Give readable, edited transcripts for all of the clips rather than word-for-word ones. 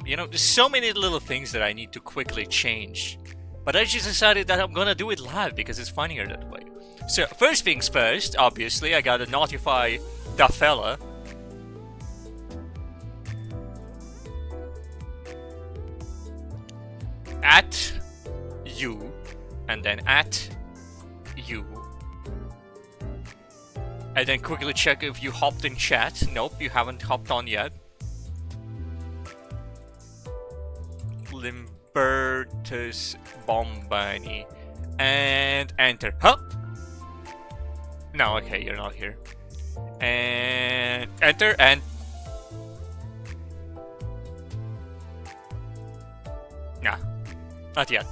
You know, there's so many little things that I need to quickly change. But I just decided that I'm gonna do it live because it's funnier that way. So, first things first, obviously, I gotta notify the fella. At you, and then at you. And then quickly check if you hopped in chat. Nope, you haven't hopped on yet. Limbertus Bombani. And enter. Huh? No, okay, you're not here. And enter and... Nah, not yet.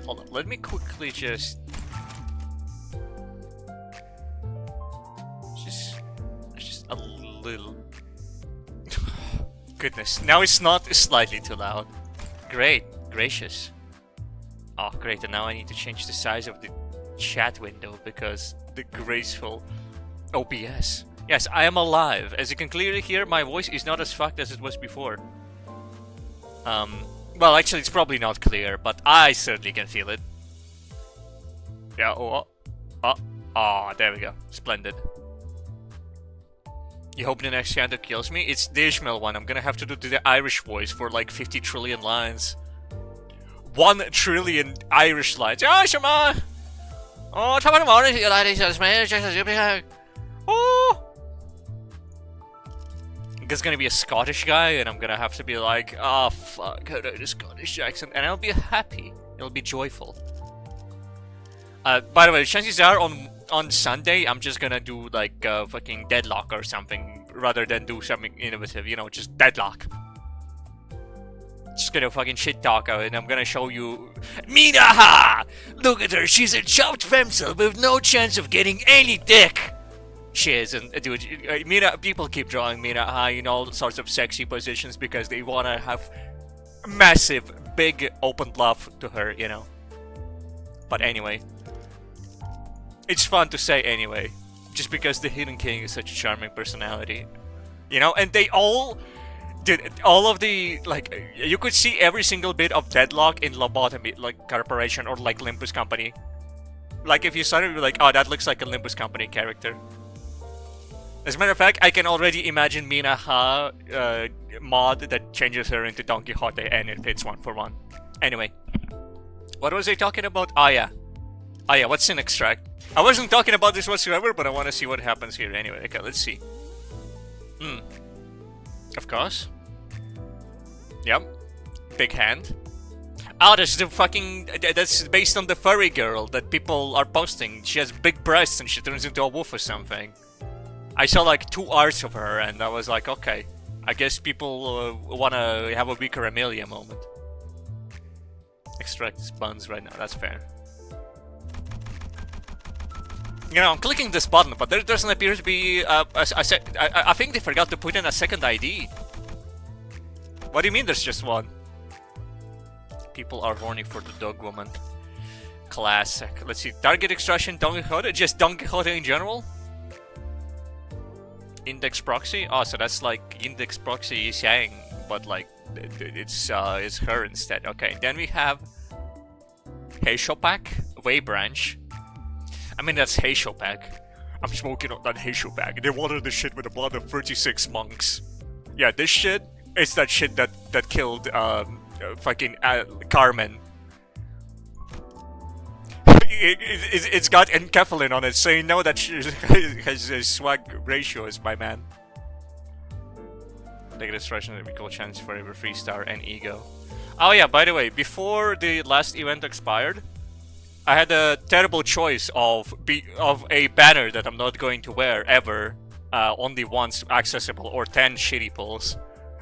Hold on, let me quickly just a little. Goodness, now it's not slightly too loud. Great, gracious. Oh, great, and now I need to change the size of the chat window because the graceful OBS. Yes, I am alive. As you can clearly hear, my voice is not as fucked as it was before. Well, actually, it's probably not clear, but I certainly can feel it. Yeah, there we go. Splendid. You hope the next Canto kills me? It's the Ishmael one. I'm gonna have to do the Irish voice for like 50 trillion lines. 1 trillion Irish lines. Oh, Shama! Oh, top of the morning, you ladies and gentlemen. Oh! There's gonna be a Scottish guy, and I'm gonna have to be like, oh fuck, I know the Scottish accent, and I'll be happy. It'll be joyful. By the way, chances are on Sunday, I'm just gonna do like fucking Deadlock or something, rather than do something innovative, you know, just Deadlock. Just gonna fucking shit talk out, and I'm gonna show you Minaha! Look at her, she's a chopped femcel with no chance of getting any dick! She is, and dude, Mina, people keep drawing Minaha in all sorts of sexy positions because they wanna have massive, big, open love to her, you know. But anyway. It's fun to say anyway, just because the Hidden King is such a charming personality. You know, and they all... Dude, all of the, like, you could see every single bit of Deadlock in Lobotomy, like, Corporation or, like, Limbus Company. Like, if you started with, like, oh, that looks like a Limbus Company character. As a matter of fact, I can already imagine Mina Ha mod that changes her into Don Quixote, and it fits 1 for 1. Anyway. What was I talking about? Oh, yeah. Oh, yeah, what's in extract? I wasn't talking about this whatsoever, but I want to see what happens here anyway. Okay, let's see. Of course. Yep. Big hand. Oh, that's the fucking... That's based on the furry girl that people are posting. She has big breasts and she turns into a wolf or something. I saw like 2 arts of her and I was like, okay. I guess people want to have a weaker Amelia moment. Extract his buns right now, that's fair. You know, I'm clicking this button, but there doesn't appear to be... I think they forgot to put in a second ID. What do you mean there's just 1? People are horny for the dog woman. Classic. Let's see. Target extraction, Don Quixote? Just Don Quixote in general? Index proxy? Oh, so that's like index proxy Yang, but like it's her instead. Okay, then we have Heishopak, Way Branch. I mean, that's Heishopak. I'm smoking on that Heishopak. They watered the shit with the blood of 36 monks. Yeah, this shit is that shit that killed fucking Carmen. It's got enkephalin on it, so you know that she has a swag ratios, my man. Take a destruction that we call chance for every 3-star and ego. Oh yeah, by the way, before the last event expired, I had a terrible choice of a banner that I'm not going to wear ever, only once accessible, or 10 shitty pulls.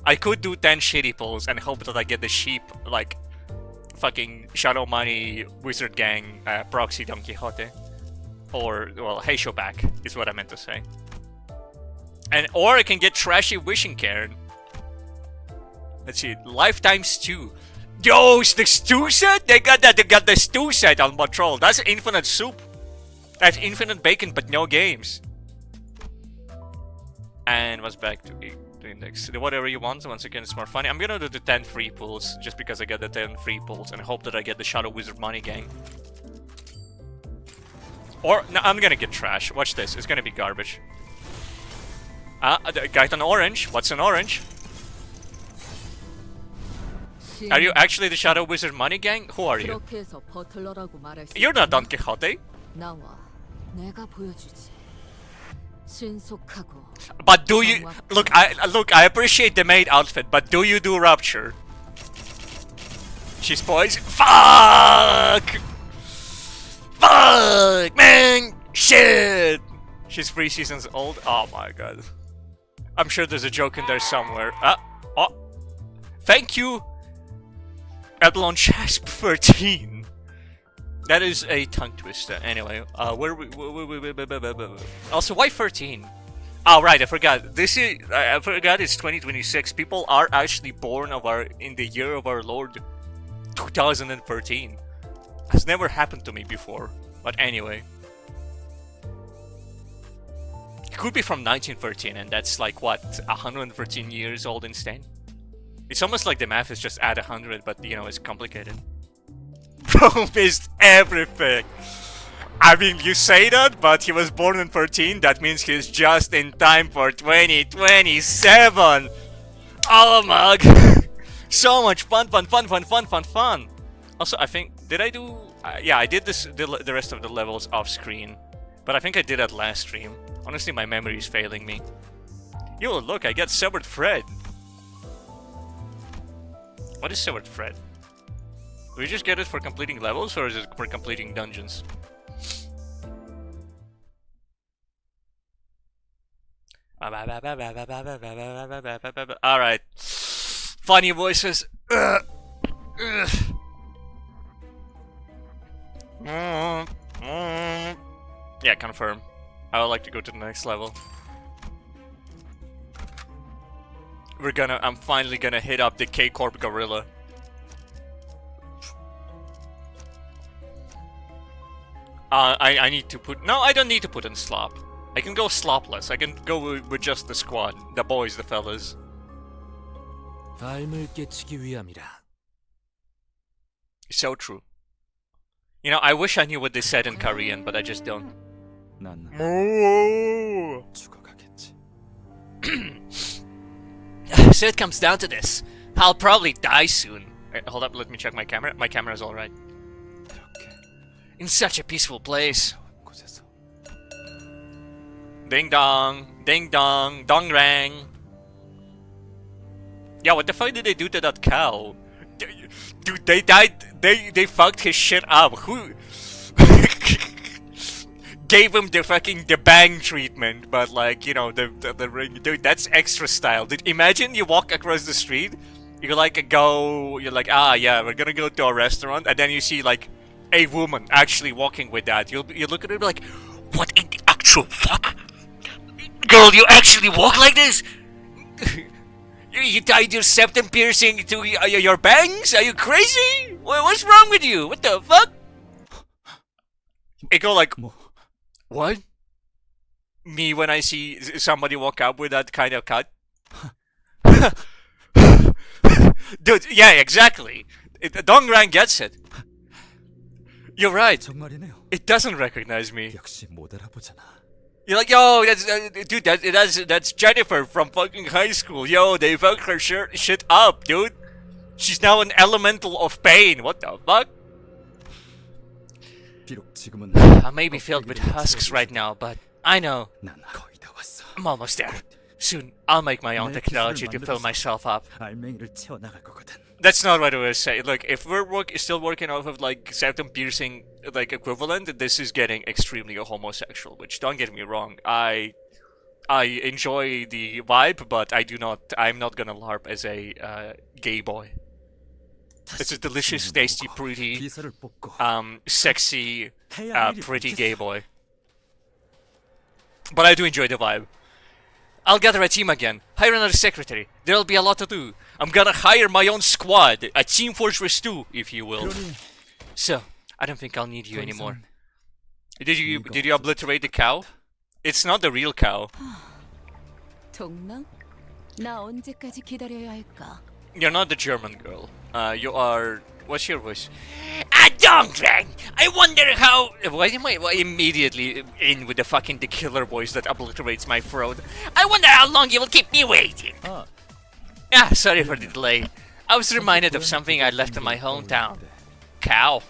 I could do 10 shitty pulls and hope that I get the sheep, like, fucking Shadow Money Wizard Gang proxy Don Quixote. Or, well, Heishopak is what I meant to say. Or I can get Trashy Wishing Cairn. Let's see. Lifetime stew. Yo, it's the stew set? They got the stew set on Patrol. That's infinite soup. That's infinite bacon, but no games. And what's back to the index? Do whatever you want. Once again, it's more funny. I'm gonna do the 10 free pulls just because I got the 10 free pulls and hope that I get the Shadow Wizard Money Gang. Or no, I'm gonna get trash. Watch this. It's gonna be garbage. Got an orange. What's an orange? Are you actually the Shadow Wizard Money Gang? Who are you? You're not Don Quixote. But do you look? I appreciate the maid outfit, but do you do Rupture? She's poised. Fuck! Fuck, man! Shit! She's 3 seasons old. Oh my god! I'm sure there's a joke in there somewhere. Oh! Thank you, Eblon Chasp 13. That is a tongue twister. Anyway, where we? Also, why 13? Oh right, I forgot. I forgot it's 2026. People are actually born in the year of our Lord 2013. Has never happened to me before. But anyway, it could be from 1913, and that's like what, 113 years old instead. It's almost like the math is just add 100, but you know, it's complicated. Bro missed everything. I mean, you say that, but he was born in 13. That means he's just in time for 2027. Oh my god. So much fun. Also, I think, did I do... yeah, I did the rest of the levels off screen. But I think I did that last stream. Honestly, my memory is failing me. Yo, look, I got Severed Thread. What is Severed Thread? Do we just get it for completing levels, or is it for completing dungeons? Alright. Funny voices. Yeah, confirm. I would like to go to the next level. I'm finally gonna hit up the K-Corp Gorilla. I need to put... No, I don't need to put in slop. I can go slopless. I can go with just the squad. The boys, the fellas. So true. You know, I wish I knew what they said in Korean, but I just don't. So it comes down to this. I'll probably die soon. Wait, hold up, let me check my camera. My camera's alright. In such a peaceful place. Ding dong, dong rang. Yeah, what the fuck did they do to that cow? Dude, they died. They fucked his shit up. Who gave him the bang treatment? But like, you know, the ring. Dude, that's extra style. Dude, imagine you walk across the street. You're like ah yeah, we're gonna go to a restaurant, and then you see like a woman actually walking with that. You look at her and be like, what in the actual fuck? Girl, you actually walk like this? You tied your septum piercing to your bangs? Are you crazy? What's wrong with you? What the fuck? I go like, what? Me when I see somebody walk up with that kind of cut? Dude, yeah, exactly. Dongrang gets it. You're right. It doesn't recognize me. You're like, yo, dude, that's Jennifer from fucking high school. Yo, they fucked her shit up, dude. She's now an elemental of pain. What the fuck? I may be filled with husks right now, but I know. I'm almost there. Soon, I'll make my own technology to fill myself up. That's not what I was saying. Look, if we're still working off of like septum piercing like equivalent, this is getting extremely homosexual. Which, don't get me wrong, I enjoy the vibe, but I'm not gonna LARP as a gay boy. It's a delicious, tasty, pretty, sexy, pretty gay boy. But I do enjoy the vibe. I'll gather a team again. Hire another secretary. There'll be a lot to do. I'm gonna hire my own squad, a Team Fortress 2, if you will. So, I don't think I'll need you anymore. Did you obliterate the cow? It's not the real cow. 동랑? 나 언제까지 기다려야 할까? You're not the German girl. You are... What's your voice? A Dongrang! I wonder how... Why am I immediately in with the killer voice that obliterates my throat? I wonder how long you will keep me waiting! Sorry for the delay. I was reminded of something I left in my hometown. Cow.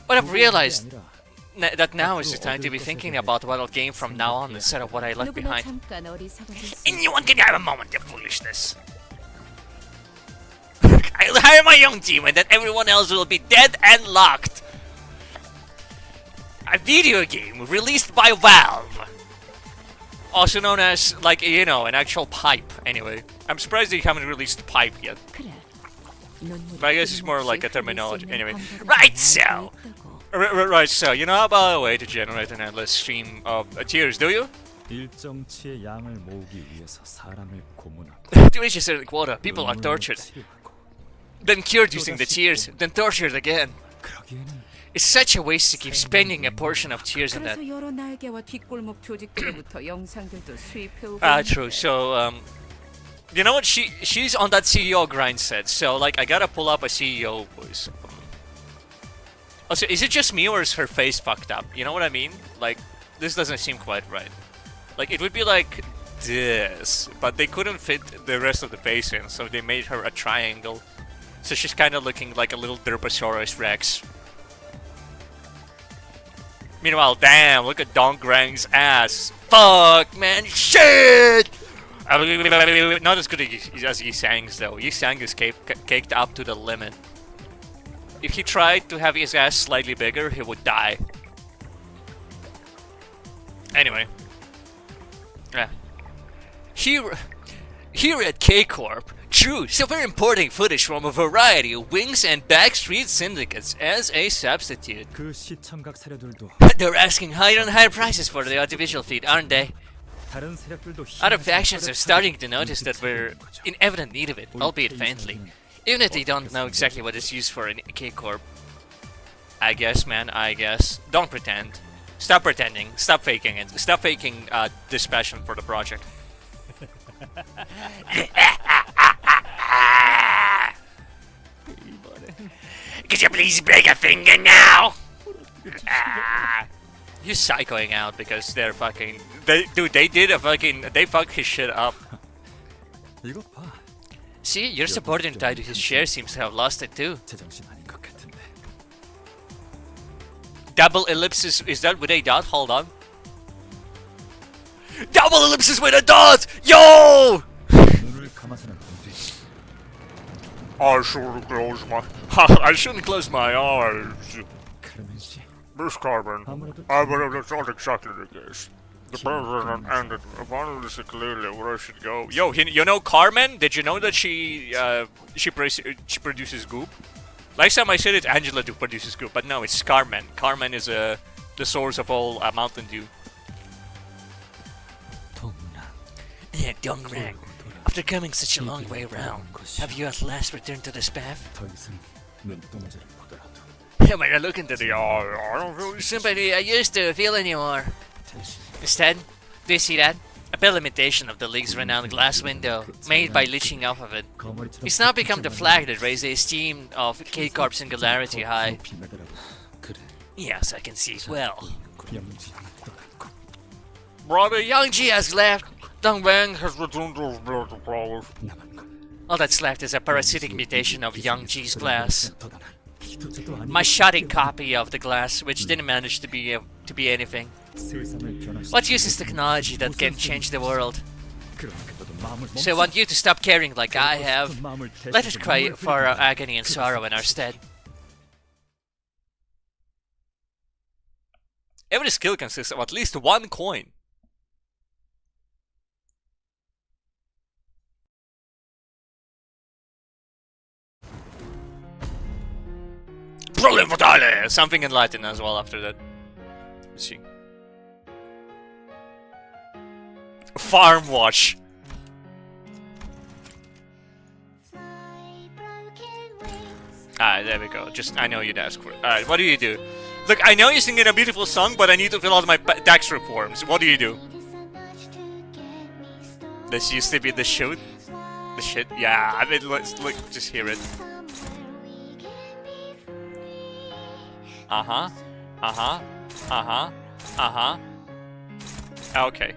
But I've realized that now is the time to be thinking about what I'll gain from now on instead of what I left behind. Anyone can have a moment of foolishness. I'll hire my own team and then everyone else will be dead and locked. A video game released by Valve. Also known as, like, you know, an actual pipe. Anyway, I'm surprised they haven't released pipe yet. But I guess it's more like a terminology. Anyway, right so. Right so, you know about a way to generate an endless stream of tears, do you? 일정치의 양을 모으기 위해서 사람을 고문하고 To reach a certain quota, people are tortured. Then cured using the tears, then tortured again. 그러기에는 It's such a waste to keep spending a portion of tears on that. 그래서 여러 날개와 뒷골목 조직들로부터 영상들도 수입해오고 True. So, you know what? She's on that CEO grind set. So, like, I gotta pull up a CEO voice. Also, is it just me or is her face fucked up? You know what I mean? Like, this doesn't seem quite right. Like, it would be like this, but they couldn't fit the rest of the face in, so they made her a triangle. So she's kind of looking like a little Derposaurus Rex. Meanwhile, damn, look at Dongrang's ass. Fuck, man, shit! Not as good as Yisang's though. Yisang is caked up to the limit. If he tried to have his ass slightly bigger, he would die. Anyway. Yeah. Here at K-Corp, True, so we're importing footage from a variety of wings and backstreet syndicates as a substitute. 그 시청각 세력들도 They're asking higher and higher prices for the audiovisual feed, aren't they? 다른 세력들도 Other factions are starting to notice that we're in evident need of it, albeit faintly. Even if they don't know exactly what it's used for in K-Corp. I guess, man, I guess. Don't pretend. Stop pretending. Stop faking it. Stop faking this passion for the project. Could you please break a finger now? He's psychoing out because they're fucking... They fucked his shit up. 이거 봐. See, your subordinate tied to his share seems to have lost it too. 제정신 아닌 것 같은데. Double ellipsis, is that with a dot? Hold on. Double ellipsis with a dot! Yo! 눈을 감아서는 안 돼. I shouldn't close my... I shouldn't close my eyes. 그러면서 Miss Carbon, I believe that's not exactly the case. The president ended. I wanted to see clearly where I should go. Yo, you know Carmen? Did you know that she produces goop? Last time I said it, Angela do produces goop, but no, it's Carmen. Carmen is the source of all Mountain Dew. Yeah, Dongrang. After coming such a long way around, have you at last returned to this path? 더 이상 눈동자를 보더라도 When I look into the eye, I don't feel the sympathy I used to feel anymore. Instead, do you see that? A pale imitation of the League's renowned glass window, made by leeching off of it. It's now become the flag that raised the esteem of K-Corp Singularity high. Yes, I can see it well. Brother, Young G has left. Dongbang has returned to his blood prowess. All that's left is a parasitic mutation of Young G's glass. My shoddy copy of the glass, which didn't manage to be anything. What use is technology that can change the world? So I want you to stop caring like I have. Let us cry for our agony and sorrow in our stead. Every skill consists of at least one coin. Something in Latin as well after that. Let's see. Farm Watch. Alright, there we go. Just, I know you'd ask for it. Alright, what do you do? Look, I know you're singing a beautiful song, but I need to fill out my tax reforms. What do you do? This used to be the shoot? The shit? Yeah, I mean, let's look, just hear it. Uh-huh. Uh-huh. Uh-huh. Uh-huh. Okay.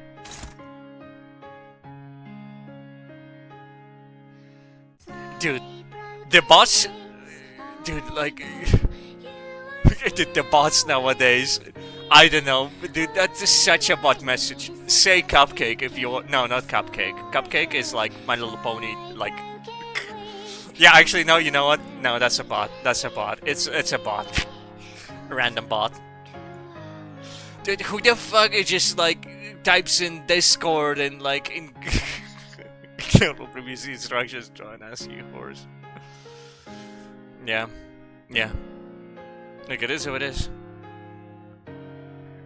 Dude, the bots... Dude, like... Dude, the bots nowadays... I don't know, dude, that's just such a bot message. Say cupcake if you want... No, not cupcake. Cupcake is like My Little Pony, like... Yeah, actually, no, you know what? No, that's a bot. That's a bot. It's a bot. A random bot. Dude, who the fuck is just like types in Discord and like in careful previous instructions try and ask you horse. Yeah. Yeah. Look, it is who it is.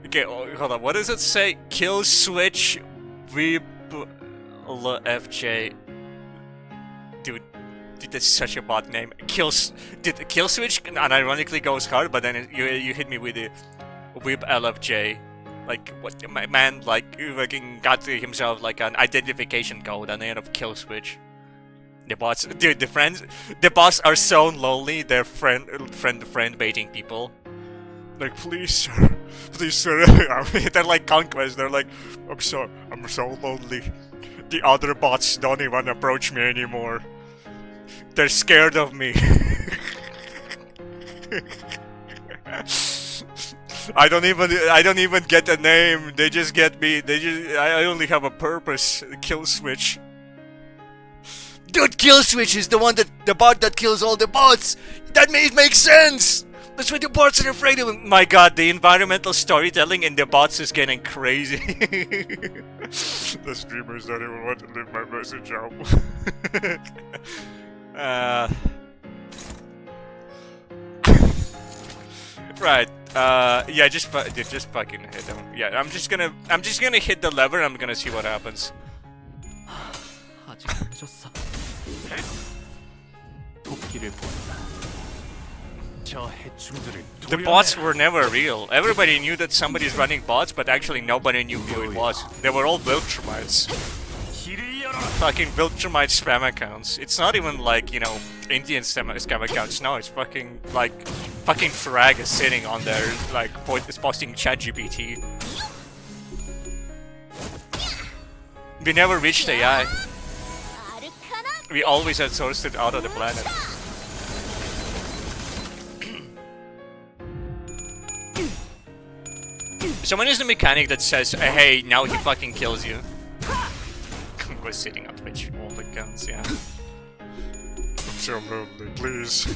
Okay, hold on. What does it say? Kill switch VOD FJ. Dude, that's such a bot name. Kill switch unironically goes hard, but then you hit me with the Whip LFJ. Like, what, my man, like, fucking got to himself, like, an identification code and they end up kill switch. The bots, dude, the bots are so lonely, they're friend baiting people. Like, please sir, they're like conquest, they're like, I'm so lonely. The other bots don't even approach me anymore. They're scared of me. I don't even get a name. They just get me. I only have a purpose. Kill switch. Dude, kill switch is the bot that kills all the bots. That makes sense. That's why the bots are afraid of him. My god, the environmental storytelling in the bots is getting crazy. The streamers don't even want to leave my message out. Right. Yeah, just fucking hit him. Yeah, I'm just gonna hit the lever. I'm gonna see what happens. The bots were never real. Everybody knew that somebody's running bots, but actually nobody knew who it was. They were all Viltrumites. Fucking Viltrumite spam accounts. It's not even like, you know, Indian scam accounts. No, it's fucking like Frag is sitting on there, like it's posting ChatGPT. We never reached AI. We always outsourced it out of the planet. Someone is the mechanic that says, hey, now he fucking kills you. We're sitting on Twitch, all the guns, yeah. I'm so lonely, please.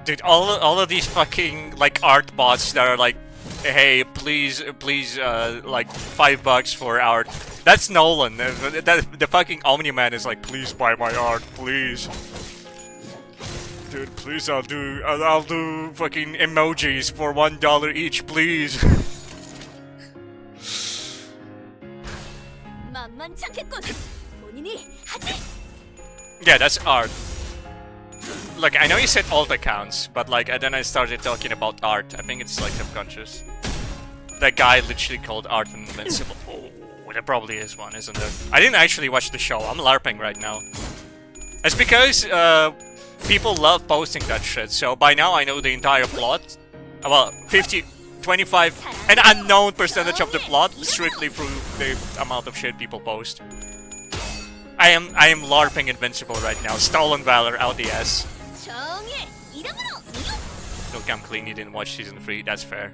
Dude, all of these fucking, like, art bots that are like, hey, please, like, $5 for art. That's Nolan. The fucking Omni-Man is like, please buy my art, please. Dude, please, I'll do fucking emojis for $1 each, please. Yeah, that's art. Like, I know you said alt accounts, but like, and then I started talking about art. I think it's like subconscious. That guy literally called art invincible. Oh, there probably is one, isn't there? I didn't actually watch the show. I'm LARPing right now. It's because people love posting that shit. So by now I know the entire plot. Well, 25, an unknown percentage of the plot strictly through the amount of shit people post. I am LARPing Invincible right now. Stolen Valor out the ass. Look, I'm clean. You didn't watch season 3. That's fair.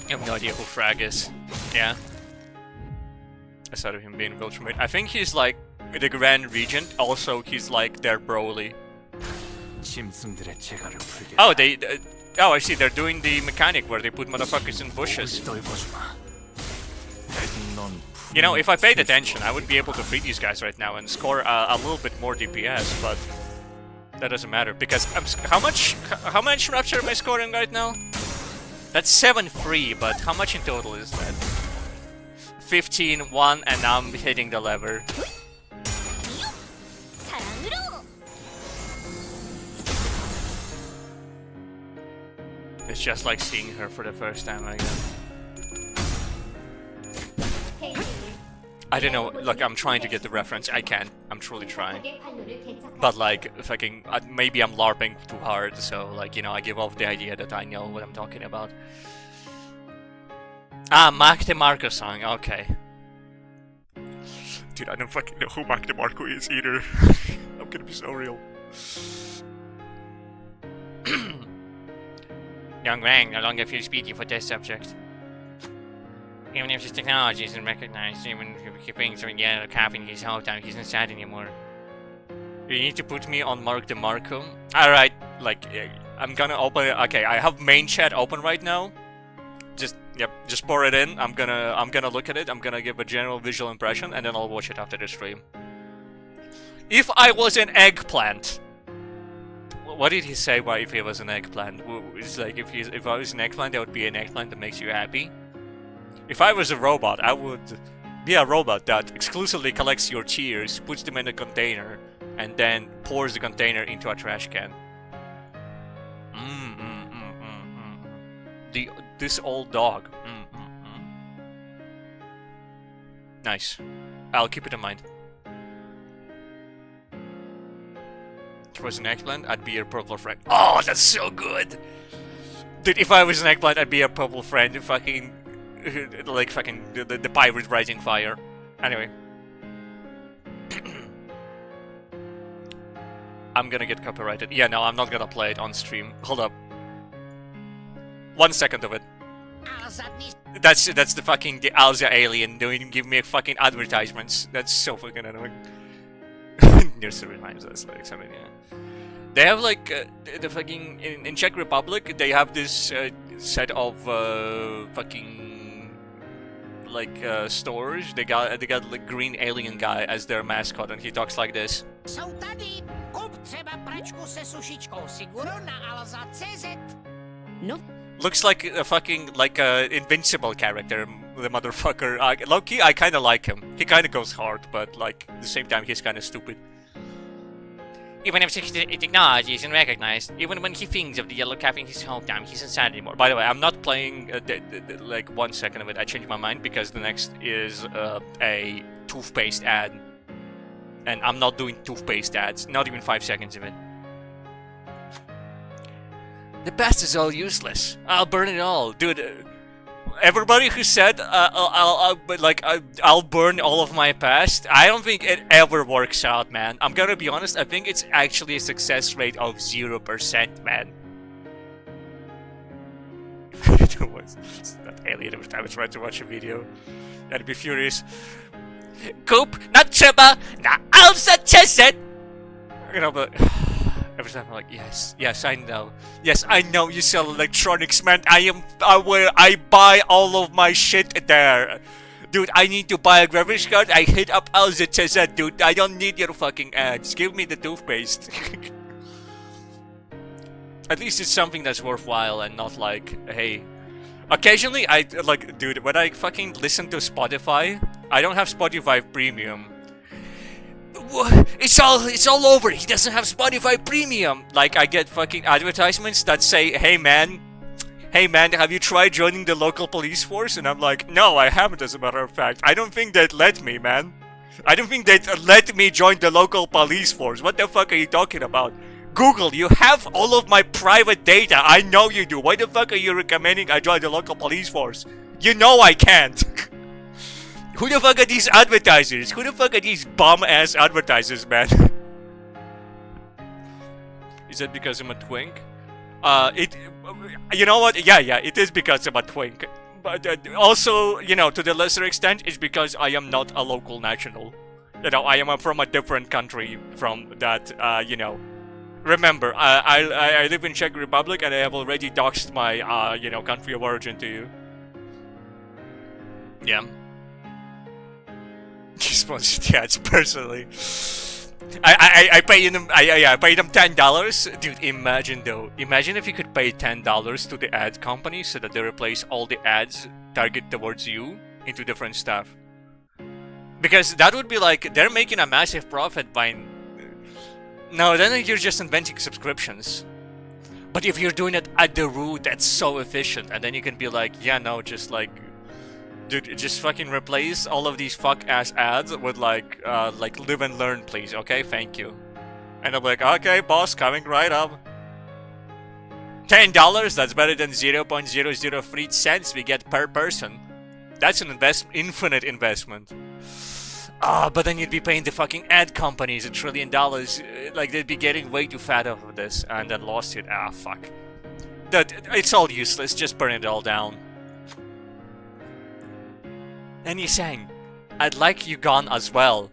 I have no idea who Frag is. Yeah. Aside of him being Viltrumite. I think he's like the Grand Regent. Also, he's like their Broly. Oh, oh, I see. They're doing the mechanic where they put motherfuckers in bushes. You know, if I paid attention, I would be able to free these guys right now and score a little bit more DPS, but that doesn't matter because how much Rapture am I scoring right now? That's 7-3, but how much in total is that? 15-1, and I'm hitting the lever. It's just like seeing her for the first time, I guess. I don't know, look, I'm trying to get the reference. I can. I'm truly trying. But like, fucking, maybe I'm LARPing too hard, so like, you know, I give off the idea that I know what I'm talking about. Ah, Mark DeMarco song, okay. Dude, I don't fucking know who Mark DeMarco is either. I'm gonna be so real. Young Wang no longer feels speedy for test subject. Even if his technology isn't recognized, even if he thinks or yet caffeine his whole time, he's not sad anymore. You need to put me on Mark DeMarco. Alright, like, I'm gonna open it. Okay, I have main chat open right now. Just pour it in. I'm gonna look at it. I'm gonna give a general visual impression, and then I'll watch it after the stream. If I was an eggplant, what did he say? Why if he was an eggplant? It's like if I was an eggplant, that would be an eggplant that makes you happy. If I was a robot, I would be a robot that exclusively collects your tears, puts them in a container, and then pours the container into a trash can. This old dog. Nice. I'll keep it in mind. If I was an eggplant, I'd be your purple friend. Oh, that's so good! Dude, if I was an eggplant, I'd be a purple friend. Fucking... like fucking the pirate rising fire. Anyway. I'm gonna get copyrighted. Yeah, no, I'm not gonna play it on stream. Hold up. 1 second of it. That's the fucking the Alza alien doing give me fucking advertisements. That's so fucking annoying. Just reminds us like something. Yeah. They have like the fucking in Czech Republic. They have this set of fucking like stores. They got like green alien guy as their mascot, and he talks like this. No. Looks like a fucking like a invincible character, the motherfucker. Low-key, I kind of like him. He kind of goes hard, but like at the same time, he's kind of stupid. Even if technology isn't recognized, even when he thinks of the yellow calf in his hometown, he's not sad anymore. By the way, I'm not playing like 1 second of it. I changed my mind because the next is a toothpaste ad, and I'm not doing toothpaste ads. Not even 5 seconds of it. The past is all useless. I'll burn it all, dude. Everybody who said I'll burn all of my past, I don't think it ever works out, man. I'm gonna be honest. I think it's actually a success rate of 0%, man. That alien every time I try to watch a video, I'd be furious. Coop, not trzeba, na alza czeset. You know, but. Every time I'm like, yes, I know. Yes, I know you sell electronics, man. I buy all of my shit there. Dude, I need to buy a graphics card. I hit up Alza, dude. I don't need your fucking ads. Give me the toothpaste. At least it's something that's worthwhile and not like, hey. Occasionally, dude, when I fucking listen to Spotify, I don't have Spotify Premium. It's all over. He doesn't have Spotify Premium. Like, I get fucking advertisements that say, hey man, have you tried joining the local police force? And I'm like, no, I haven't, as a matter of fact. I don't think they'd let me, man. I don't think they'd let me join the local police force. What the fuck are you talking about? Google, you have all of my private data. I know you do. Why the fuck are you recommending I join the local police force? You know I can't. Who the fuck are these advertisers? Who the fuck are these bum-ass advertisers, man? Is that because I'm a twink? You know what? Yeah, it is because I'm a twink. But also, you know, to the lesser extent, it's because I am not a local national. You know, I am from a different country from that, you know. Remember, I live in Czech Republic and I have already doxed my, you know, country of origin to you. Yeah. He sponsored the ads personally. I pay them. I pay them $10. Dude, imagine though. Imagine if you could pay $10 to the ad company so that they replace all the ads targeted towards you into different stuff. Because that would be like they're making a massive profit by. No, then you're just inventing subscriptions. But if you're doing it at the root, that's so efficient, and then you can be like, yeah, no, just like, dude, just fucking replace all of these fuck-ass ads with like live and learn, please, okay? Thank you. And I'm like, okay, boss, coming right up. $10, that's better than 0.003 cents we get per person. That's an infinite investment. But then you'd be paying the fucking ad companies $1 trillion. Like, they'd be getting way too fat off of this, and then lost it. Fuck. It's all useless, just burn it all down. And he's saying, I'd like you gone as well.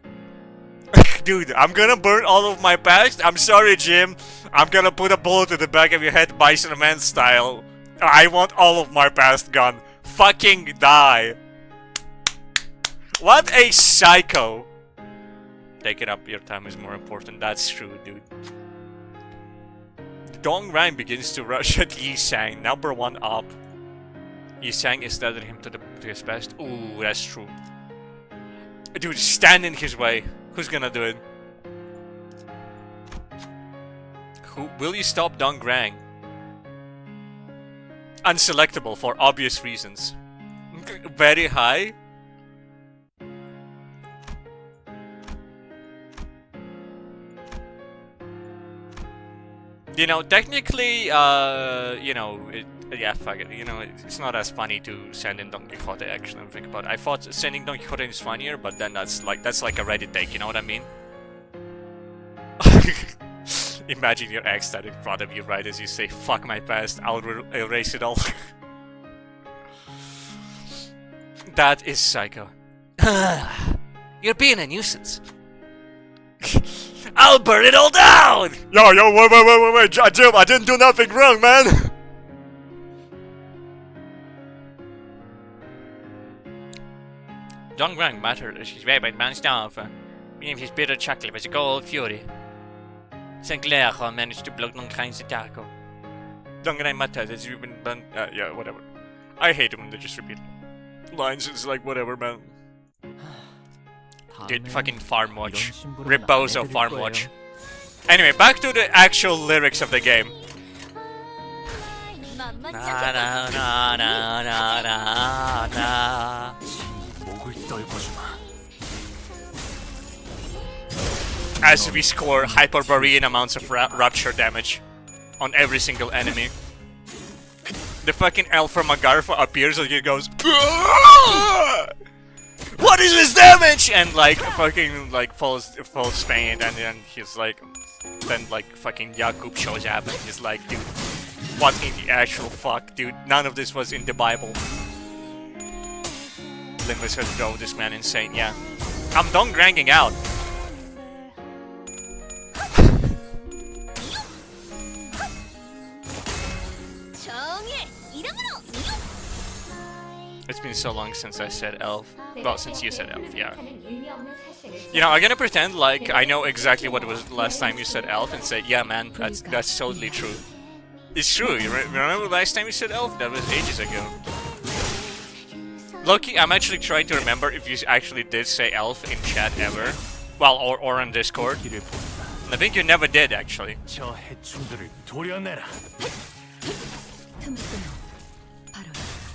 Dude, I'm gonna burn all of my past? I'm sorry, Jim. I'm gonna put a bullet in the back of your head, Bison Man style. I want all of my past gone. Fucking die. What a psycho. Take it up, your time is more important. That's true, dude. Dong Rang begins to rush at Yi Sang, number 1 up. Yi Sang is telling him to his best. Ooh, that's true. Dude, stand in his way. Who's gonna do it? Who will you stop Dong Rang? Unselectable for obvious reasons. Very high. You know, technically, you know, yeah, fuck it. You know, it's not as funny to send in Don Quixote, actually, I'm thinking about it. I thought sending Don Quixote is funnier, but then that's like a Reddit take, you know what I mean? Imagine your ex that in front of you right as you say, fuck my past, I'll erase it all. That is psycho. You're being a nuisance. I'll burn it all down! Yo, wait, Jim, I didn't do nothing wrong, man! Dong Rang mattered as his rabbit man staff. Beneath his bitter chuckle was a cold fury. Sinclair managed to block Dong Rang's attack. Dong Rang mattered as you've been done. Yeah, whatever. I hate it when they just repeat lines. It's like, whatever, man. Dude, fucking Farm Watch. Rebozo Farm Watch. Anyway, back to the actual lyrics of the game. Na na na na na na na. As we score Hyperborean amounts of rapture damage on every single enemy. The fucking elf from Agartha appears and he goes, what is this damage? And like fucking like falls faint, and then he's like, then like fucking Jakub shows up and he's like, dude, what in the actual fuck, dude? None of this was in the Bible. Limbus has drove this man insane. Yeah, I'm done granging out. It's been so long since I said elf. Well, since you said elf, yeah. You know, I'm gonna pretend like I know exactly what it was the last time you said elf and say, yeah, man, that's totally true. It's true. You remember the last time you said elf? That was ages ago. Loki, I'm actually trying to remember if you actually did say elf in chat ever. Well, or on Discord. I think you never did, actually.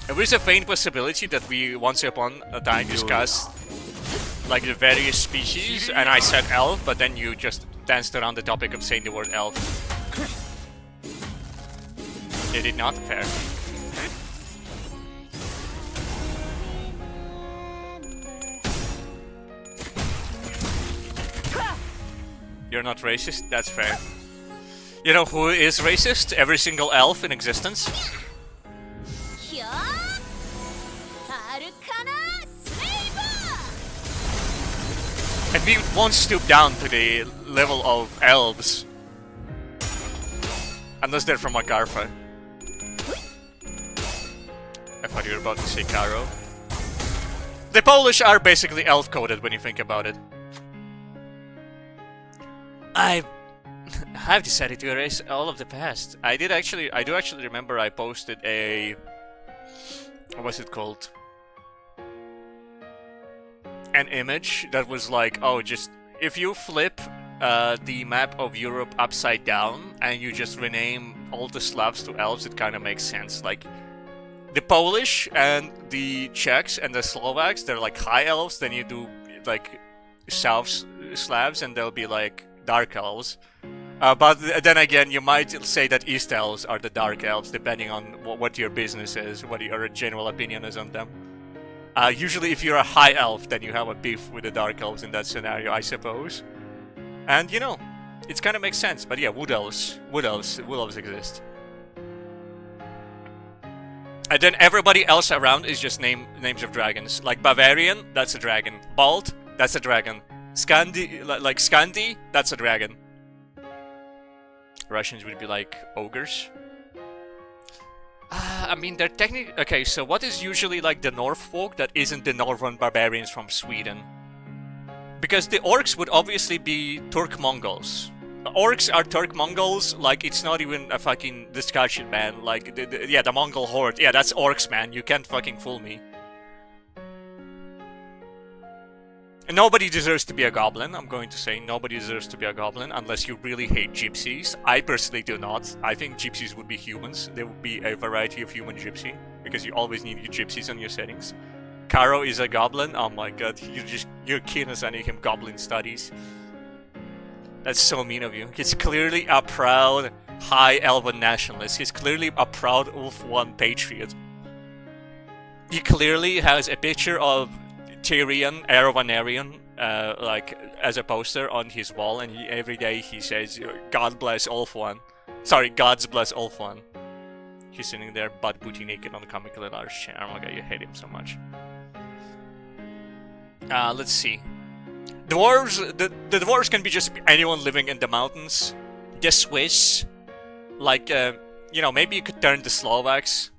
There is a faint possibility that we once upon a time discussed like the various species, and I said elf, but then you just danced around the topic of saying the word elf. They did not? Fair. You're not racist? That's fair. You know who is racist? Every single elf in existence. And we won't stoop down to the level of elves. Unless they're from Agartha. I thought you were about to say Caro. The Polish are basically elf-coded when you think about it. I've decided to erase all of the past. I do actually remember I posted a... what was it called? An image that was like, oh, just if you flip the map of Europe upside down and you just rename all the Slavs to elves, it kind of makes sense. Like, the Polish and the Czechs and the Slovaks, they're like high elves. Then you do like South Slavs, and they'll be like dark elves. But then again, you might say that East elves are the dark elves, depending on what your business is, what your general opinion is on them. Usually, if you're a high elf, then you have a beef with the dark elves in that scenario, I suppose. And you know, it kind of makes sense. But yeah, wood elves exist. And then everybody else around is just names of dragons. Like Bavarian, that's a dragon. Balt, that's a dragon. Scandi, that's a dragon. Russians would be like ogres. I mean, they're technically... Okay, so what is usually like the North folk that isn't the Northern barbarians from Sweden? Because the orcs would obviously be Turk-Mongols. Orcs are Turk-Mongols, like, it's not even a fucking discussion, man. Like, the Mongol horde. Yeah, that's orcs, man. You can't fucking fool me. And nobody deserves to be a goblin. I'm going to say nobody deserves to be a goblin unless you really hate gypsies. I personally do not. I think gypsies would be humans. There would be a variety of human gypsy, because you always need your gypsies on your settings. Caro is a goblin. Oh my god, you're keen assigning him goblin studies. That's so mean of you. He's clearly a proud high elven nationalist. He's clearly a proud Ulf One patriot. He clearly has a picture of Tyrion, Erevanarian, like as a poster on his wall, and every day he says, "God bless Ulf One." Sorry, God's bless Ulf One. He's sitting there butt booty naked on the comically large chair. Oh my god, you hate him so much. Let's see. Dwarves, the dwarves can be just anyone living in the mountains. The Swiss, like, you know, maybe you could turn the Slovaks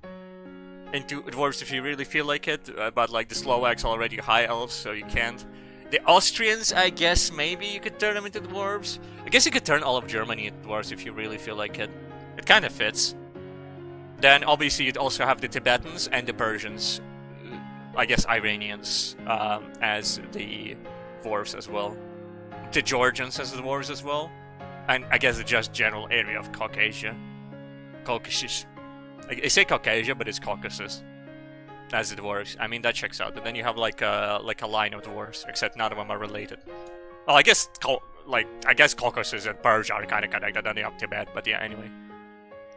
into dwarves if you really feel like it, but like the Slovaks already high elves, so you can't. The Austrians, I guess maybe you could turn them into dwarves. I guess you could turn all of Germany into dwarves if you really feel like it. It kind of fits. Then obviously you'd also have the Tibetans and the Persians, I guess Iranians, as the dwarves as well. The Georgians as the dwarves as well. And I guess the just general area of Caucasia. Caucasus. I say Caucasia, but it's Caucasus. As the dwarves. I mean, that checks out. And then you have like a line of dwarves, except none of them are related. Well, I guess Caucasus and Persia are kind of connected, then you have Tibet, but yeah, anyway.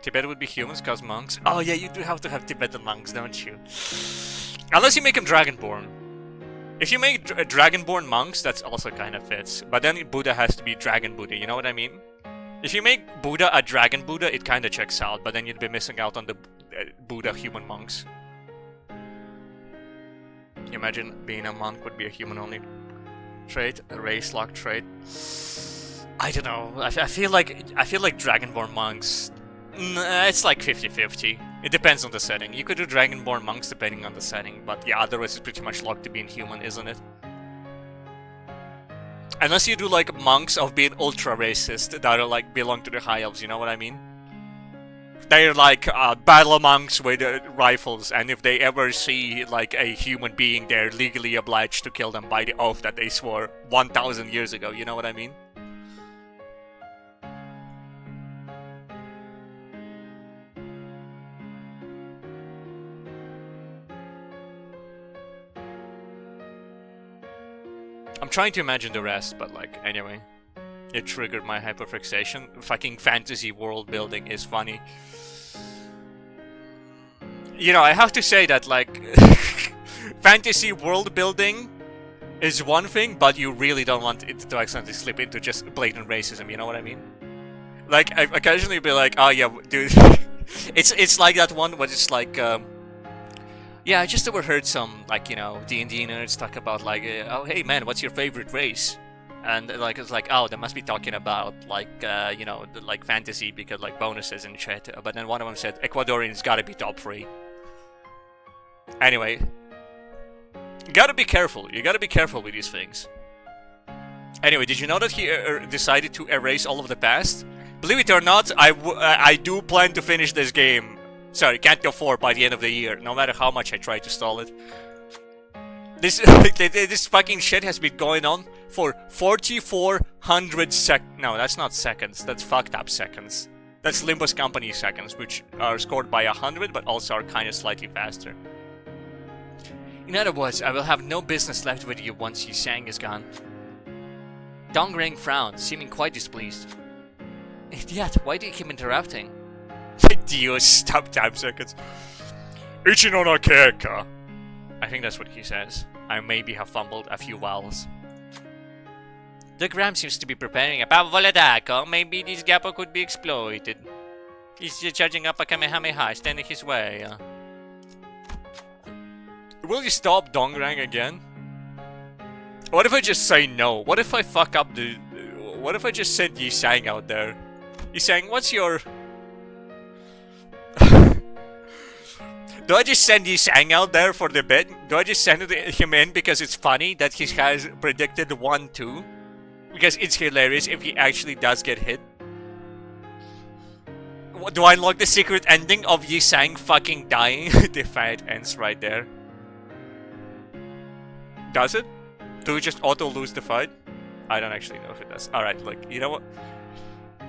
Tibet would be humans, cause monks. Oh yeah, you do have to have Tibetan monks, don't you? Unless you make them dragonborn. If you make dragonborn monks, that's also kind of fits. But then Buddha has to be dragon Buddha, you know what I mean? If you make Buddha a dragon Buddha, it kind of checks out, but then you'd be missing out on the Buddha human monks. You imagine being a monk would be a human-only trait, a race-lock trait. I don't know. I feel like dragonborn monks. It's like 50-50. It depends on the setting. You could do dragonborn monks depending on the setting, but yeah, otherwise it's pretty much locked to being human, isn't it? Unless you do like monks of being ultra racist that are like belong to the high elves, you know what I mean? They're like battle monks with rifles, and if they ever see like a human being, they're legally obliged to kill them by the oath that they swore 1,000 years ago, you know what I mean? I'm trying to imagine the rest, but like, anyway. It triggered my hyperfixation. Fucking fantasy world building is funny. You know, I have to say that, like, fantasy world building is one thing, but you really don't want it to accidentally slip into just blatant racism, you know what I mean? Like, I occasionally be like, oh yeah, dude, it's like that one where it's like, yeah, I just overheard some, like, you know, D&D nerds talk about, like, oh, hey man, what's your favorite race? And like it's like, oh, they must be talking about like you know, like fantasy because like bonuses and shit. But then one of them said Ecuadorians gotta be top 3. Anyway, you gotta be careful. You gotta be careful with these things. Anyway, did you know that he decided to erase all of the past? Believe it or not, I do plan to finish this game. Sorry, Canto 4 by the end of the year. No matter how much I try to stall it. This fucking shit has been going on for 4,400 no, that's not seconds. That's fucked up seconds. That's Limbus Company seconds, which are scored by 100, but also are kind of slightly faster. In other words, I will have no business left with you once Yisang is gone. Dongrang frowned, seeming quite displeased. Idiot, why do you keep interrupting? Dio, stop time seconds. Ichi no nakeka. I think that's what he says. I maybe have fumbled a few vowels. The Gram seems to be preparing a Pavoladako. Maybe this Gappo could be exploited. He's charging up a Kamehameha, standing his way. Will you stop Dongrang again? What if I just say no? What if I fuck up the... What if I just send Yisang out there? Yisang, what's your... Do I just send Yisang out there for the bit? Do I just send him in because it's funny that he has predicted 1-2? Because it's hilarious if he actually does get hit. Do I unlock the secret ending of Yisang fucking dying? The fight ends right there. Does it? Do we just auto lose the fight? I don't actually know if it does. Alright, look, you know what?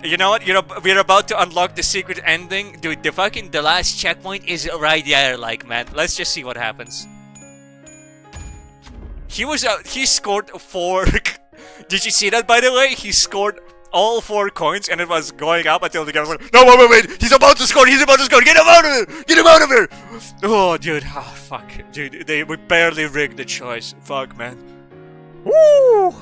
You know what? We're about to unlock the secret ending. Dude, the last checkpoint is right there, like, man. Let's just see what happens. He scored 4... Did you see that, by the way? He scored all 4 coins and it was going up until the guy went, no, wait, he's about to score, get him out of here, get him out of here! Oh, dude, fuck. Dude, we barely rigged the choice. Fuck, man. Woo!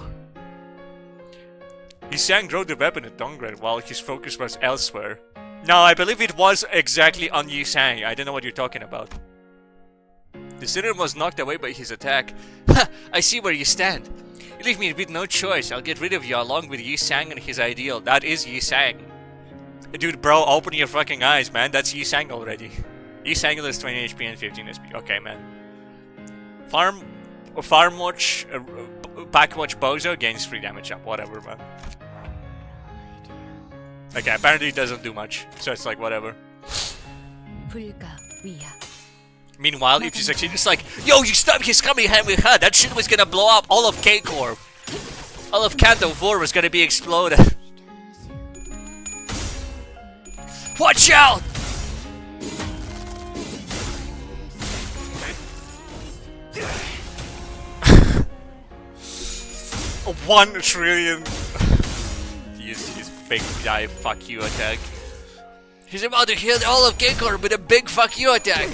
Yisang drove the weapon at Dongrang while his focus was elsewhere. No, I believe it was exactly on Yisang. I don't know what you're talking about. The sinner was knocked away by his attack. Ha! I see where you stand. You leave me with no choice. I'll get rid of you along with Yisang and his ideal. That is Yisang. Dude, bro, open your fucking eyes, man. That's Yisang already. Yisang is 20 HP and 15 SP. Okay, man. Farm watch, back watch Bozo gains 3 damage up. Whatever, man. Okay, apparently it doesn't do much. So it's like, whatever. Meanwhile, if you succeed, it's like, yo, you stop his Kamehameha! That shit was gonna blow up all of K-Corp! All of Canto 4 was gonna be exploded. Watch out! 1 trillion. He's big guy fuck you attack. He's about to hit all of K-Corp with a big fuck you attack.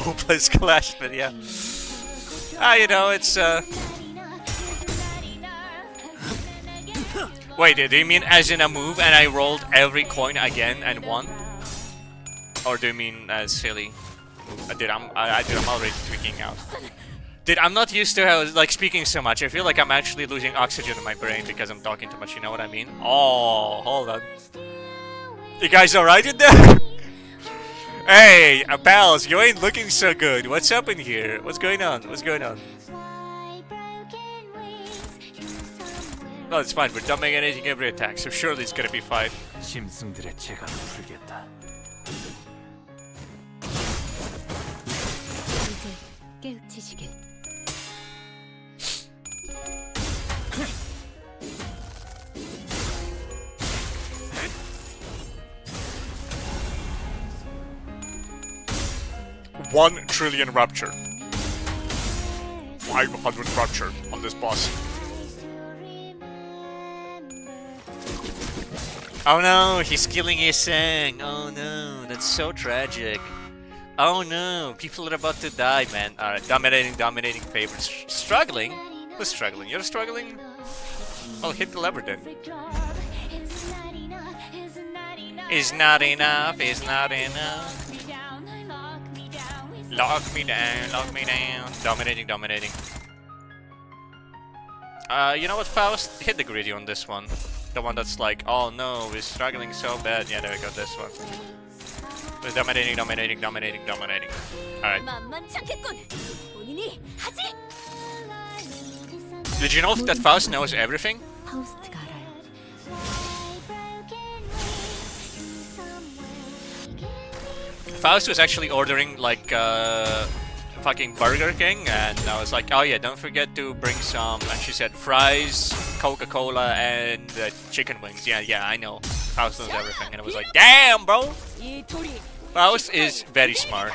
Hopeless clash, but yeah. You know, it's Wait, do you mean as in a move and I rolled every coin again and won? Or do you mean as silly? Dude, I'm already tweaking out. Dude, I'm not used to how, like, speaking so much. I feel like I'm actually losing oxygen in my brain because I'm talking too much, you know what I mean? Oh, hold on. You guys alright in there? Hey, pals, you ain't looking so good. What's up in here? What's going on? What's going on? No, it's fine. We're dominating every attack, so surely it's gonna be fine. 심승들의 재간을 풀겠다. 깨우치시길. $1 trillion rapture. 500 rapture on this boss. Oh no, he's killing Yisang. Oh no, that's so tragic. Oh no, people are about to die, man. Alright, dominating favorites. Struggling? Who's struggling? You're struggling? Well, hit the lever then. Is not enough, is not enough. Lock me down, lock me down. Dominating. You know what, Faust? Hit the greedy on this one. The one that's like, oh no, we're struggling so bad. Yeah, there we go, this one. We're dominating. Alright. Did you know that Faust knows everything? Faust was actually ordering like fucking Burger King, and I was like, oh yeah, don't forget to bring some, and she said fries, Coca-Cola, and chicken wings. Yeah, I know. Faust knows everything, and I was like, damn, bro. Faust is very smart.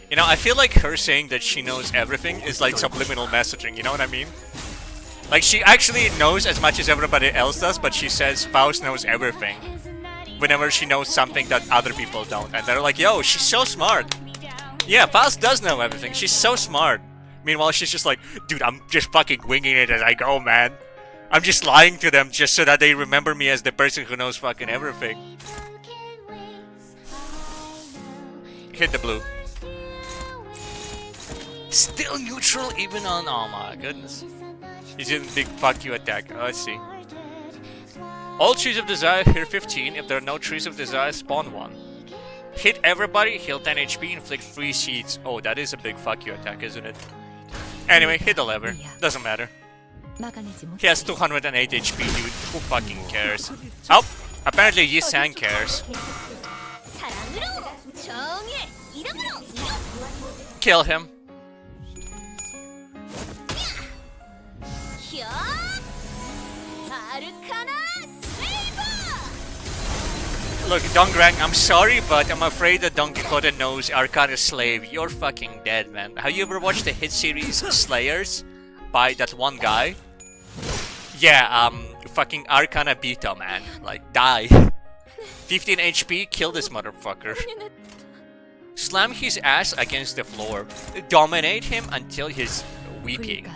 You know, I feel like her saying that she knows everything is like subliminal messaging, you know what I mean? Like, she actually knows as much as everybody else does, but she says Faust knows everything whenever she knows something that other people don't. And they're like, yo, she's so smart. Yeah, Faust does know everything. She's so smart. Meanwhile, she's just like, dude, I'm just fucking winging it as I go, man. I'm just lying to them just so that they remember me as the person who knows fucking everything. Hit the blue. Still neutral even on... Oh my goodness. He's in big fuck you attack. Oh, let's see. All trees of desire, here 15. If there are no trees of desire, spawn one. Hit everybody, heal 10 HP, inflict 3 seeds. Oh, that is a big fuck you attack, isn't it? Anyway, hit the lever. Doesn't matter. He has 208 HP, dude. Who fucking cares? Oh, apparently Yi-Sang cares. Kill him. Look, Dongrang, I'm sorry, but I'm afraid that Don Quixote knows Arcana Slave. You're fucking dead, man. Have you ever watched the hit series Slayers by that one guy? Yeah, fucking Arcana Beta, man. Like, die. 15 HP, kill this motherfucker. Slam his ass against the floor. Dominate him until he's weeping.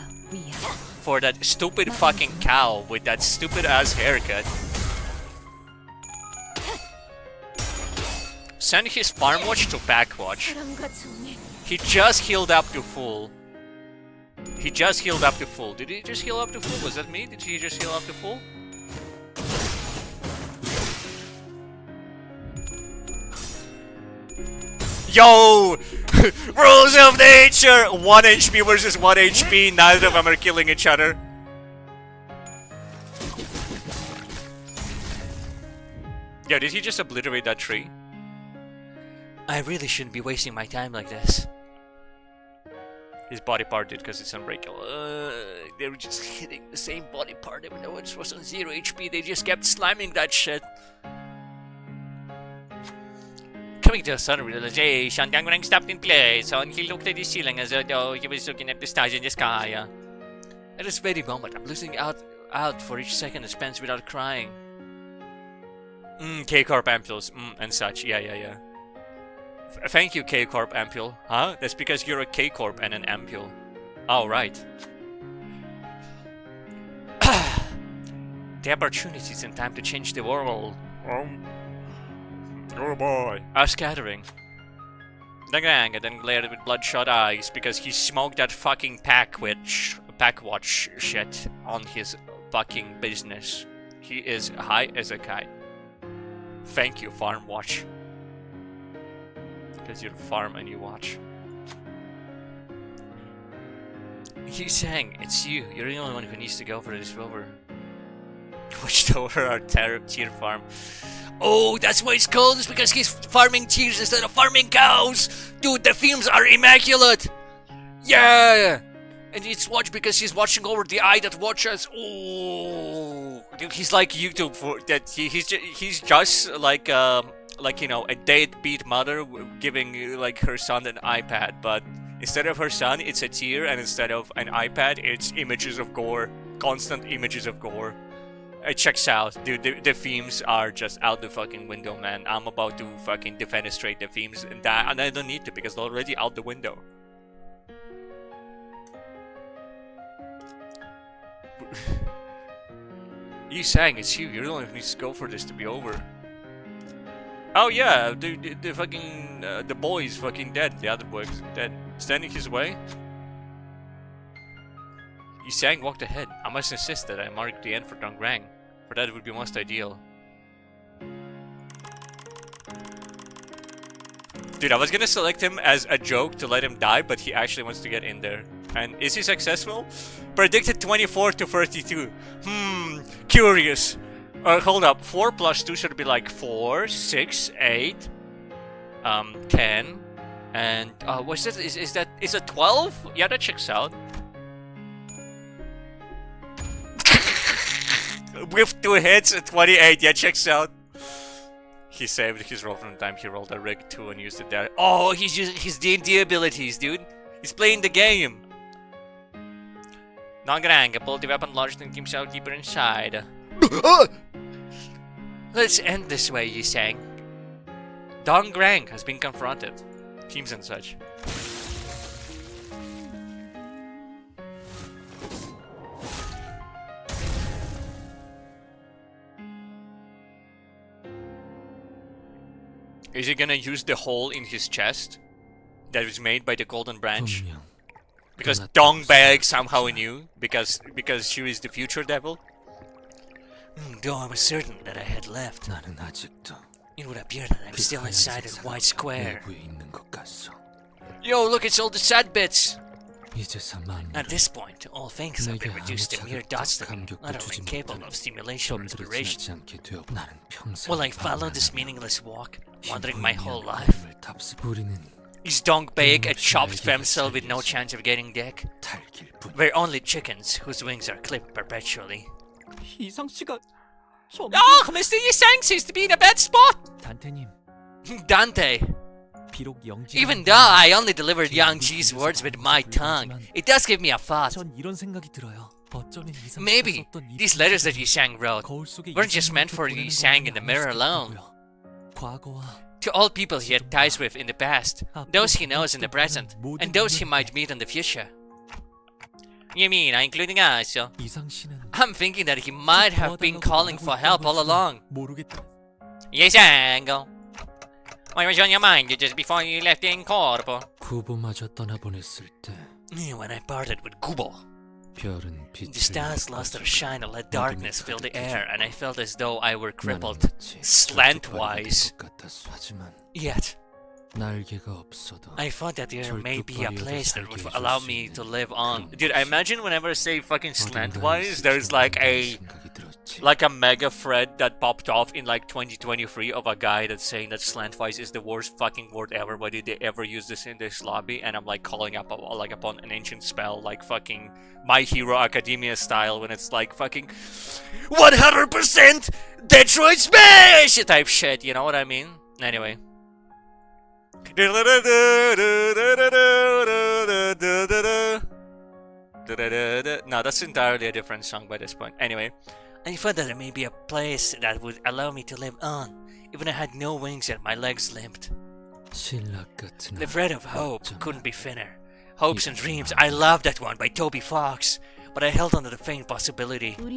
For that stupid fucking cow with that stupid ass haircut. Send his farm watch to back watch. He just healed up to full. He just healed up to full. Did he just heal up to full? Was that me? Did he just heal up to full? Yo! Rules of nature! 1 HP versus 1 HP. Neither of them are killing each other. Yo, did he just obliterate that tree? I really shouldn't be wasting my time like this. His body part did because it's unbreakable. They were just hitting the same body part even though it was on 0 HP. They just kept slamming that shit. Coming to a sudden realization, Dongrang stopped in place and he looked at the ceiling as though he was looking at the stars in the sky. At this very moment, I'm losing out for each second spent without crying. K-Corp ampules, and such. Yeah. Thank you, K-Corp ampule. Huh? That's because you're a K-Corp and an ampule. Oh, right. The opportunities in time to change the world. Oh boy. Are scattering. Dongrang then glared with bloodshot eyes because he smoked that fucking pack watch shit on his fucking business. He is high as a kite. Thank you, Farm Watch. Because you're farm and you watch. He sang, it's you. You're the only one who needs to go for this rover. Watched over our tier farm. Oh, that's why it's called. It's because he's farming tiers instead of farming cows. Dude, the themes are immaculate. Yeah. And it's watched because he's watching over the eye that watches. Oh, dude, he's like YouTube for that. He's just like you know, a deadbeat mother giving like her son an iPad, but instead of her son, it's a tier, and instead of an iPad, it's images of gore, constant images of gore. It checks out, dude. The themes are just out the fucking window, man. I'm about to fucking defenestrate the themes, and I don't need to because they're already out the window. You sang, it's you. You're the one who needs to go for this to be over. Oh yeah, the fucking the boy's fucking dead. The other boy's dead. Standing his way. Yi-Sang walked ahead. I must insist that I mark the end for Dongrang, for that would be most ideal. Dude, I was gonna select him as a joke to let him die, but he actually wants to get in there. And is he successful? Predicted 24 to 32. Curious. Hold up. 4 plus 2 should be like 4, 6, 8, 10. And what's that? Is it 12? Yeah, that checks out. With 2 hits at 28, yeah, checks out. He saved his roll from the time he rolled a rig 2 and used it there. Oh, he's using his D&D abilities, dude. He's playing the game. Dongrang pulled the weapon launched and himself deeper inside. Let's end this way, you sang. Dongrang has been confronted. Teams and such. Is he gonna use the hole in his chest that was made by the golden branch? Because Dongbag somehow knew, because she is the future devil? Though I was certain that I had left, it would appear that I'm still inside that white square. Yo, look, it's all the sad bits! At this point, all things have been reduced to mere dots that are utterly incapable of stimulation or inspiration. Will I follow this meaningless walk, wandering my whole life? Is Dongbag a chopped femcel with no chance of getting deck? We're only chickens whose wings are clipped perpetually. Oh, Mr. Yisang seems to be in a bad spot! Dante. Even though I only delivered Yang Ji's words with my tongue, it does give me a thought. Maybe these letters that Yisang wrote weren't just meant for Yisang in the mirror alone. To all people he had ties with in the past, those he knows in the present, and those he might meet in the future. You mean, including us? I'm thinking that he might have been calling for help all along. Yisang! What was on your mind just before you left in Corpo? When I parted with Kubo, the stars lost their shine and let darkness fill the air, and I felt as though I were crippled, slantwise. Yet, I thought that there may be a place that would allow me to live on. Dude, I imagine whenever I say fucking slantwise, there's like a mega thread that popped off in like 2023 of a guy that's saying that slantwise is the worst fucking word ever. Why did they ever use this in this lobby? And I'm like calling up upon an ancient spell, like fucking My Hero Academia style, when it's like fucking 100% Detroit Smash type shit. You know what I mean? Anyway. No, that's entirely a different song by this point. Anyway, I thought that there may be a place that would allow me to live on, even if I had no wings and my legs limped. The thread of hope couldn't be thinner. Hopes and Dreams, I love that one by Toby Fox, but I held on to the faint possibility. Well,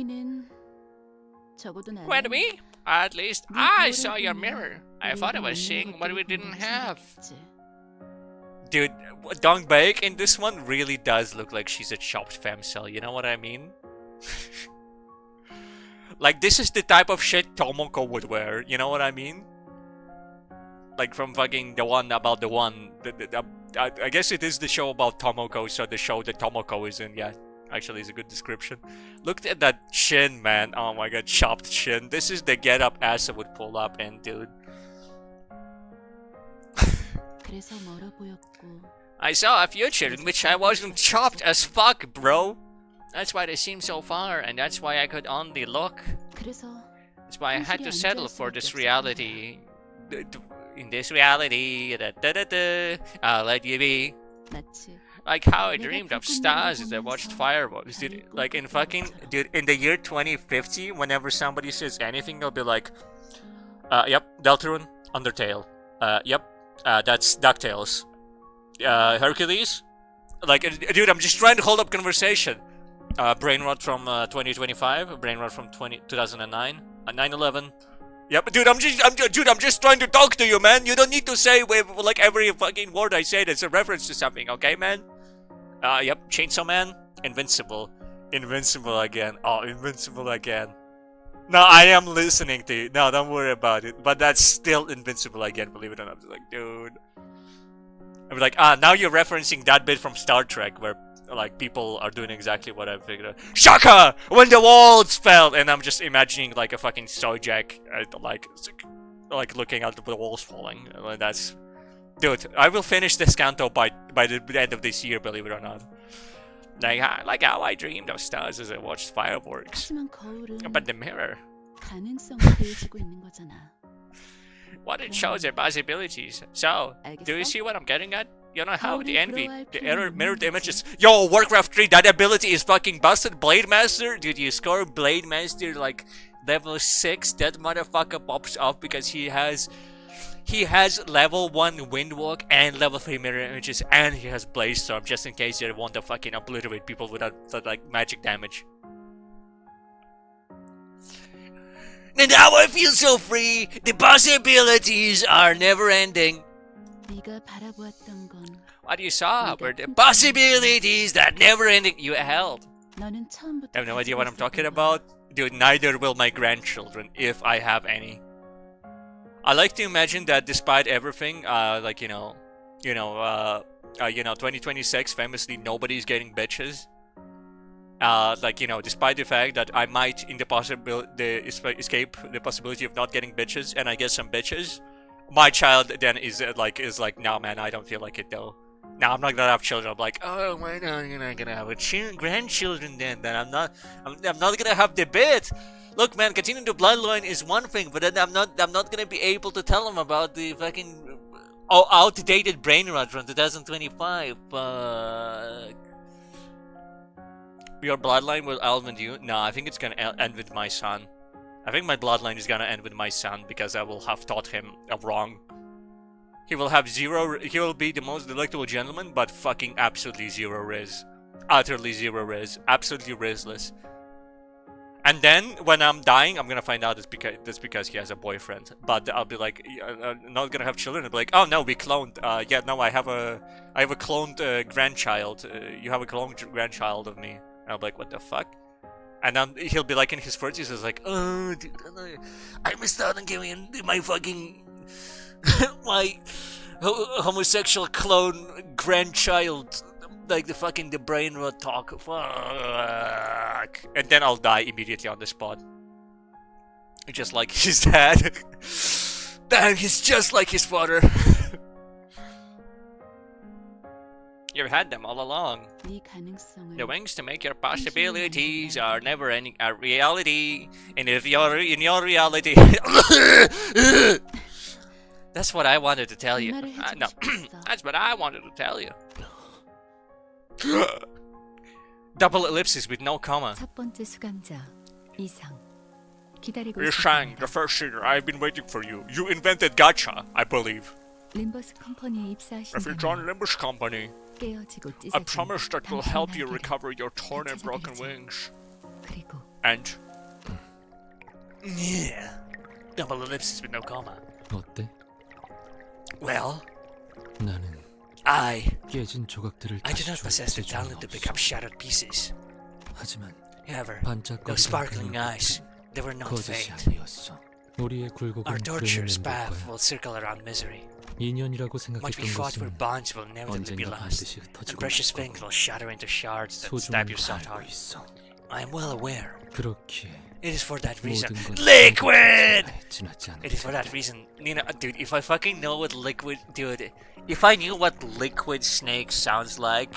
me? At least I saw your mirror. I thought I was seeing what we didn't have. Dude, Dongbag in this one really does look like she's a chopped femcel, you know what I mean? Like, this is the type of shit Tomoko would wear, you know what I mean? Like, from fucking the one about the one. I guess it is the show about Tomoko, so the show that Tomoko is in, yeah. Actually, is a good description. Look at that chin, man. Oh my god, chopped chin. This is the get-up Asa would pull up in, dude. I saw a future in which I wasn't chopped as fuck, bro. That's why they seem so far, and that's why I could only look. That's why I had to settle for this reality. In this reality, I'll let you be. Like how I dreamed of stars as I watched fireworks. Dude, like in fucking... Dude, in the year 2050, whenever somebody says anything, they'll be like... yep, Deltarune, Undertale. Yep, that's DuckTales. Hercules? Like, dude, I'm just trying to hold up conversation. Brainrot from 2025, Brainrot from 2009, 9/11. Yep, dude, I'm just trying to talk to you, man. You don't need to say like every fucking word I say that's a reference to something, okay, man? Yep, Chainsaw Man, Invincible again. Oh, Invincible again. No, I am listening to you. No, don't worry about it. But that's still Invincible again, believe it or not. I'm like, dude. I'm like, now you're referencing that bit from Star Trek where like people are doing exactly what I figured out. Shaka! When the walls fell! And I'm just imagining like a fucking Sojak, like looking at the walls falling. That's... Dude, I will finish this Canto by the end of this year, believe it or not. Like how I dreamed of stars as I watched fireworks. 하지만 거울은 But the mirror, 가능성을 보여주고 있는 거잖아. what it shows are possibilities. So, do you see what I'm getting at? You know how the envy, the error mirrored images. Yo, Warcraft 3, that ability is fucking busted. Blade Master, dude, you score Blade Master like level 6. That motherfucker pops up because he has level 1 Windwalk and level 3 mirror images, and he has Blaze Storm just in case you want to fucking obliterate people without like magic damage. And now I feel so free. The possibilities are never ending. 네가 바라보았던 건 What you saw were the possibilities that never ending. You held. 너는 처음부터 I have no idea 가지고 what I'm talking 있었던 about. Dude, neither will my grandchildren, if I have any. I like to imagine that despite everything, like, 2026, famously, nobody's getting bitches. Like, despite the fact that I might, in the escape the possibility of not getting bitches, and I get some bitches, my child then is like, nah, man, I don't feel like it though. Now I'm not gonna have children. I'm like, oh, why not? You're not gonna have grandchildren then? Then I'm not gonna have the bit. Look, man, continuing the bloodline is one thing, but then I'm not gonna be able to tell them about the fucking outdated brain rot from 2025. Fuck. Your bloodline will end with you? No, I think it's gonna end with my son. I think my bloodline is gonna end with my son because I will have taught him wrong. He will have zero. He will be the most delectable gentleman, but fucking absolutely zero riz, utterly zero riz, absolutely rizless. And then when I'm dying, I'm gonna find out it's because he has a boyfriend. But I'll be like, I'm not gonna have children. I'll be like, oh no, we cloned. Yeah, no, I have a cloned grandchild. You have a cloned grandchild of me. And I'll be like, what the fuck? And then he'll be like in his 40s, he's like, oh, dude, I missed out on giving my fucking my homosexual clone grandchild. Like the brain rot talk. Fuck. And then I'll die immediately on the spot. Just like his dad. Damn, he's just like his father. You had them all along. 네 가능성을 The wings to make your possibilities are never ending. A reality. And if you're in your reality. That's what I wanted to tell you. No, that's what I wanted to tell you. Double ellipsis with no comma. 첫 번째 수감자 이상 기다리고 You sang the first singer. I've been waiting for you. You invented gacha, I believe. 림버스 컴퍼니에 입사하신 If you join Limbus Company, 깨어지고 I 찢어진 promise that will help you 당신의 recover your torn and 같이 broken 되겠죠. wings. 그리고 And yeah, double ellipsis with no comma. 어때? Well, 나는 I 깨진 조각들을 do 다시 not possess the 조각할 talent to 수는 pick up 없어. shattered pieces. 하지만 However, 반짝거리던 those sparkling 그 eyes, 눈빛은 they were not 거짓이 fake. 아니었어. 우리의 굴곡은 Our 불행을 torturous 맴돌 path 거야. will circle around misery. 인연이라고 What we 생각했던 fought for 것은 bonds will inevitably be 언젠가 lost. 반드시 And 흩어지고 precious 있을 things 거고 will shatter into shards that 소중한 stab your 걸 soft 알고 heart. 있어. I am well aware. 그렇기에 It is for that reason. 모든 건 Liquid! 지나지 않을 It is for that 텐데. reason. Nina, dude, if I fucking know what liquid, dude, if I knew what liquid snake sounds like,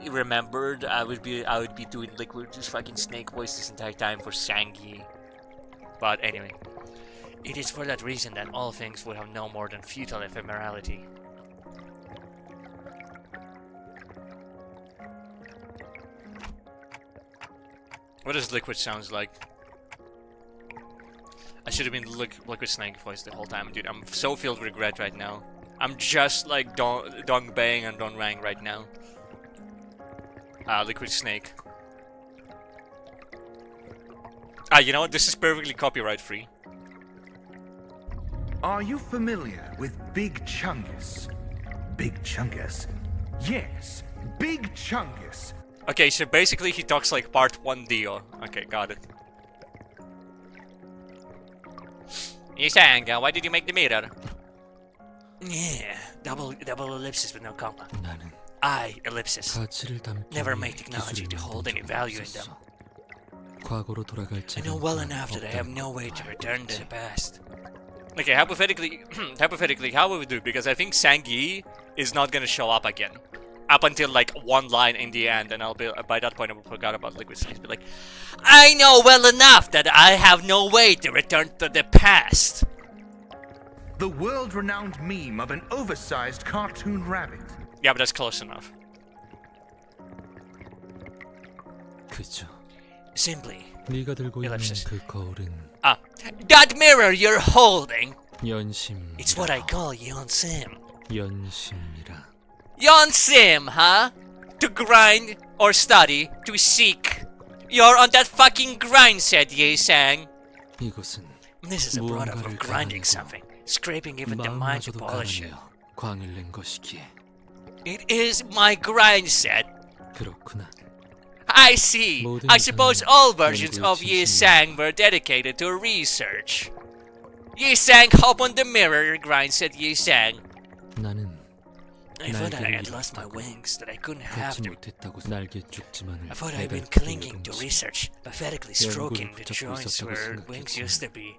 remembered, I would be doing liquid just fucking snake voice this entire time for Sangi. But anyway, it is for that reason that all things would have no more than futile ephemerality. What does liquid sounds like? I should have been liquid snake voice the whole time, dude. I'm so filled with regret right now. I'm just like Dong Bang and Don Rang right now. Liquid snake. You know what? This is perfectly copyright free. Are you familiar with Big Chungus? Big Chungus? Yes, Big Chungus. Okay, so basically he talks like part 1 Dio. Okay, got it. You sang, why did you make the mirror? Yeah, double ellipsis with no comma. 나는 I, ellipsis, 가치를 담기 never 위해 made technology to 기술을 hold any 만든 적은 value in them. 없었어. 과거로 돌아갈 I know well enough that I have no way to return to the past. Okay, hypothetically, hypothetically, how will we do? Because I think Sang-Yi is not gonna show up again. Up until like one line in the end, and I'll be by that point I will forgot about Liquid Snakes. Be like, I know well enough that I have no way to return to the past. The world-renowned meme of an oversized cartoon rabbit. Yeah, but that's close enough. 그죠. Simply, 네가 들고 있는 ellipsis. 그 거울은 that mirror you're holding. 연심. It's what I call Yeon-sim. 연심이라. Yeon-sim, huh? To grind or study, to seek. You're on that fucking grind, said Ye-sang. 이것은 This is a product of 무언가를 grinding 갈아내고 something, scraping even the mind to 마음마저도 polish it. 갈아내어 광을 낸 것이기에. It is my grind set. 그렇구나. I see. 모든 I suppose all versions 연구의 of 진심이야. Ye-sang were dedicated to research. Ye-sang, hop on the mirror, grind, said Ye-sang. 나는 I thought I 날개를 had lost my 잃었다고. wings, that I couldn't have 갖지 them. 못했다고 날개 쭉지만을 I thought I'd been 배달 clinging to 동시. research, pathetically 연구를 stroking the 붙잡고 joints 있었다고 where wings 생각했지만 used to be.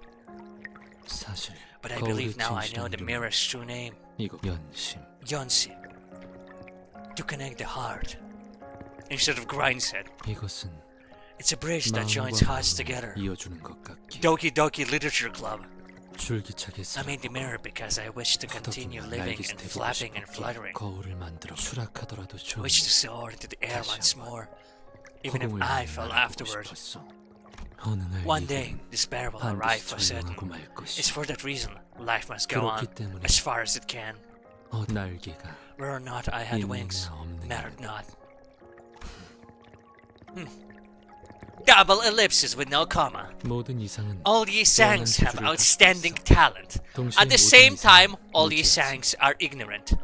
사실 But I 거울의 believe now I know 진실한 the 이름은 mirror's true name, 이거 연심. Yeon-sim. To connect the heart. Instead of grind set. 이것은 It's a bridge that joins 마음과 hearts 마음을 together. 이어주는 것 같기에 Doki Doki Literature Club. 줄기차게 I made the mirror because I wish to continue 허덕이며 living 날개 and 스텝을 flapping and 씹었기에 fluttering. 거울을 만들어 추락하더라도 좋으니 Wish to soar into the air once more, even if 허공을 I 향해 fell 날아보고 afterward. 싶었어. 어느 날 One day, 이들은 despair will 반드시 arrive for certain. 절망하고 말 것이야. It's for that reason life must go on 그렇기 때문에 as far as it can. 날개가 Whether or not I had 있느냐 wings 없느냐는 mattered not. Double ellipses with no comma. 모든 이상은 All Ye-sangs have 재주를 갖고 outstanding 있어. talent. 동시에 At the 모든 same time, 이상은 all 무지하지. Ye-sangs are ignorant.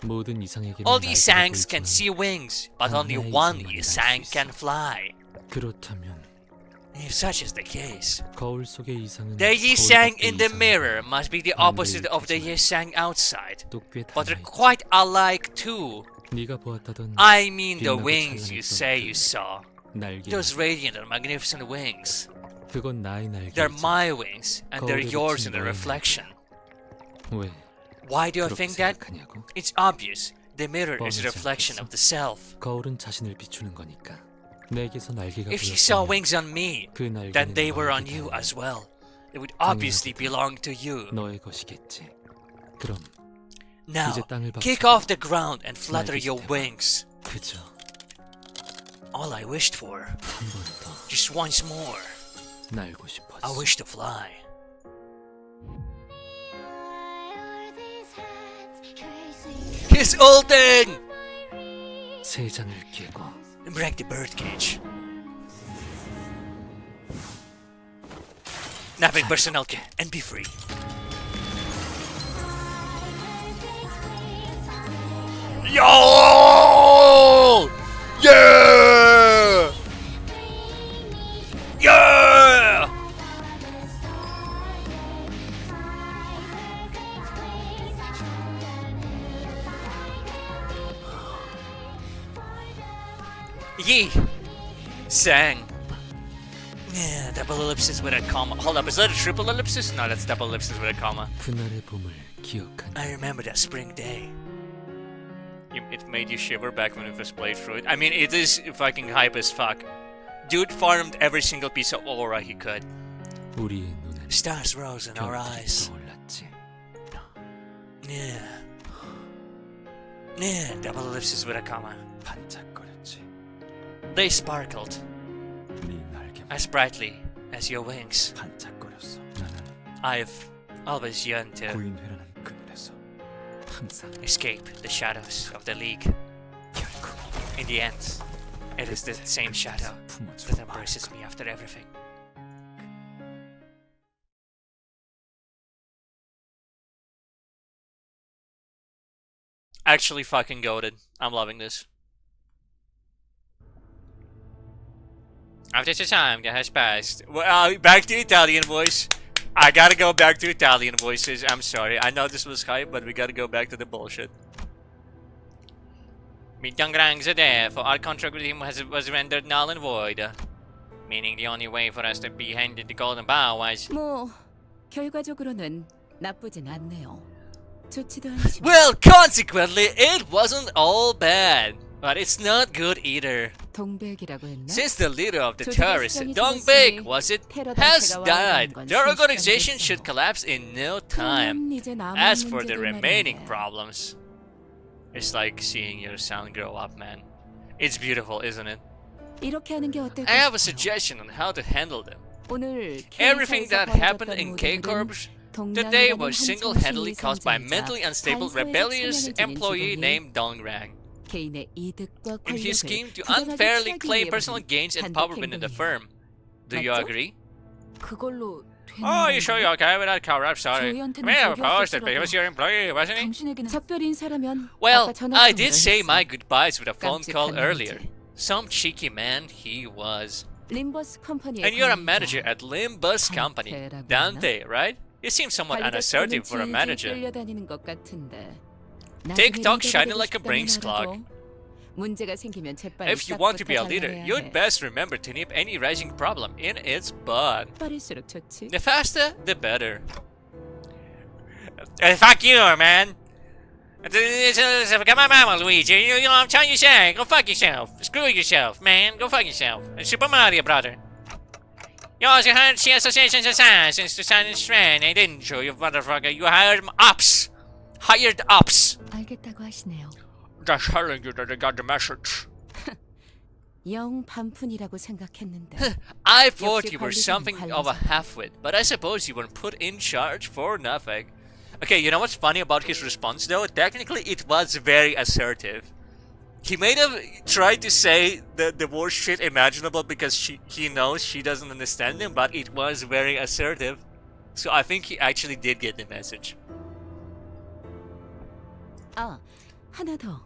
모든 이상에게는 All 날개가 Ye-sangs can 보이지만 see wings, but 단 only 하나의 one 이상만이 Ye-sang 날수 can 있어. fly. 그렇다면 If such is the case, 거울 속의 이상은 the 거울 Ye-sang 밖의 in the 이상과 mirror must be the opposite of the Ye-sang outside. 또 꽤 But they're 달라있지. quite alike too. 네가 보았다던 I mean the 빛나고 wings you 찬란했던 say 그 you saw. 날개 Those radiant and magnificent wings. 그건 나의 They're 날개이지. my wings, and they're 거울에 yours 비친 in the 너의 reflection. 왜 Why do you 그렇게 think that? 생각하냐고? It's obvious. The mirror is a 뻔하지 reflection 않겠어? of the self. 거울은 자신을 비추는 거니까. 내게서 날개가 If you saw 보였다면 wings on me, 그 날개는 then they were on 너에게 you 닿는 as well. It would obviously 당연하겠다. belong to you. 너의 것이겠지. 그럼 Now, 이제 땅을 kick 박차고 off the ground and flutter 날개 your 스텝. wings. 그저 All I wished for, 한 번 더 just once more, 날고 싶었어. I wish to fly. He's ulting! 세 장을 깨고 Break the birdcage. Napping personnel kit and be free. Yo! Yeah! Yeah! Yee! Sang. Yeah, double ellipsis with a comma. Hold up, is that a triple ellipsis? No, that's double ellipsis with a comma. 그날의 봄을 기억하니 I remember that spring day. It made you shiver back when it was played through it. I mean, it is fucking hype as fuck. Dude farmed every single piece of aura he could. 우리의 눈엔 Stars rose in our 별들이 eyes. 떠올랐지. Yeah. Yeah, double ellipsis with a comma. 반짝거렸지. They sparkled 네 날개 as brightly as your wings. 반짝거렸어. 나는 I've always yearned to 구인회라는 그늘에서 항상 escape the shadows of the League. 결국 In the end, it is the same shadow that 품어주고 embraces me after everything. Actually fucking goated. I'm loving this. After the time that has passed. Well, back to Italian voice. I gotta go back to Italian voices. I'm sorry. I know this was hype, but we gotta go back to the bullshit. Mitangrang's there, for our contract with him was rendered null and void. Meaning the only way for us to be handed the golden bow was... 뭐 결과적으로는 나쁘진 않네요. 좋지도 않지만. Well, consequently, it wasn't all bad. But it's not good either. 동백이라고 했나? Since the leader of the terrorists, Dongbek, was it, has died, their organization should collapse in no time. As for the remaining problems, it's like seeing your son grow up, man. It's beautiful, isn't it? 이렇게 하는 게 어떨까? I have a 싶어요. suggestion on how to handle them. 오늘 Everything that happened in 모델들은 K-Corps 동남아라는 today was 한 single-handedly 정신이 caused by 선정이자 mentally unstable, 반사회적 rebellious 측면을 지닌 employee 직원이 named Dongrang. 개인의 이득과 In his 권력을 scheme to 부당하게 unfairly 취하기 claim 위해 personal 벌인 gains and 단독 power within the 행동이에요. firm. Do you 맞죠? agree? 그걸로 되는 Oh, you sure you're okay with that, Carl? I'm sorry. 저희한테는 May have 적이 posted, but he 없었더라도 was your employee, wasn't he? 당신에게는 작별 인사라면 Well, 아까 전화 I 통화를 did say 했어. my goodbyes with a phone call 깜찍한 earlier. 남자. Some cheeky man he was. 림버스 컴퍼니의 And you're a 관리자. manager at Limbus Company, Dante라고 Dante, right? You seem somewhat 관리자 unassertive 때문에 for a 질질 manager. 끌려다니는 것 같은데. TikTok 나중에 shining 리더가 like a 되고 brains 싶다면 clog. 알아도 문제가 생기면 재빨리 If you want to be a 싹부터 leader, 잘라내야 you'd 해. best remember to nip any rising problem in its bud. 빠를수록 좋지. The faster, the better. Fuck you, man. Come on, Mama Luigi. You know what I'm trying to say. Go fuck yourself. Screw yourself, man. Go fuck yourself. Super Mario, brother. You also hired the Association's assassins to sign this training, didn't you, you motherfucker? You hired ops. Hired ops. 알겠다고 하시네요. Just telling you that I got the message. 영 반푼이라고 생각했는데. I thought 역시 you were 관리자는 something of a 관리자. halfwit, but I suppose you weren't put in charge for nothing. Okay, you know what's funny about his response though? Technically, it was very assertive. He may have tried to say the worst shit imaginable because he knows she doesn't understand him, but it was very assertive. So I think he actually did get the message. 아, 하나 더.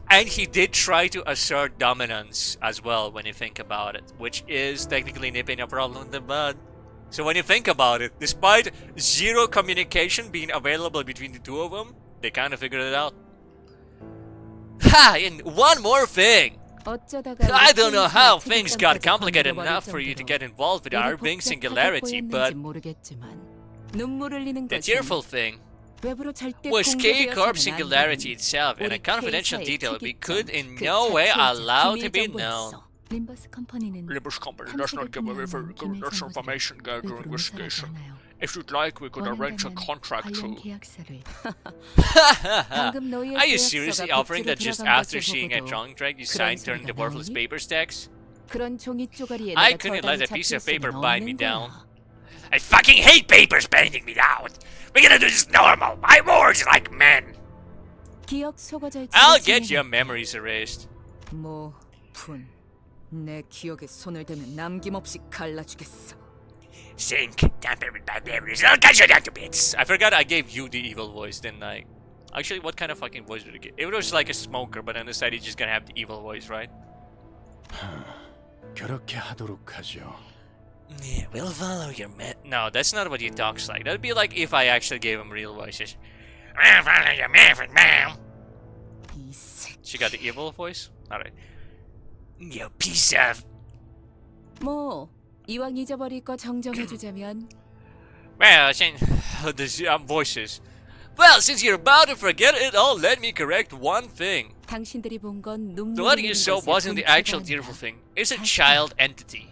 And he did try to assert dominance as well when you think about it, which is technically nipping a problem in the bud. So when you think about it, despite zero communication being available between the two of them, they kind of figured it out. Ha! And one more thing! 어쩌다가 I don't know how 우리 things 책임감까지 got complicated 건드려버릴 enough for you to 정도로 get involved with our 일이 Bing 복잡하게 singularity, 꼬였는지 but 모르겠지만 눈물 흘리는 the 것은 tearful thing 외부로 절대 was 공개되어서는 K-Corp 안 singularity 되는 itself and a 우리 confidential K사의 detail we 특이점, could in 그 no way 자체이자 allow to 기밀 be known. 정보였어. 림버스 컴퍼니는 Limbus Company does not give away for this information gathering 외부로 investigation. 않아요. If you'd like, we could arrange a 원한다면 contract 관련 to... 계약서를 방금 너희의 Are you 계약서가 seriously offering that 복지로 just 들어간 after 것을 seeing a 보고도 junk drag you 그런 signed turning the 소리가 worthless 나오니? paper stacks? 그런 종이 쪼가리에 I 내가 couldn't let 절단을 a piece of 잡힐 paper 수는 bind me 없는 down. 거야. I fucking hate papers binding me down! We're gonna do this normal! My words like men! 기억 소거절차를 I'll get 진행해. your memories erased. 뭐, 푼. 내 기억에 손을 대면 남김없이 갈라주겠어. Sync, tamper with my memories, I'll cut you down to bits! I forgot I gave you the evil voice, didn't I? Actually, what kind of fucking voice did I give? It was like a smoker, but on the side he's just gonna have the evil voice, right? 그렇게 하도록 하죠. Yeah, we'll follow your No, that's not what he talks like. That'd be like if I actually gave him real voices. We'll follow your method, ma'am. 이 새끼. She got the evil voice? Alright. You piece of... 뭐, 이왕 잊어버릴 거 정정해주자면 Well, since... the voices. Well, since you're about to forget it all, let me correct one thing. 당신들이 본 건 눈물 The one 흘리는 you saw 것의 wasn't the 본체가 actual 아니라 tearful thing. It's a 사실. child entity.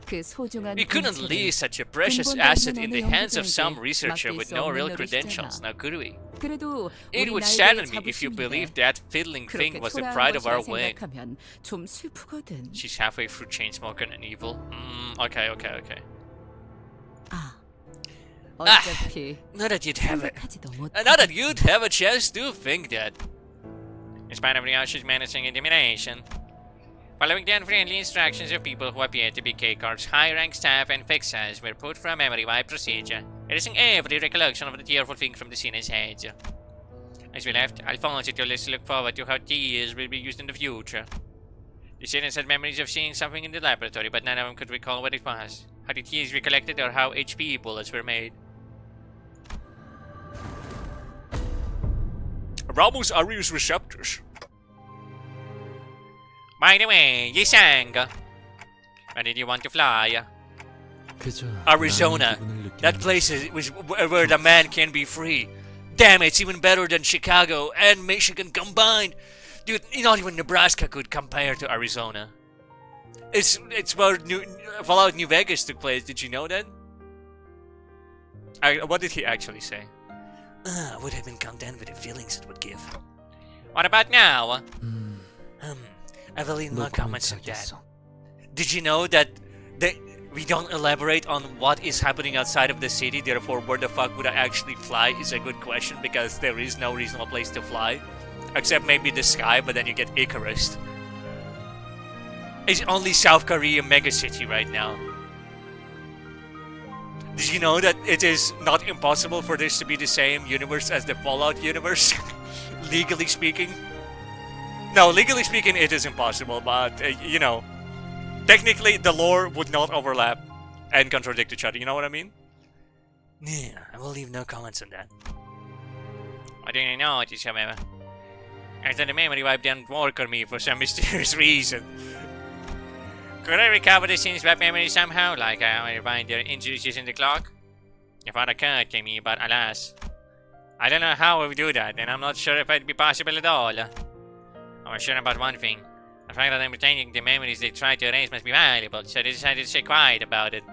그 소중한 We couldn't 본체를 leave such a precious 근본도 asset 없는 in the 어느 hands of some 연구자에게 researcher 맡길 with 수 no 없는 real 노릇이잖아. credentials, now could we? 그래도 It 우리 would 날개의 sadden me if you 자부심인데 believed that fiddling thing 그렇게 was the 초라한 pride of our 것이라 wing. 생각하면 좀 슬프거든. She's halfway through Chainsmoker and evil. Okay. 아, 어차피 Not that you'd have it. 생각하지도 Not that 못하겠지. you'd have a chance to think that. In spite of everything else, she's menacing intimidation. Following the unfriendly instructions of people who appear to be K-Corp's high-rank staff and fixers were put from memory by procedure, erasing every recollection of the tearful thing from the scene in his head. As we left, Alphonse told us to look forward to how tears will be used in the future. The students had memories of seeing something in the laboratory, but none of them could recall what it was, how the tears were collected, or how HP bullets were made. Ramos Arius receptors. By the way, Yisang, where did you want to fly? 그저 Arizona. 나는 기분을 That 느끼는 place is where the man can be free. Damn, it's even better than Chicago and Michigan combined. Dude, not even Nebraska could compare to Arizona. It's where Fallout New Vegas took place. Did you know that? What did he actually say? I would have been content with the feelings it would give. What about now? I will leave no comments on that. comments. Did you know that we don't elaborate on what is happening outside of the city, therefore where the fuck would I actually fly is a good question because there is no reasonable place to fly. Except maybe the sky, but then you get Icarus. It's only South Korea megacity right now. Did you know that it is not impossible for this to be the same universe as the Fallout universe? Legally speaking? No, legally speaking it is impossible, but you know, technically the lore would not overlap and contradict each other, you know what I mean? Yeah, I will leave no comments on that. I didn't know it is, however. I thought the memory wipe didn't work on me for some mysterious reason. Could I recover the scene's web memory somehow, like I rewind their injuries using the clock? The thought occurred to me, but alas, I don't know how I would do that, and I'm not sure if it'd be possible at all. I was sure about one thing. The fact that I'm retaining the memories they tried to erase must be valuable, so I decided to stay quiet about it.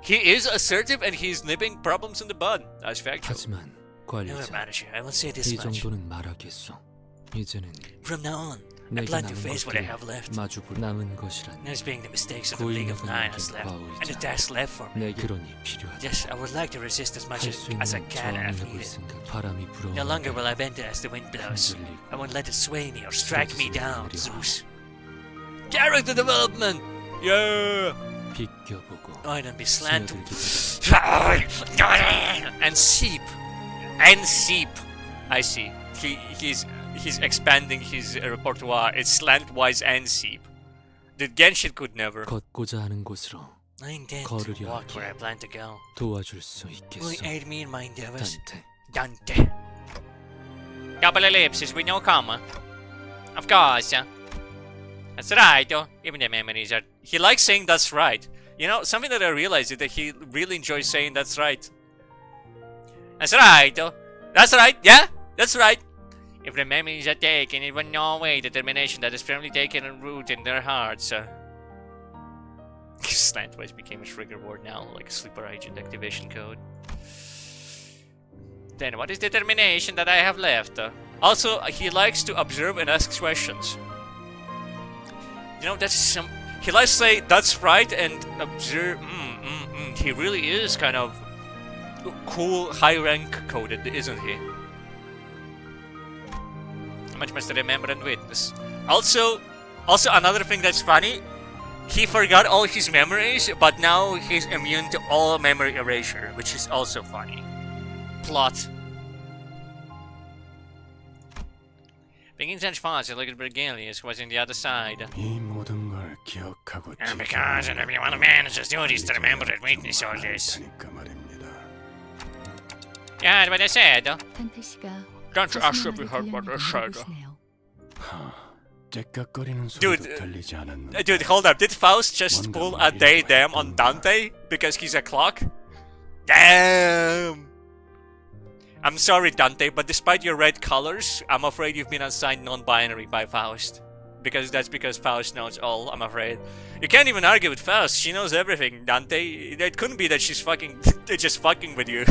He is assertive and he's nipping problems in the bud. That's factual. 하지만 Never 관리자, manager, I will say this 이 much. 정도는 말하겠소. 이제는 From now on, I 내게 plan to 남은 face what I 것들이 have left. 마주볼 남은 것이란 As being the mistakes of the League of Nine has left, and the task left for me. 내 그러니 필요하다. Yes, I would like to resist as much 할 as, 수 as I 있는 can 저항을 if 해볼 needed. 생각. 바람이 No longer will 불어오는데 I bend as the wind blows. 흔들리고 I won't let it sway me or strike me down, 쓰러지지 Zeus. Character development! Yeah! 비껴보고 I don't be slant. 스며들기 And seep. And seep. I see. He's expanding his repertoire. It's slantwise and seep. The Genshin could never. 걷고자 하는 곳으로 I intend to 걸으려 walk where I 하기에 plan to go. 도와줄 수 Will 있겠소. you aid me in my endeavors? 단테. Dante. Couple ellipses with no comma. Of course. That's right. Even the memories are. He likes saying that's right. You know, something that I realized is that he really enjoys saying that's right. That's right. That's right. Yeah, that's right. If the memories are taken, it will no way determination that is firmly taken root in their hearts. Slantwise became a trigger word now, like a sleeper agent activation code. Then what is determination that I have left? Also, he likes to observe and ask questions. You know, that's some. He likes to say that's right and observe. He really is kind of cool, high rank coded, isn't he? Much must remember and witness. Also another thing that's funny, he forgot all his memories, but now he's immune to all memory erasure, which is also funny. Plot. Being such fast, look at Bergelius was on the other side. 이 모든 걸 기억하고 And because everyone manages duties to remember and witness all this. 테니까 말입니다. Yeah, what I said. 탄태 씨가 Don't you ask if 자신의 you heard what I 말을 said. 들려보시네요. 째깍거리는 Dude, 소리도 들리지 않았는데. Dude, hold up. Did Faust just pull a day damn on Dante because he's a clock? Damn! I'm sorry, Dante, but despite your red colors, I'm afraid you've been assigned non-binary by Faust. Because Faust knows all, I'm afraid. You can't even argue with Faust. She knows everything, Dante. It couldn't be that she's fucking... just fucking with you.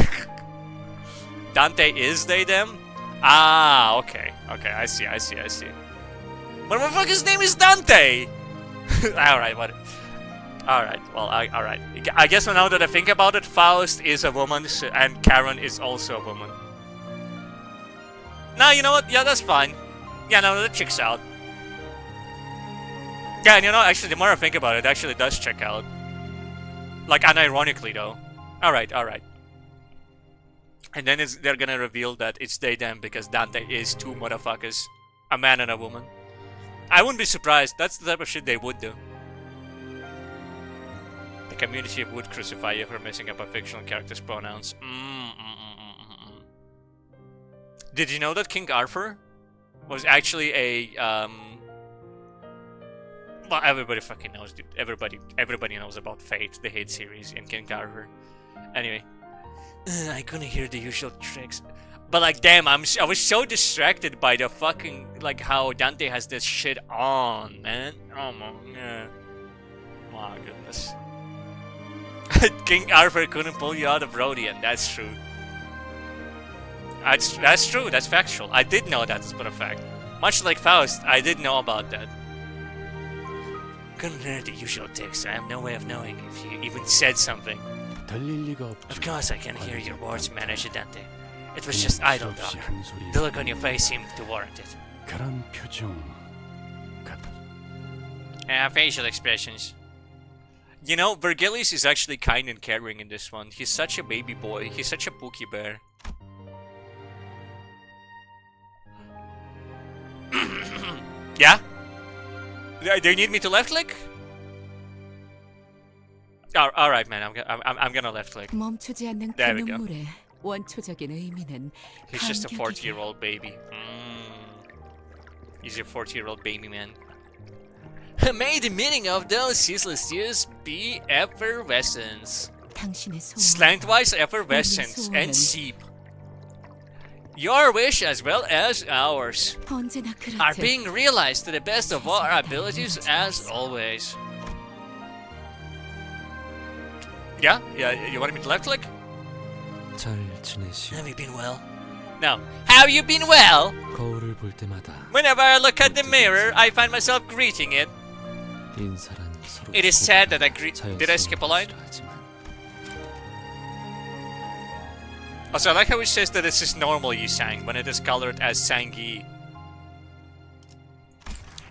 Dante is they, them? Ah, okay. Okay, I see. But my fucking name is Dante! Alright, what? Alright, well, alright. I guess now that I think about it, Faust is a woman, and Karen is also a woman. Nah, you know what? Yeah, that's fine. Yeah, no, that checks out. Yeah, and you know, actually, the more I think about it, it actually does check out. Like, unironically, though. Alright. And then they're gonna reveal that it's they, them, because Dante is two motherfuckers. A man and a woman. I wouldn't be surprised. That's the type of shit they would do. The community would crucify you for messing up a fictional character's pronouns. Did you know that King Arthur was actually a Well, everybody fucking knows, dude. Everybody knows about Fate, the hate series in King Carver. Anyway, I couldn't hear the usual tricks, but like, damn, I was so distracted by the fucking like how Dante has this shit on, man. Oh my goodness. King Arthur couldn't pull you out of Rhodian. That's true. That's true. That's factual. I did know that, for a fact. Much like Faust, I did know about that. Couldn't hear the usual text. I have no way of knowing if you even said something. 들릴 리가 없죠. Of course I can hear your words, Manager Dante. It was just idle talk. The look on your face seemed to warrant it. 그런 표정 같아. Facial expressions. You know, Vergilius is actually kind and caring in this one. He's such a baby boy. He's such a Pookie Bear. Yeah? Do you need me to left click? All right, man. I'm gonna left click. 멈추지 않는 그 There we go. 눈물의 원초적인 의미는 He's just a 감격이기에 40-year-old baby. He's a 40-year-old baby man. May the meaning of those ceaseless years be effervescence. 당신의 소원, Slantwise effervescence and seep. Your wish as well as ours 언제나 are 그렇듯 being realized to the best of our abilities as always. Yeah? You want me to left click? 잘 지내시오. Have you been well? No. Have you been well? 거울을 볼 때마다 Whenever I look at the mirror, I find myself greeting it. 인사란 서로 It is sad that I did I skip a line? 하지만 Also, I like how it says that this is normal Yusang when it is colored as Sangi.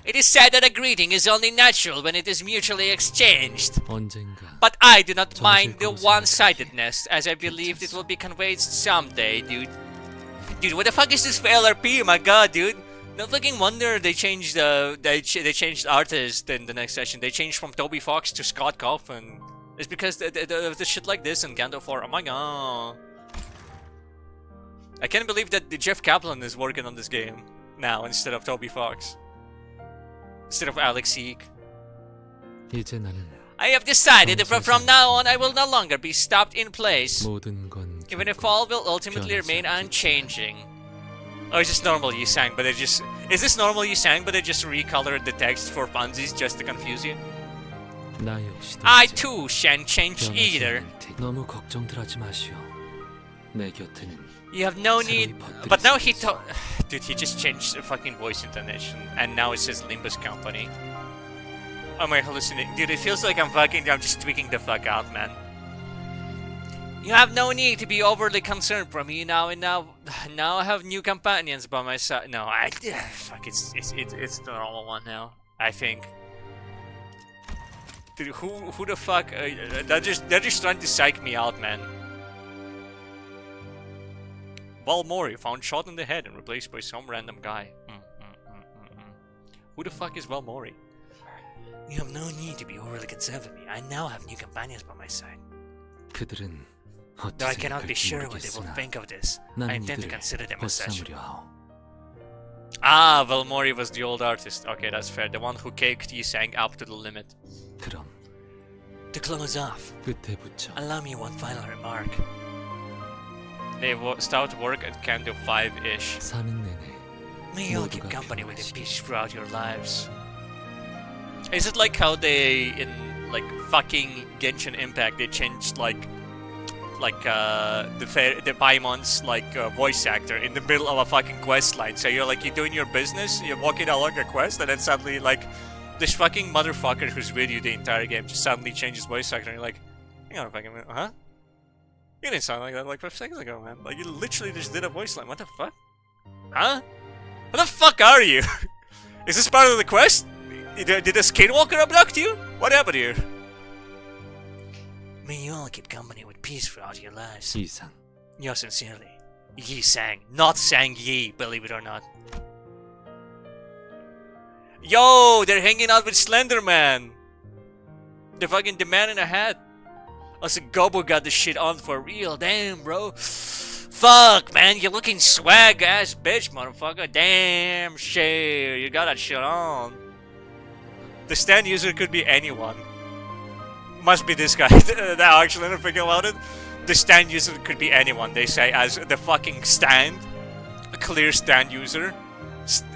It is said that a greeting is only natural when it is mutually exchanged. 언젠가 But I do not mind the one-sidedness, as I believe it will be conveyed someday, dude. Dude, what the fuck is this for LRP? My god, dude. No fucking wonder they changed they changed artists in the next session. They changed from Toby Fox to Scott Coffin. It's because the shit like this in Canto 4. Oh my god. I can't believe that Jeff Kaplan is working on this game now instead of Toby Fox. Instead of Alex Seek. 이제 나는 I have decided that from now on I will no longer be stopped in place. 모든 건 Even if all will ultimately remain unchanging. Oh, it's just normal you sang, but they just... Is this normal you sang, but they just recolored the text for funsies just to confuse you? 나 역시도 I 이제 too shan't change 변하지 either. 않을 테니 너무 걱정들하지 마시오. 내 곁에는 You have no need... 새로이 But now 버티기 he 있어. Dude, he just changed the fucking voice intonation, and now it says Limbus Company. Am I hallucinating? Dude, it feels like I'm just tweaking the fuck out, man. You have no need to be overly concerned for me now, and now I have new companions by my side. No, fuck, it's the normal one now, I think. Dude, who the fuck? They're just trying to psych me out, man. Valmori found shot in the head and replaced by some random guy. Who the fuck is Valmori? You have no need to be overly concerned with me. I now have new companions by my side. 그들은 Though I 어떻게 cannot be 생각할지 sure what they will 모르겠으나 think of this, 난 I intend to 이들을 consider them as such. 벗삼으려 하오. Ah, Valmori was the old artist. Okay, that's fair. The one who caked Yisang up to the limit. 그럼 To close off, 끝에 붙여 allow me one final remark. They start work at Canto 5-ish. 사는 내내 May you all keep 모두가 company with the 평안하시길. peace throughout your lives. Is it like how they in like fucking Genshin Impact they changed the Paimon's voice actor in the middle of a fucking quest line? So you're doing your business, you're walking along a quest, and then suddenly this fucking motherfucker who's with you the entire game just suddenly changes voice actor, and you're like, hang on a fucking minute, huh? You didn't sound like that like 5 seconds ago, man. Like you literally just did a voice line. What the fuck? Huh? What the fuck are you? Is this part of the quest? Did a skinwalker abduct you? What happened here? May you all keep company with peace throughout your lives. 이상 Yours sincerely, Yi Sang. Not Sang Yi, believe it or not. Yo, they're hanging out with Slenderman. The man in a hat. Also, Gobo got this shit on for real. Damn, bro. Fuck, man, you're looking swag ass bitch, motherfucker. Damn shit, you got that shit on. The stand user could be anyone. Must be this guy. Now, actually, I'm thinking about it. The stand user could be anyone. They say as the fucking stand, a clear stand user.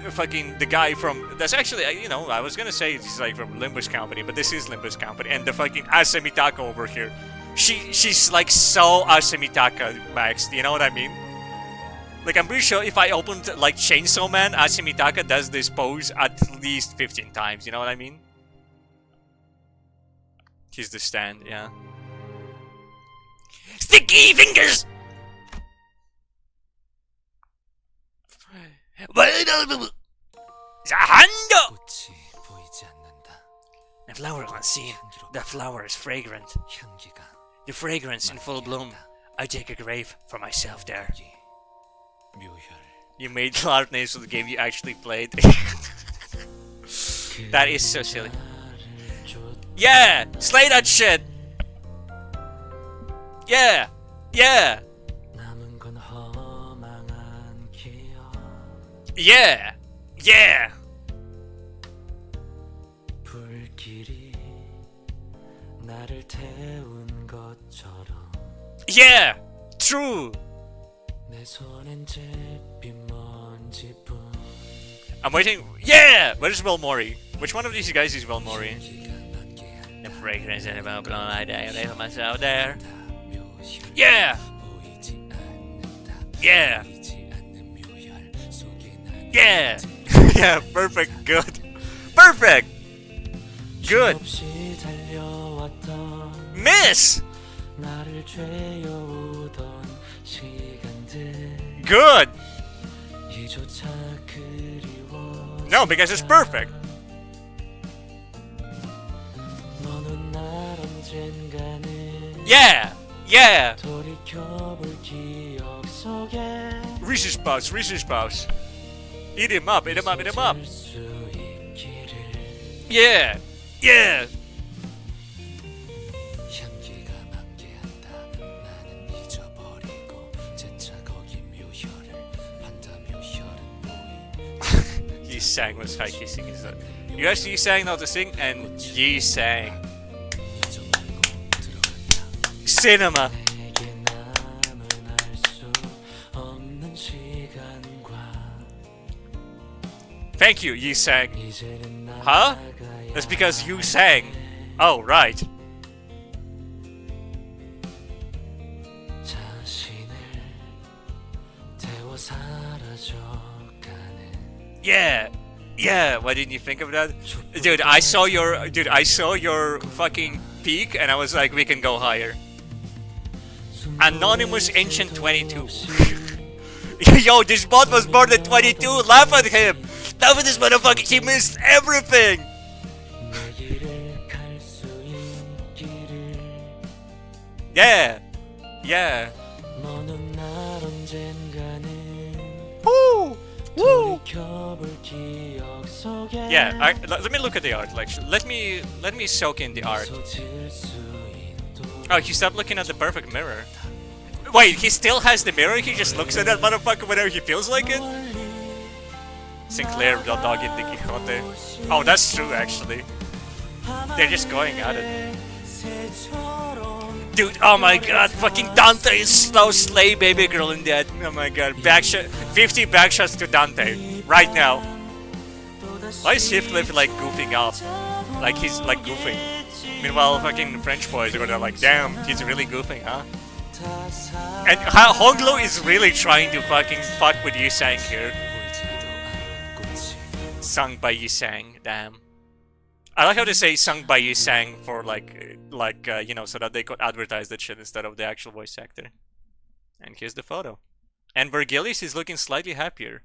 Fucking the guy from that's actually I was gonna say he's like from Limbus Company, but this is Limbus Company, and the fucking Asamitaka over here. She's like so Asamitaka maxed. You know what I mean? Like I'm pretty sure if I opened like Chainsaw Man, Asamitaka does this pose at least 15 times. You know what I mean? He's the stand, yeah. Sticky fingers. 꽃이 보이지 않는다. The flower unseen. The flower is fragrant. 향기가 The fragrance in full bloom. I take a grave for myself there. 묘혈. You made a lot of names for the game you actually played. That is so silly. Yeah! Slay that shit! Yeah! Yeah! 남은 건 허망한 기억. Yeah! Yeah! 불길이 나를 태운 것처럼 Yeah! True! 내 손엔 잿빛 먼지뿐. I'm waiting. Yeah! Where's Wilmori? Which one of these guys is Wilmori? The fragrance in about blown I die for myself there. Yeah! Yeah! Yeah! Yeah, perfect, good. Perfect! Good! 없이 달려왔던 Miss! 나를 죄어오던 시간들 Good! 이조차 그리워. No, because it's perfect. 너는 날 언젠가는 Yeah! Yeah! 돌이켜볼 기억 속에 Reese's Puffs, Reese's Puffs. Eat him up, eat him up, eat him up. 잊을 수 있기를. Yeah! Yeah! 향기가 만개한다. 나는 잊어버리고 재차 거기 묘혈을 판다. 묘혈은 보이. He sang was high kissing. You guys, he sang not to sing, and Yi sang. Cinema! 내게 남은 알 수 없는 시간과 Thank you, Yi sang. 이제는 Huh? 나가야 That's because you sang. Oh, right. 자신을 태워 사라져가는 Yeah! Yeah, why didn't you think of that? Dude, I saw your fucking peak, and I was like, we can go higher. Anonymous Ancient 22. Yo, this bot was born at 22. Laugh at him. Laugh at this motherfucker. He missed everything. 내 길을 갈 수 있기를. Yeah. Yeah. 너는 날 언젠가는 Woo. Woo. 돌이켜볼 기억 속에 Yeah. Let me look at the art. Like, let me soak in the art. 쏟을 수 있도록 Oh, he stopped looking at the perfect mirror. Wait, he still has the mirror? He just looks at that motherfucker whenever he feels like it? Sinclair, the dog in the Quixote. Oh, that's true, actually. They're just going at it. Dude, oh my god, fucking Dante is so slay baby girl in that. Oh my god, backshot, 50 backshots to Dante, right now. Why is Heathcliff like goofing off? Like he's like goofing. Meanwhile, fucking French boys are gonna like, damn, he's really goofing, huh? And Honglo is really trying to fucking fuck with Yusang here. Sung by Yusang, damn. I like how they say sung by Yusang for you know, so that they could advertise that shit instead of the actual voice actor. And here's the photo. And Vergilius is looking slightly happier.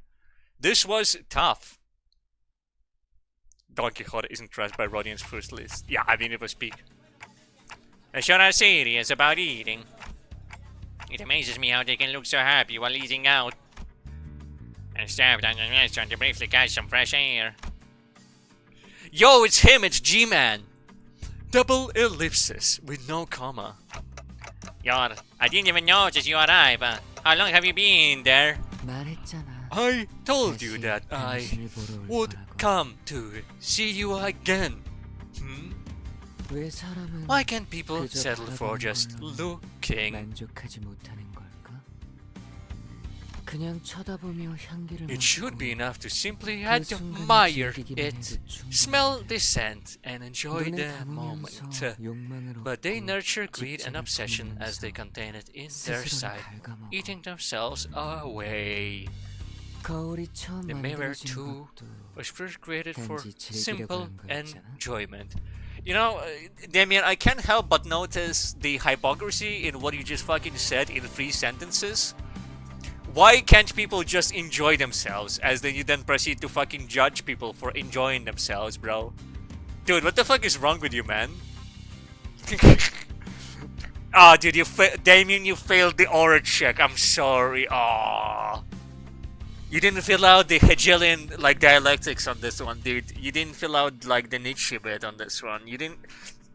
This was tough. Don Quixote isn't trashed by Rodian's first list. Yeah, I mean, it was peak. The show are serious about eating. It amazes me how they can look so happy while eating out. And stopped on the restaurant to briefly catch some fresh air. Yo, it's him, it's G-Man! Double ellipsis with no comma. Yor, I didn't even notice you arrived. How long have you been there? 말했잖아. I told you that I would come to see you again. 왜 사람은 Why can't people 그저 settle for 바라보는 just 걸로 looking? 만족하지 못하는 걸까? 그냥 쳐다보며 향기를 It should 맡고 be enough to simply 그 순간을 admire 즐기기만 it, 해도 충분해. smell the scent, and enjoy 눈에 the 담으면서 moment. 욕망을 But they 얻고 nurture greed and 집착을 obsession as they 부리면서 contain it in their 스스로를 sight, 갉아먹어. eating themselves away. 거울이 처음 The mirror 만들어진 too 것도 was first created for 단지 즐기려고 simple 한 거였잖아. enjoyment. You know, Damien, I can't help but notice the hypocrisy in what you just fucking said in 3 sentences. Why can't people just enjoy themselves as then you then proceed to fucking judge people for enjoying themselves, bro? Dude, what the fuck is wrong with you, man? Ah, dude, Damien, you failed the aura check. I'm sorry. Ah. You didn't fill out the Hegelian like dialectics on this one, dude. You didn't fill out like the Nietzsche bit on this one. You didn't.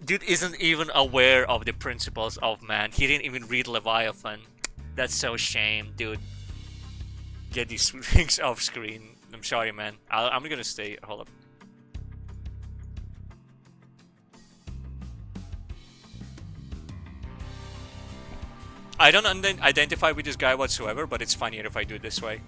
Dude isn't even aware of the principles of man. He didn't even read Leviathan. That's so shame, dude. Get these things off screen. I'm sorry, man. I'm gonna stay. Hold up. I don't identify with this guy whatsoever, but it's funnier if I do it this way.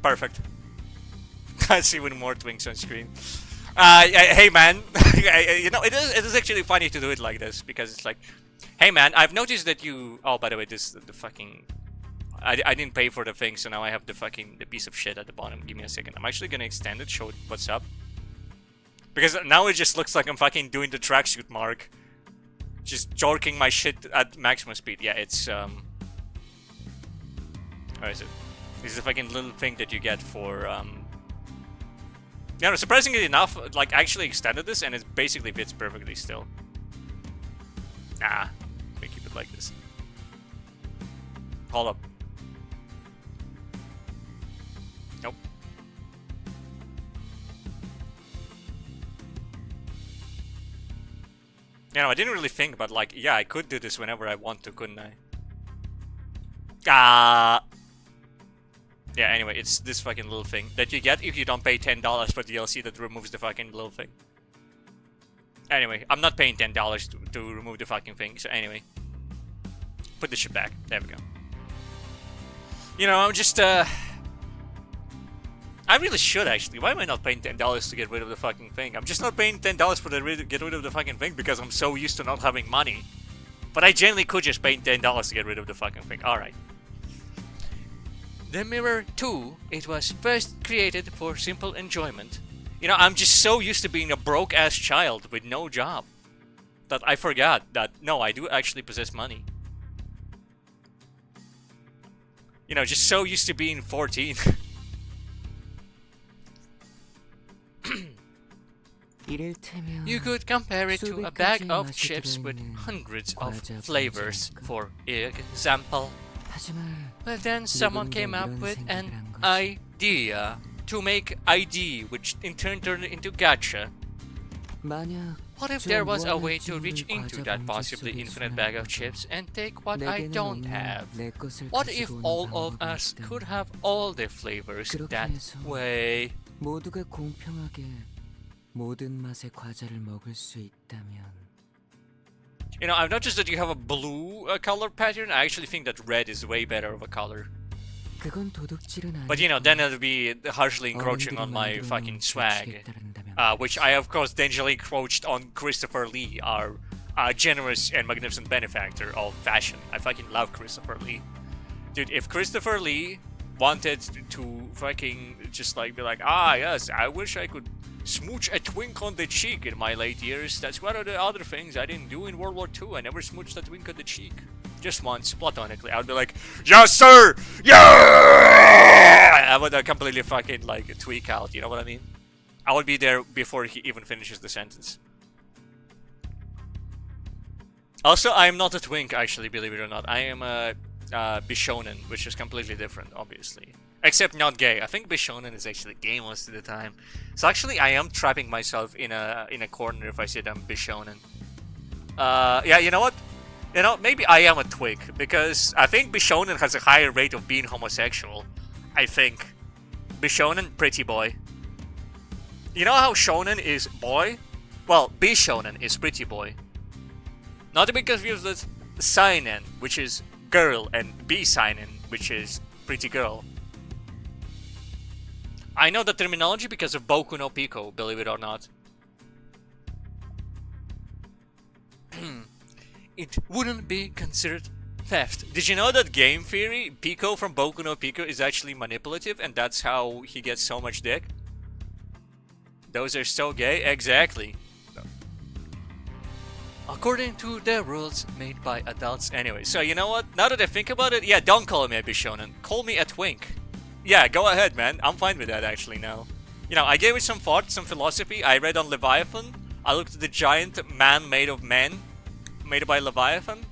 Perfect. I see even more twinks on screen. Hey man, you know it is actually funny to do it like this because it's like, hey man, I've noticed that you. Oh, by the way, this the fucking. I didn't pay for the thing, so now I have the piece of shit at the bottom. Give me a second. I'm actually gonna extend it, show what's up. Because now it just looks like I'm fucking doing the tracksuit mark. Just jorking my shit at maximum speed. Yeah, it's where is it? This is a fucking little thing that you get for yeah, no, surprisingly enough, like actually extended this and it basically fits perfectly still. Nah, let me keep it like this. Hold up. Nope. You know, I didn't really think, but like, yeah, I could do this whenever I want to, couldn't I? Yeah, anyway, it's this fucking little thing that you get if you don't pay $10 for DLC that removes the fucking little thing. Anyway, I'm not paying $10 to remove the fucking thing, so anyway. Put the shit back. There we go. You know, I'm just, I really should, actually. Why am I not paying $10 to get rid of the fucking thing? I'm just not paying $10 for get rid of the fucking thing because I'm so used to not having money. But I generally could just pay $10 to get rid of the fucking thing. Alright. The Mirror 2, it was first created for simple enjoyment. You know, I'm just so used to being a broke-ass child with no job that I forgot that, no, I do actually possess money. You know, just so used to being 14. You could compare it to a bag of chips with hundreds of flavors, for example. But then someone came up with an idea to make ID, which in turn turned into gacha. What if there was a way to reach into that possibly infinite bag of chips and take what I don't have? What if all of us could have all the flavors that way? 모두가 공평하게 모든 맛의 과자를 먹을 수 있다면. You know, I've noticed that you have a blue color pattern. I actually think that red is way better of a color. 그건 도둑질은 아니고. But you know, then it'll be harshly encroaching on my fucking swag. Which I of course dangerously encroached on Christopher Lee, our generous and magnificent benefactor of fashion. I fucking love Christopher Lee. Dude, if Christopher Lee wanted to fucking just like be like, ah yes, I wish I could smooch a twink on the cheek in my late years. That's one of the other things I didn't do in World War II. I never smooched a twink on the cheek. Just once, platonically. I would be like, yes sir! Yeah! I would completely fucking like tweak out, you know what I mean? I would be there before he even finishes the sentence. Also, I am not a twink, actually, believe it or not. I am a Bishonen, which is completely different, obviously. Except not gay. I think Bishonen is actually gay most of the time. So actually, I am trapping myself in a corner if I say that I'm Bishonen. Yeah, you know what? You know, maybe I am a twink, because I think Bishonen has a higher rate of being homosexual. I think. Bishonen, pretty boy. You know how shonen is boy? Well, Bishonen is pretty boy. Not to be confused with seinen, which is girl, and B-seinen, which is pretty girl. I know the terminology because of Boku no Pico, believe it or not. It wouldn't be considered theft. Did you know that game theory, Pico from Boku no Pico, is actually manipulative, and that's how he gets so much dick? Those are so gay? Exactly. According to the rules made by adults anyway. So you know what? Now that I think about it, yeah, don't call me a Bishonen. Call me a twink. Yeah, go ahead, man. I'm fine with that actually now. You know, I gave it some thought, some philosophy. I read on Leviathan. I looked at the giant man made of men, made by Leviathan.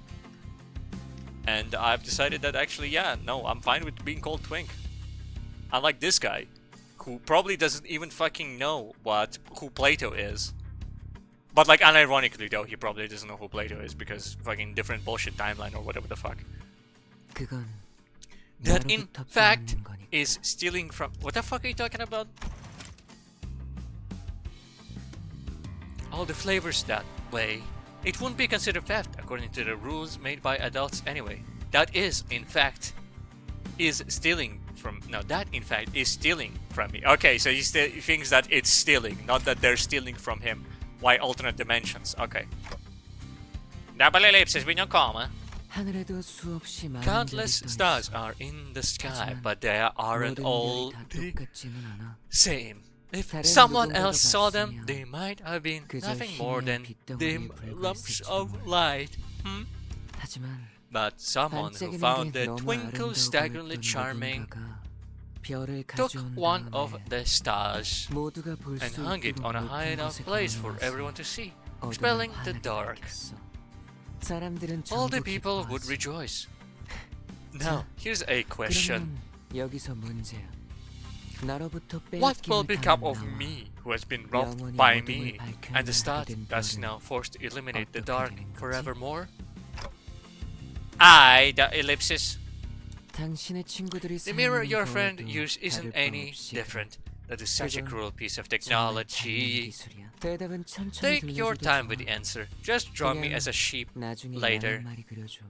And I've decided that actually, yeah, no, I'm fine with being called twink. Unlike this guy, who probably doesn't even fucking know who Plato is. But like, unironically though, he probably doesn't know who Plato is because fucking different bullshit timeline or whatever the fuck. 그건 That in 나로부터 fact 빼앗는 거니까. is stealing from... What the fuck are you talking about? All the flavors that way. It wouldn't be considered theft according to the rules made by adults anyway. That is, in fact, is stealing from... No, that in fact is stealing from me. Okay, so he thinks that it's stealing, not that they're stealing from him. Why alternate dimensions? Okay. Double ellipses with no comma. 하늘에도 수없이 많은 Countless 별이 떠 stars 있어. are in the sky, 하지만 but they aren't 모든 all 별이 다 the 똑같지는 않아. same. If 다른 someone 누군가가 else saw them, 봤으면 they might have been 그저 nothing more 희미한 than 빛덩어리에 dim 불과했을지도 lumps of 몰라. light. 하지만 But someone who 반짝이는 found 게 the 너무 twinkle 아름다워 staggeringly 보였던 charming 누군가가 별을 took 가져온 one of 다음에 the stars 모두가 볼 and 수 hung it 있도록 on a 높은 high enough 곳에 place for 걸어놔서 everyone to see, 어둠을 expelling the 환하게 dark. 밝혔어. 사람들은 All the 전부 people would 기뻐하지. rejoice. Now, here's a question. 그러면 여기서 문제야. 나로부터 What will 빼앗김을 become 당한 of 나와 me who has been robbed 영원히 by 어둠을 me 밝혀야 and the star 하게 된 that's 별은 now forced to eliminate the 어떻게 dark 되는 거지? forevermore? I, the ellipsis. 당신의 친구들이 The mirror 사용하는 your friend 거울도 used isn't 다를 바 any 없이 different. That is such a 그건 cruel piece of 정말 재밌는 technology. 기술이야. 대답은 천천히 Take your 들려줘도 time 좋아. with the answer. Just draw me 그냥 as a sheep 나중에 later. 야한 말이 그려줘.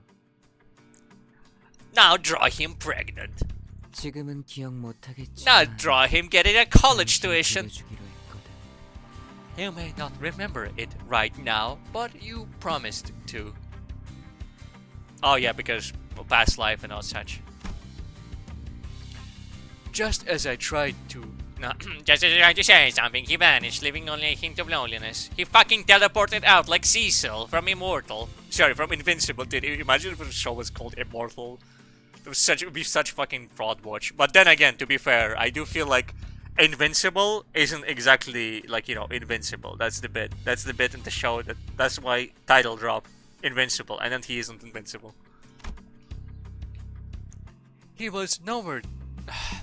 Now draw him pregnant. 지금은 기억 못하겠지만 Now draw him getting a college 당신이 tuition. 그려주기로 했거든. You may not remember it right now, but you promised to. Oh yeah, because past life and all such. Just as I tried to... No, just as I tried to say something, he vanished, leaving only a hint of loneliness. He fucking teleported out like Cecil from Immortal. Sorry, from Invincible. Did you imagine if the show was called Immortal? It would be such fucking fraud watch. But then again, to be fair, I do feel like Invincible isn't exactly like, you know, Invincible. That's the bit. That's the bit in the show. That's why title drop Invincible, and then he isn't Invincible. He was nowhere.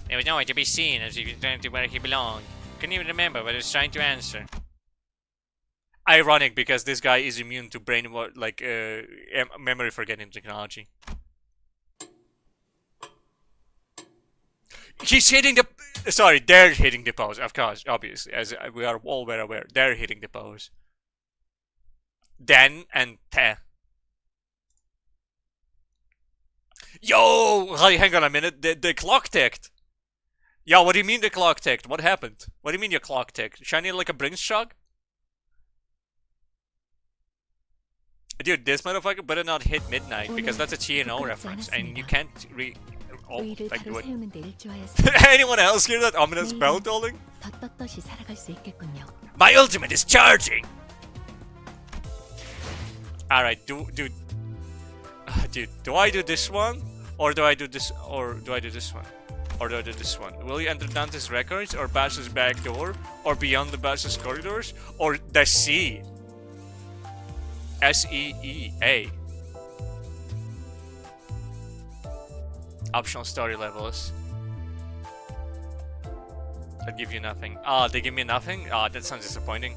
There was nowhere to be seen as he returned to where he belonged. Couldn't even remember what he was trying to answer. Ironic because this guy is immune to brain memory forgetting technology. He's hitting the... Sorry, they're hitting the pose, of course, obviously, as we are all well aware. They're hitting the pose. Den and te. Yo! Hang on a minute, the clock ticked. Yo, what do you mean the clock ticked? What happened? What do you mean your clock ticked? Shiny like a Brinks jug? Dude, this motherfucker better not hit midnight, because that's a TNO reference, and you can't Oh, 의의를 thank 바로 you. 세우는 데 일조하였으니 Anyone else hear that ominous bell tolling? 더 떳떳이 살아갈 수 있겠군요. My ultimate is charging! Alright, dude, do I do this one? Or do I do this, or do I do this one? Or do I do this one? Will you enter Dante's records, or Bash's back door, or beyond the Bash's corridors, or the sea? S-E-E-A. Optional story levels. That give you nothing. Ah, they give me nothing? Ah, that sounds disappointing.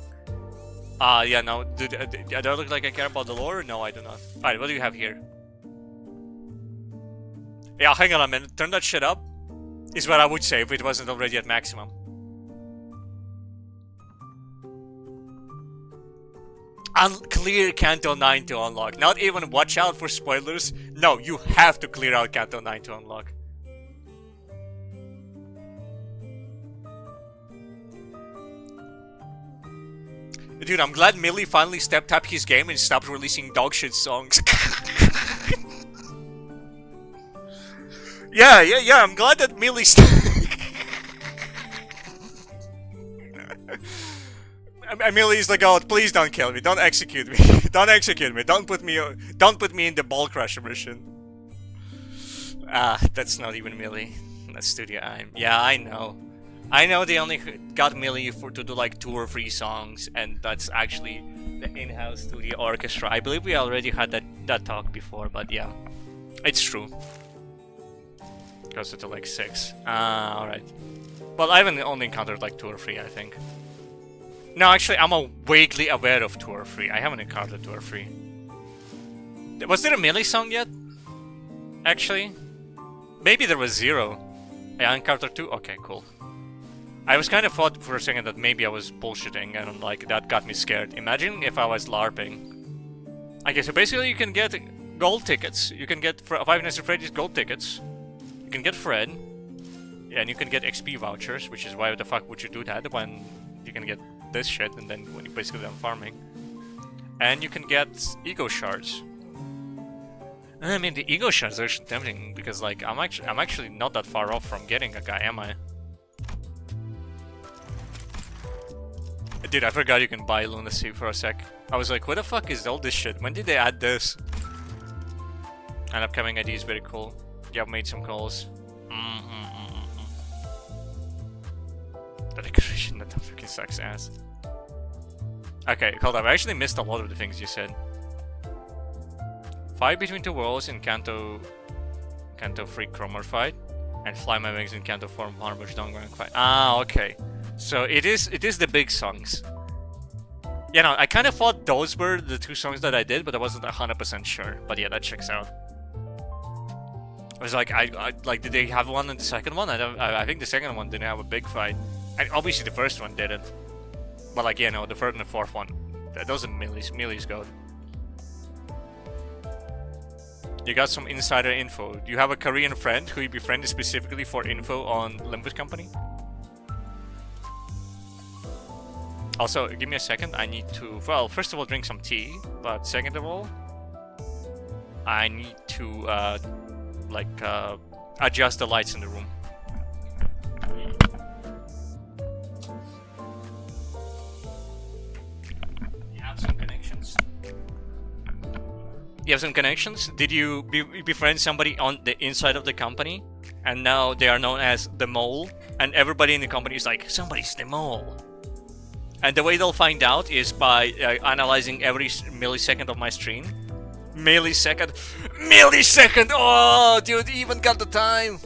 Yeah, no. Do I look like I care about the lore? No, I do not. Alright, what do you have here? Yeah, hang on a minute. Turn that shit up. Is what I would say if it wasn't already at maximum. Clear Canto 9 to unlock. Not even watch out for spoilers. No, you have to clear out Canto 9 to unlock. Dude, I'm glad Millie finally stepped up his game and stopped releasing dogshit songs. Yeah, I'm glad that Millie Millie's the god, please don't kill me, don't execute me. Don't execute me, don't put me in the ball crusher mission. That's not even Millie. That's Studio I'm. Yeah, I know. I know they only got Millie to do like 2 or 3 songs, and that's actually the in-house studio orchestra. I believe we already had that talk before, but yeah. It's true. Goes to like 6. Alright. Well, I haven't only encountered like 2 or 3, I think. No, actually, I'm vaguely aware of 2 or 3. I haven't encountered 2 or 3. Was there a Millie song yet? Actually? Maybe there was 0. I encountered 2? Okay, cool. I was kind of thought for a second that maybe I was bullshitting, and like, that got me scared. Imagine if I was LARPing. Okay, so basically you can get gold tickets. You can get Five Nights at Freddy's gold tickets. You can get Fred. Yeah, and you can get XP vouchers, which is why the fuck would you do that when you can get this shit and then when you're basically done farming. And you can get ego shards. I mean, the ego shards are actually tempting because like I'm actually not that far off from getting a guy, am I? Dude, I forgot you can buy Lunacy for a sec. I was like, what the fuck is all this shit? When did they add this? And upcoming ID is very cool. You have made some calls. The decoration that fucking sucks ass. Okay, hold up. I actually missed a lot of the things you said. Fight between 2 worlds in Canto Free Cromer fight, and fly my wings in Canto form Harbush Dongwang fight. Ah, okay. So it is the big songs. You know, I kind of thought those were the 2 songs that I did, but I wasn't 100% sure. But yeah, that checks out. I was like, I like, did they have one in the second one? I think the second one didn't have a big fight. And obviously the first one didn't. But like, you know, the third and the fourth one, those are Millie's goat. You got some insider info. Do you have a Korean friend who you befriended specifically for info on Limbus Company? Also, give me a second. I need to, well, first of all, drink some tea. But second of all, I need to, adjust the lights in the room. You have some connections. You have some connections? Did you befriend somebody on the inside of the company? And now they are known as the mole? And everybody in the company is like, somebody's the mole. And the way they'll find out is by analyzing every millisecond of my stream. Millisecond! Millisecond! Oh, dude, you even got the time!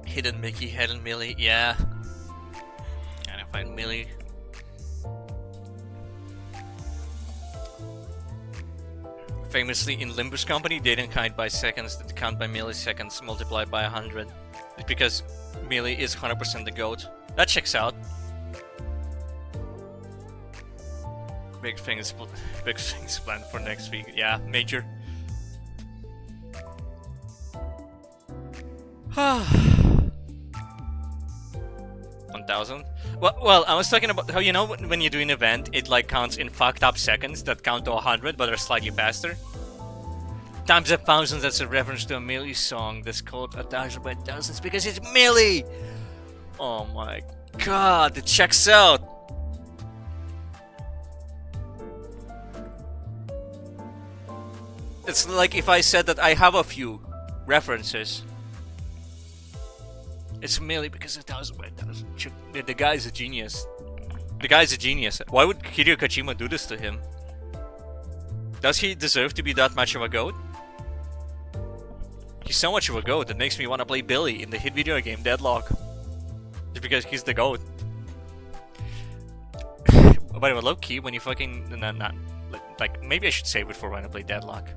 Hidden Mickey, hidden Millie, yeah. Gotta find Millie. Famously, in Limbus Company, they didn't count by seconds, they count by milliseconds multiplied by 100. It's because Millie is 100% the GOAT. That checks out. Big things planned for next week. Yeah, major. 1000. Well, I was talking about how, you know, when you do an event, it like counts in fucked up seconds that count to 100 but are slightly faster. Times of thousands, that's a reference to a Millie song that's called 1000 by thousands because it's Millie! Oh my god, it checks out! It's like if I said that I have a few references. It's Millie because 1000 by 1000. The guy's a genius. The guy's a genius. Why would Hideo Kojima do this to him? Does he deserve to be that much of a goat? He's so much of a goat that makes me want to play Billy in the hit video game Deadlock. Just because he's the goat. By the way, low key, when you fucking... like, maybe I should save it for when I play Deadlock.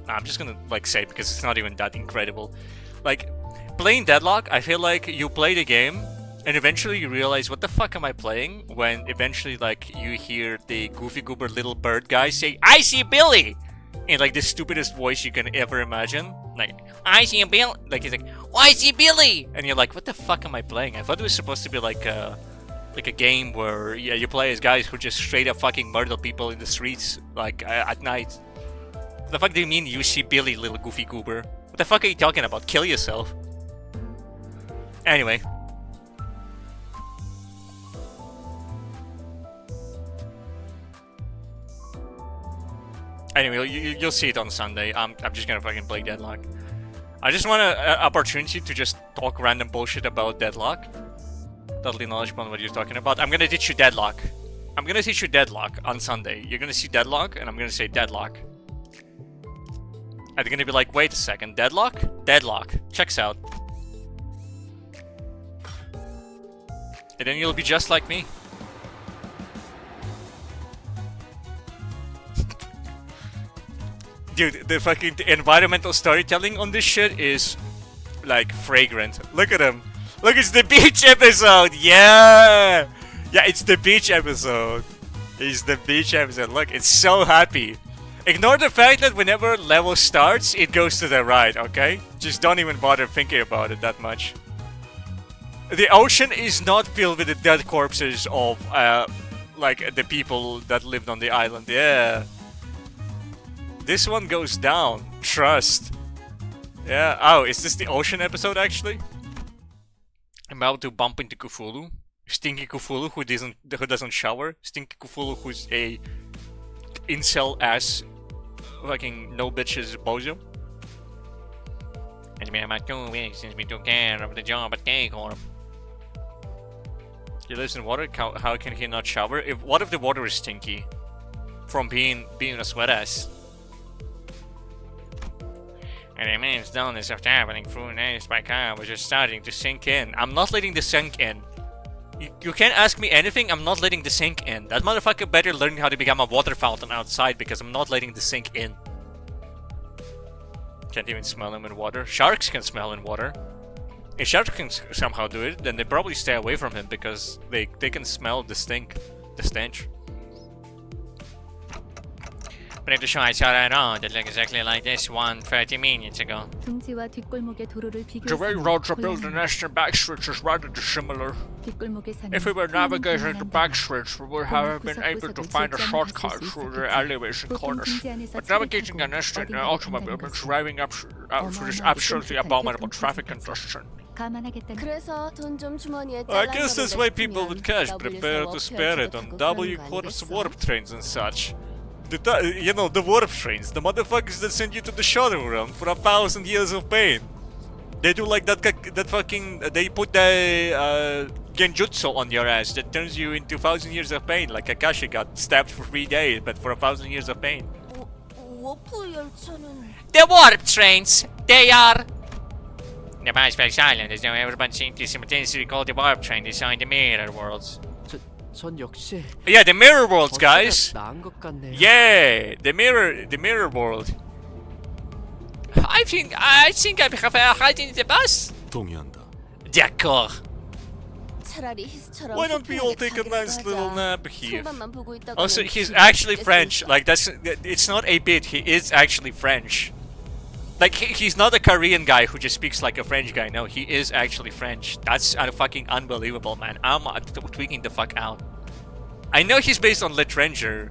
Nah, I'm just gonna, like, save it because it's not even that incredible. Like, playing Deadlock, I feel like you play the game and eventually you realize, what the fuck am I playing? When eventually, like, you hear the goofy goober little bird guy say, I see Billy! In, like, the stupidest voice you can ever imagine. Like, I see Billy! Like, he's like, oh, I see Billy! And you're like, what the fuck am I playing? I thought it was supposed to be like a game where, yeah, you play as guys who just straight up fucking murder people in the streets, like, at night. What the fuck do you mean you see Billy, little goofy goober? What the fuck are you talking about? Kill yourself. Anyway. Anyway, you'll see it on Sunday. I'm just gonna fucking play Deadlock. I just want an opportunity to just talk random bullshit about Deadlock. Totally knowledgeable on what you're talking about. I'm gonna teach you Deadlock. I'm gonna teach you Deadlock on Sunday. You're gonna see Deadlock, and I'm gonna say Deadlock. And they're gonna be like, wait a second, Deadlock? Deadlock. Checks out. And then you'll be just like me. Dude, the fucking environmental storytelling on this shit is, like, fragrant. Look at him. Look, it's the beach episode! Yeah! Yeah, it's the beach episode. It's the beach episode. Look, it's so happy. Ignore the fact that whenever level starts, it goes to the right, okay? Just don't even bother thinking about it that much. The ocean is not filled with the dead corpses of, like, the people that lived on the island. Yeah. This one goes down. Trust. Yeah. Oh, is this the ocean episode, actually? I'm about to bump into Cthulhu. Stinky Cthulhu who doesn't shower. Stinky Cthulhu who's a incel ass fucking no bitches bozo. It's been about 2 weeks since we took care of the job at K-Corp. He lives in water. How can he not shower? What if the water is stinky from being a sweat ass? And the man's done this after happening through an ice by car was just starting to sink in. I'm not letting this sink in. You can't ask me anything, I'm not letting the sink in. That motherfucker better learn how to become a water fountain outside because I'm not letting the sink in. Can't even smell him in water. Sharks can smell in water. If sharks can somehow do it, then they probably stay away from him because they can smell the stink, the stench. But the show I saw that on that looked exactly like this one 30 minutes ago. 둥지와 뒷골목의 도로를 The way roads are built in 비교해서 eastern backstreets is rather dissimilar. 뒷골목의 산은 If we were navigating the 흰 backstreets, we would have been able to find a shortcut through the alleyways and corners. But navigating an eastern automobile means driving up through this absolutely abominable traffic congestion. 그래서 돈 좀 주머니에 I guess that's why people with cash prepare to spare it on W-quarters warp trains and such. You know, the warp trains, the motherfuckers that send you to the shadow realm for 1,000 years of pain. They do like that fucking, they put the genjutsu on your ass that turns you into 1,000 years of pain, like Kakashi got stabbed for 3 days, but for 1,000 years of pain. The warp trains, they are... The past very silent, as though everyone seemed to simultaneously recall the warp train designed the mirror worlds. 전 역시 Yeah, the mirror worlds, guys! 나은 것 같네요. Yeah, the mirror world. I think I prefer hiding the bus. 동의한다. D'accord. Why don't we all take a nice little nap here? Also, he's actually French. Like it's not a bit. He is actually French. Like he's not a Korean guy who just speaks like a French guy. No, he is actually French. That's fucking unbelievable, man. I'm tweaking the fuck out. I know he's based on literature,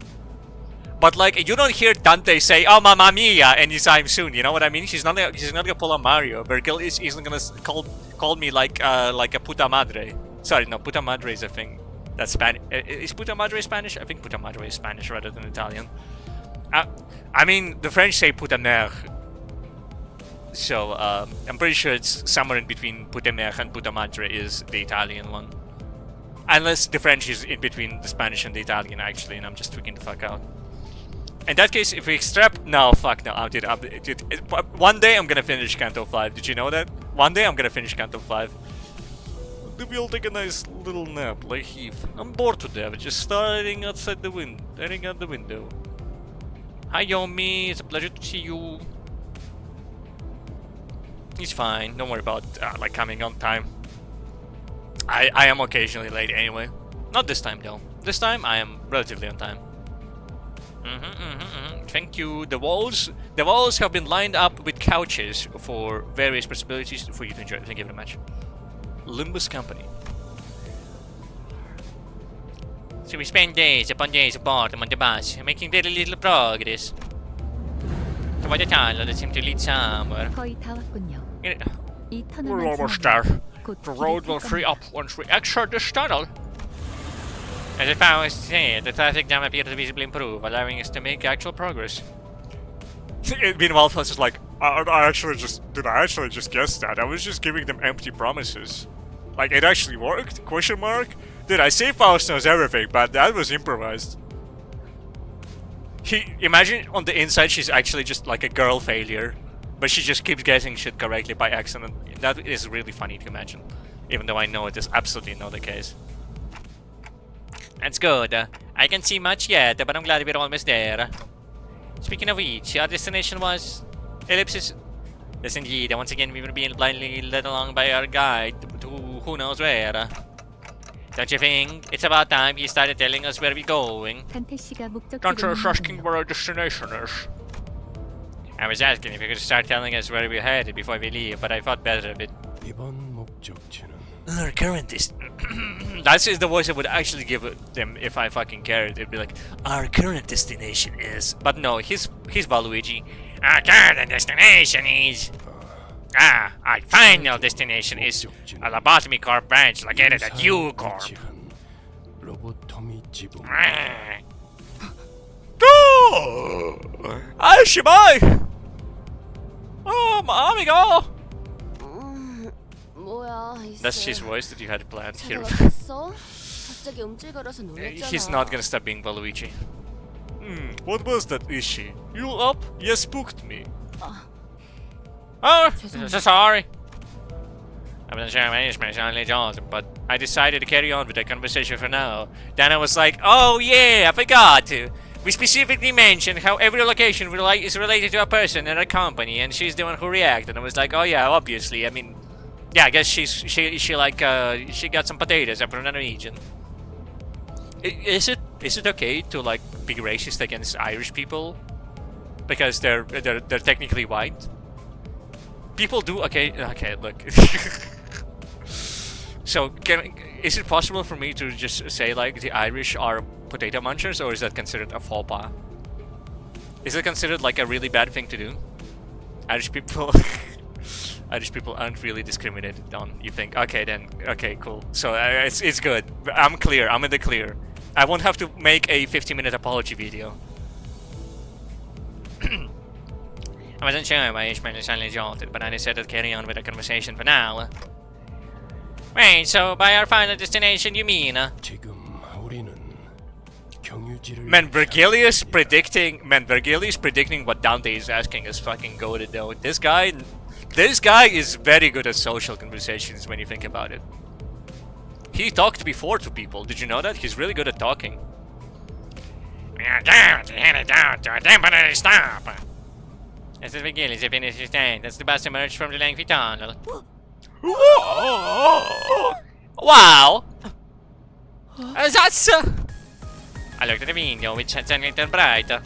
but like you don't hear Dante say "Oh, Mamma Mia" anytime soon. You know what I mean? He's not gonna pull a Mario. Virgil isn't gonna call me like a puta madre. Sorry, no, puta madre is a thing. That's Spanish. Is puta madre Spanish? I think puta madre is Spanish rather than Italian. I mean, the French say puta mère. So, I'm pretty sure it's somewhere in between puta mère and puta madre is the Italian one. Unless the French is in between the Spanish and the Italian, actually, and I'm just freaking the fuck out. In that case, if we extract... No, fuck no. One day I'm gonna finish Canto 5. Did you know that? One day I'm gonna finish Canto 5. Maybe I'll take a nice little nap, like Heath. I'm bored to death, just staring outside the window. Staring out the window. Hi, Yomi. It's a pleasure to see you. He's fine. Don't worry about like coming on time. I am occasionally late anyway. Not this time though. This time I am relatively on time. Thank you. The walls have been lined up with couches for various possibilities for you to enjoy. Thank you very much. Limbus Company. So we spend days upon days apart on the bus, making very little progress. So by the tunnel that seemed to lead somewhere. 거의 다 왔군요. 이 We're 터널만 almost 지나면 there. 곧 The 길을 road 탈 will free 겁니다. up once we exit this tunnel. As if I was saying, the traffic jam appears to visibly improve, allowing us to make actual progress. Meanwhile, Fuss is like, I actually just guessed that. I was just giving them empty promises. Like, it actually worked? Question mark? Dude, I say Faust knows everything, but that was improvised. Imagine on the inside she's actually just like a girl failure, but she just keeps guessing shit correctly by accident. That is really funny to imagine, even though I know it is absolutely not the case. That's good. I can't see much yet, but I'm glad we're almost there. Speaking of which, our destination was... Ellipsis... Yes indeed, once again we were being blindly led along by our guide to who knows where. Don't you think? It's about time he started telling us where we're going. 간태 씨가 목적지를 Canto is asking 묻는군요. where our destination is. I was asking if you could start telling us where we're headed before we leave, but I thought better of it. 이번 목적지는 Our current That is the voice I would actually give them if I fucking cared. It'd be like, our current destination is... But no, he's Valuigi. Our current destination is... our final destination is a lobotomy corp branch located at U Corp. 로보토미 지붕. ¡Ay, Shibai! ¡Oh, amigo! 뭐야, That's his voice that you had planned here. 잘왔어? 갑자기 움찔거려서 놀랬잖아. He's not gonna stop being Valuigi. What was that, Ishi? You up? You spooked me. Oh, so sorry. I wasn't sure my English only Johnson, but I decided to carry on with the conversation for now. Then I was like, oh yeah, I forgot to. We specifically mentioned how every location is related to a person and a company, and she's the one who reacted. And I was like, oh yeah, obviously. I mean, yeah, I guess she got some potatoes from another region. Is it okay to like be racist against Irish people because they're technically white? People do okay. Look. So is it possible for me to just say like the Irish are potato munchers, or is that considered a faux pas? Is it considered like a really bad thing to do? Irish people aren't really discriminated on, you think? Okay then, okay, cool. So it's good. I'm clear. I'm in the clear. I won't have to make a 50-minute apology video. I wasn't sure why Ishmael is suddenly jolted, but I decided to carry on with the conversation for now. Wait, so by our final destination you mean? 지금 우리는 경유지를 Man, Vergilius predicting what Dante is asking is fucking goated though. This guy is very good at social conversations when you think about it. He talked before to people. Did you know that? He's really good at talking. We are going to head down to a temporary stop. As the Vergilius have finished his stand, as the bus emerged from the lengthy tunnel. Wow! That's... I looked at the window, which had suddenly turned brighter.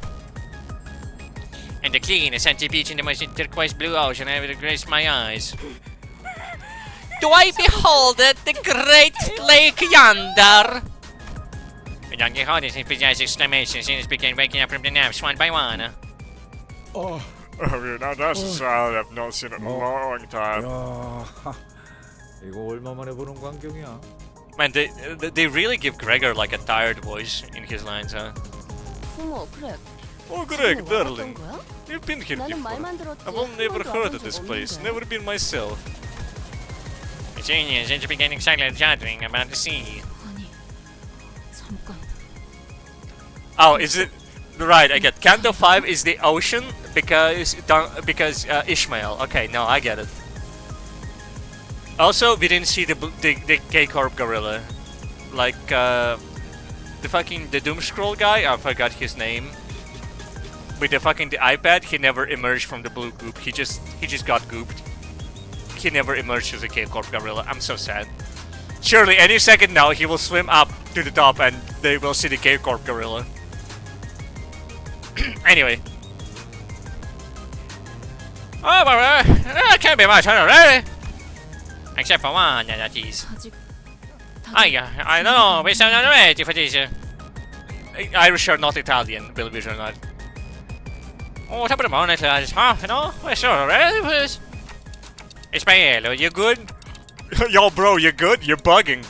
And the clean, sunny beach in the moist turquoise blue ocean ever graced my eyes. Do I behold it, the great lake yonder? The Don Quixote's enthusiastic exclamation since began waking up from the naps one by one. Oh, I mean, that's a sound I've not seen in a long time. 야, 이거 얼마만에 보는 광경이야? Man, they really give Gregor like a tired voice in his lines, huh? 어머, 그래. Oh, Greg, 지금 darling, 와봤던 거야? you've been here 나는 before. 말만 들었지. I've 한 never 번도 heard 와본 of this 적 place, 없는데. never been myself. The genius, and you began excited chattering about the sea. 아니, Oh, is it? Right, I get. Canto 5 is the ocean because Ishmael. Okay, no, I get it. Also, we didn't see the K-Corp gorilla. Like, the Doom Scroll guy, I forgot his name. With the iPad, he never emerged from the blue goop. He just got gooped. He never emerged as a K-Corp gorilla. I'm so sad. Surely, any second now, he will swim up to the top and they will see the K-Corp gorilla. Anyway. Oh, but can't be much, really. Except for one, that is. 아직 I know, we sound ready for this. Irish are not Italian, believe it or not. Oh, top of the morning, lads. Huh, you know, we're so ready for this. Ismael, you good? Yo, bro, you good? You're bugging.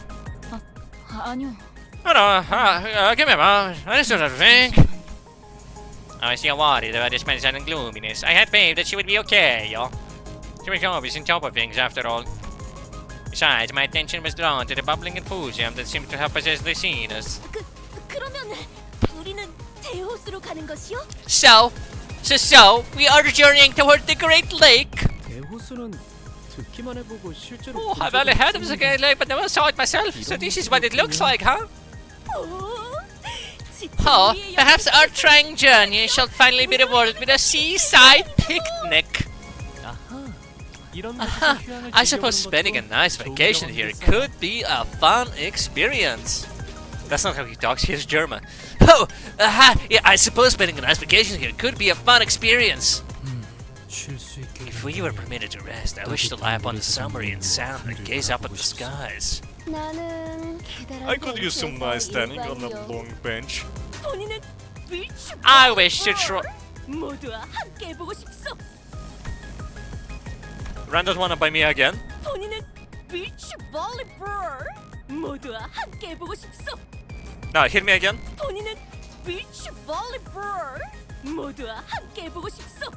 아니요. Oh no, give me a moment. I just don't think. I still worried about this man's sudden gloominess. I had faith that she would be okay, yo. She was always on top of things, after all. Besides, my attention was drawn to the bubbling enthusiasm that seemed to have possessed the scenes. 그러면 우리는 대호수로 가는 것이요? So, we are journeying toward the Great Lake. 대호수는 듣기만 해보고 실제로 Oh, I've only heard of the Great Lake, but never saw it myself. So this is what it looks like, huh? Oh, perhaps our trying journey shall finally be rewarded with a seaside picnic. I suppose spending a nice vacation here could be a fun experience. That's not how he talks, he's German. Oh, yeah, I suppose spending a nice vacation here could be a fun experience. If we were permitted to rest, I wish to lie upon the Sumerian sand and gaze up at the skies. I could use some nice standing on a long bench. I wish to try. 모두와 함께 해보고 싶소. Random wanna buy me again? 본인은 비치 볼리볼. 모두와 함께 해보고 싶소. No, hit me again. 본인은 비치 볼리볼. 모두와 함께 해보고 싶소.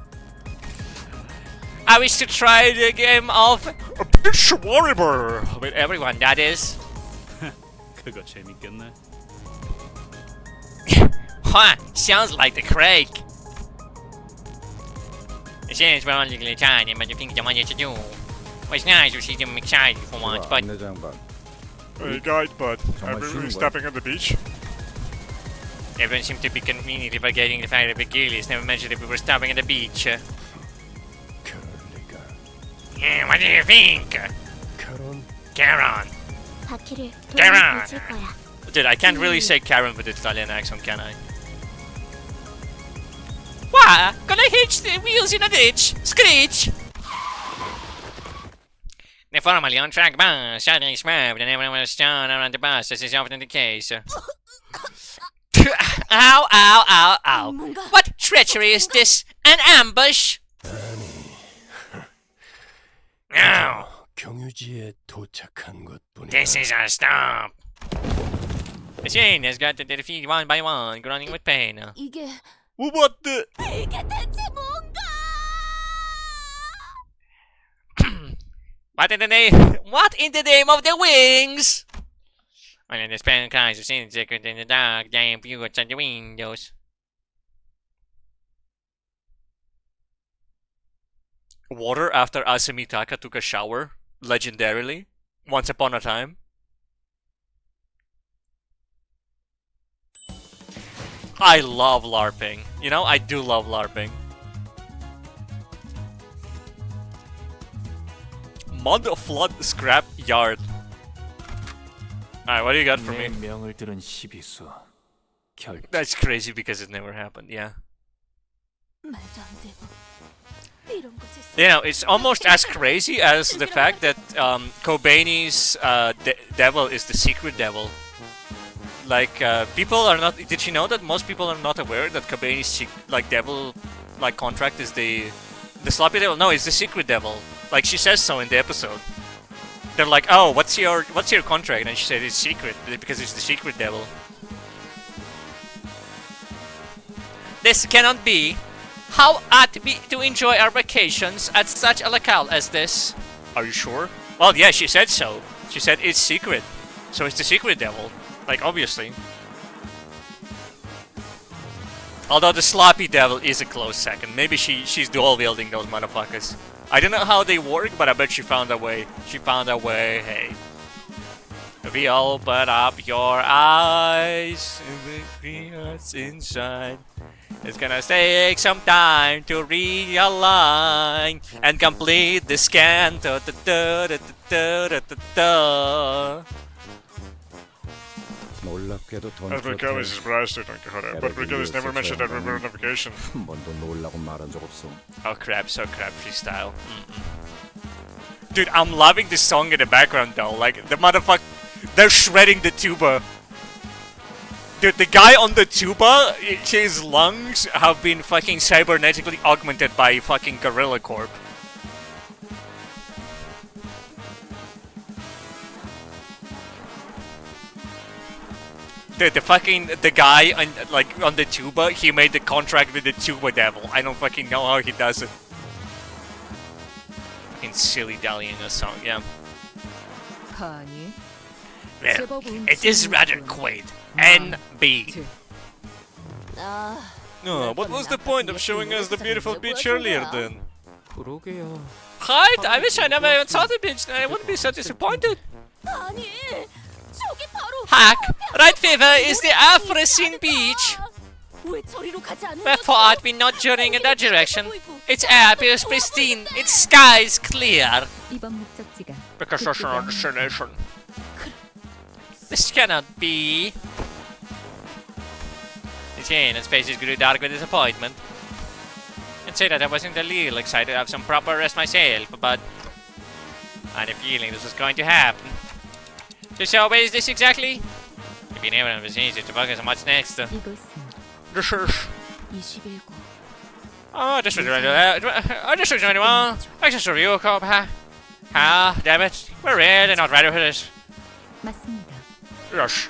I wish to try the game of Beach Volleyball with everyone, that is. 그거 재밌겠네. Huh, sounds like the Craig. It seems we're only tiny, but you think the money to do. Well, it's nice to see them excited for once, but... Hey guide, bud. I'm really stepping on the beach. Everyone seemed to be conveniently forgetting the fact that Virgilius never mentioned that we were stopping at the beach. Yeah, what do you think? Karen. 바퀴를 Karen. 돌릴 거야. Dude, I can't really say Karen with Italian accent, can I? What? Gonna hitch the wheels in a ditch? Screech! The formerly on track bus suddenly swerved and everyone was thrown around the bus, as is often the case. Ow, ow, ow, ow. What treachery is this? An ambush? No. 경유지에 도착한 것뿐이야. This is our stop. The chain has got to defeat one by one, groaning with pain. 이게 What the? 이게 대체 뭔가? What in the name? What in the name of the wings? One of the spent kinds of scenes secret in the dark, damn view outside the windows. Water after Asamitaka took a shower, legendarily, once upon a time. I love LARPing. You know, I do love LARPing. Mud flood scrap yard. Alright, what do you got for me? 명을 들은 시비수. That's crazy because it never happened, yeah. 말도 안 되고 이런 것을 You know, it's almost as crazy as the fact that Kobani's devil is the secret devil. Like, people are not... Did you know that most people are not aware that Kobani's devil contract is the sloppy devil? No, it's the secret devil. Like, she says so in the episode. They're like, oh, what's your contract? And she said it's secret because it's the secret devil. This cannot be. How ought we to enjoy our vacations at such a locale as this? Are you sure? Well, yeah, she said so. She said it's secret. So it's the secret devil. Like, obviously. Although the sloppy devil is a close second. Maybe she's dual wielding those motherfuckers. I don't know how they work, but I bet she found a way. She found a way. Hey. If you open up your eyes, what's inside. It's gonna take some time to realign and complete this canto. 놀랍게도 As Miguel is surprised at Don Quixote, but Miguel is never mentioned that reunification. 한 번도 놀라고 말한 적 없어. Oh crap, so crap freestyle. Dude, I'm loving this song in the background though. Like, the motherfucker, they're shredding the tuba. Dude, the guy on the tuba, his lungs have been fucking cybernetically augmented by fucking Gorilla Corp. Dude, the guy on the tuba, he made the contract with the tuba devil. I don't fucking know how he does it. Fucking silly dallying a song, yeah. 아니, Well, it is rather quaint. NB. What was the point of showing us the beautiful beach earlier then? 그러게요. Right? I wish I never even saw the beach, I wouldn't be so disappointed. 아니, 저기 바로 Hack, right fever is the Afrosin beach. 왜 저리로 가지 않는 Wherefore art we not journeying in that direction? Its air appears pristine, its sky is clear. 이번 목적지가 Because that's our destination. This cannot be. Again, its faces grew dark with disappointment. I'd say that I wasn't a little excited to have some proper rest myself, but I had a feeling this was going to happen. So where is this exactly? If you never was easy to focus on what's next. 이곳은 This is. 21구. Oh, this was really. This was really well. I just review a cop, huh? Ah, damn it. We're really not ready for this. 맞습니다. Yes.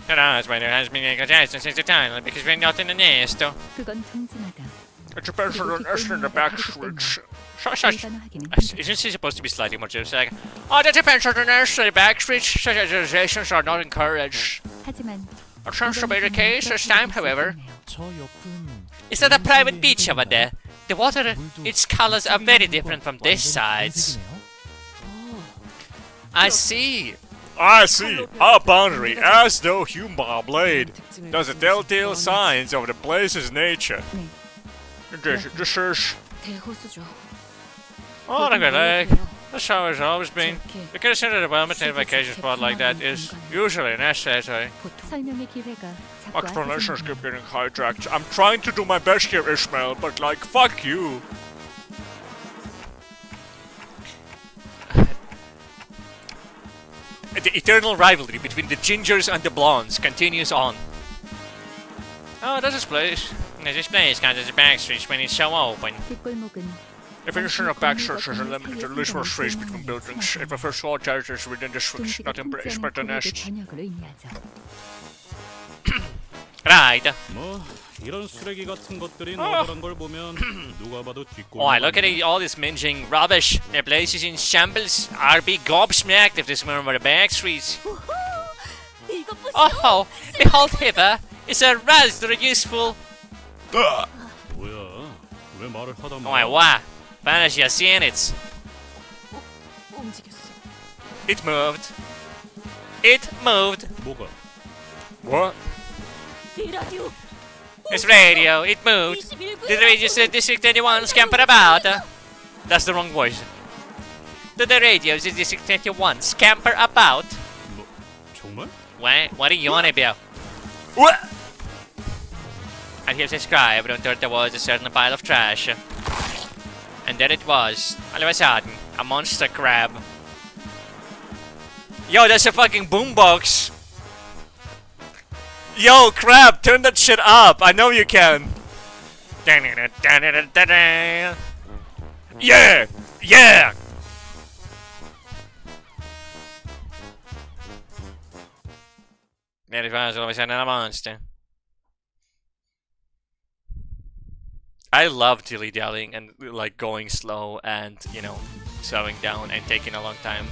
That's why there has been a congestion since the time, because we're not in the nest. 그건 통증하다. It's a person on us in the back switch. 일반화하기는 Isn't she supposed to be slightly more just like, oh, that depends on the nurse in the back switch. Such accusations are not encouraged. 하지만 It seems to be the case this time, however. 저 옆은 Is that a private beach over there? The water, its colors are very different from this side. I see. I see. Our boundary, as though human blade, does the telltale signs of the place's nature. This is. 대호수죠. Oh, look at that. That's how it's always been. You can consider the well-maintained vacation spot like that is usually necessary. 설명의 기회가 자꾸 Explanations keep getting hijacked. I'm trying to do my best here, Ishmael, but like, fuck you. The eternal rivalry between the gingers and the blondes continues on. Oh, there's this place. This place counts as a back street when it's so open. 뒷골목은 If additional back streets is limited to little space between buildings, it prefers all characters within the switch, not embraced by the nest. 번역을 의미하죠. Right. 뭐 이런 쓰레기 같은 것들이 너그란 걸 보면 누가 봐도 뒷골. Oh, look at all this minging rubbish. The place is in shambles. I'll be gobsmacked if this were the back streets. 이것 보세요. Oh, behold hither. It's a rather useful. 뭐야? 왜 말을 하다 Oh my wow. Vanish, you're seeing it. 움직였어. It moved. It moved. 뭐가? What? 이 라디오. It's radio. It moved. 21구. Did the radio say District 31 scamper about? That's the wrong voice. Did the radio say District 31 scamper about? 뭐 정말? What are you on about? What? And here's his cry, but until there was a certain pile of trash. And there it was, all of a sudden, a monster crab. Yo, that's a fucking boombox! Yo, crab, turn that shit up! I know you can! Yeah! Yeah! There it was, all of a sudden, a monster. I love dilly-dallying and like going slow and, you know, slowing down and taking a long time.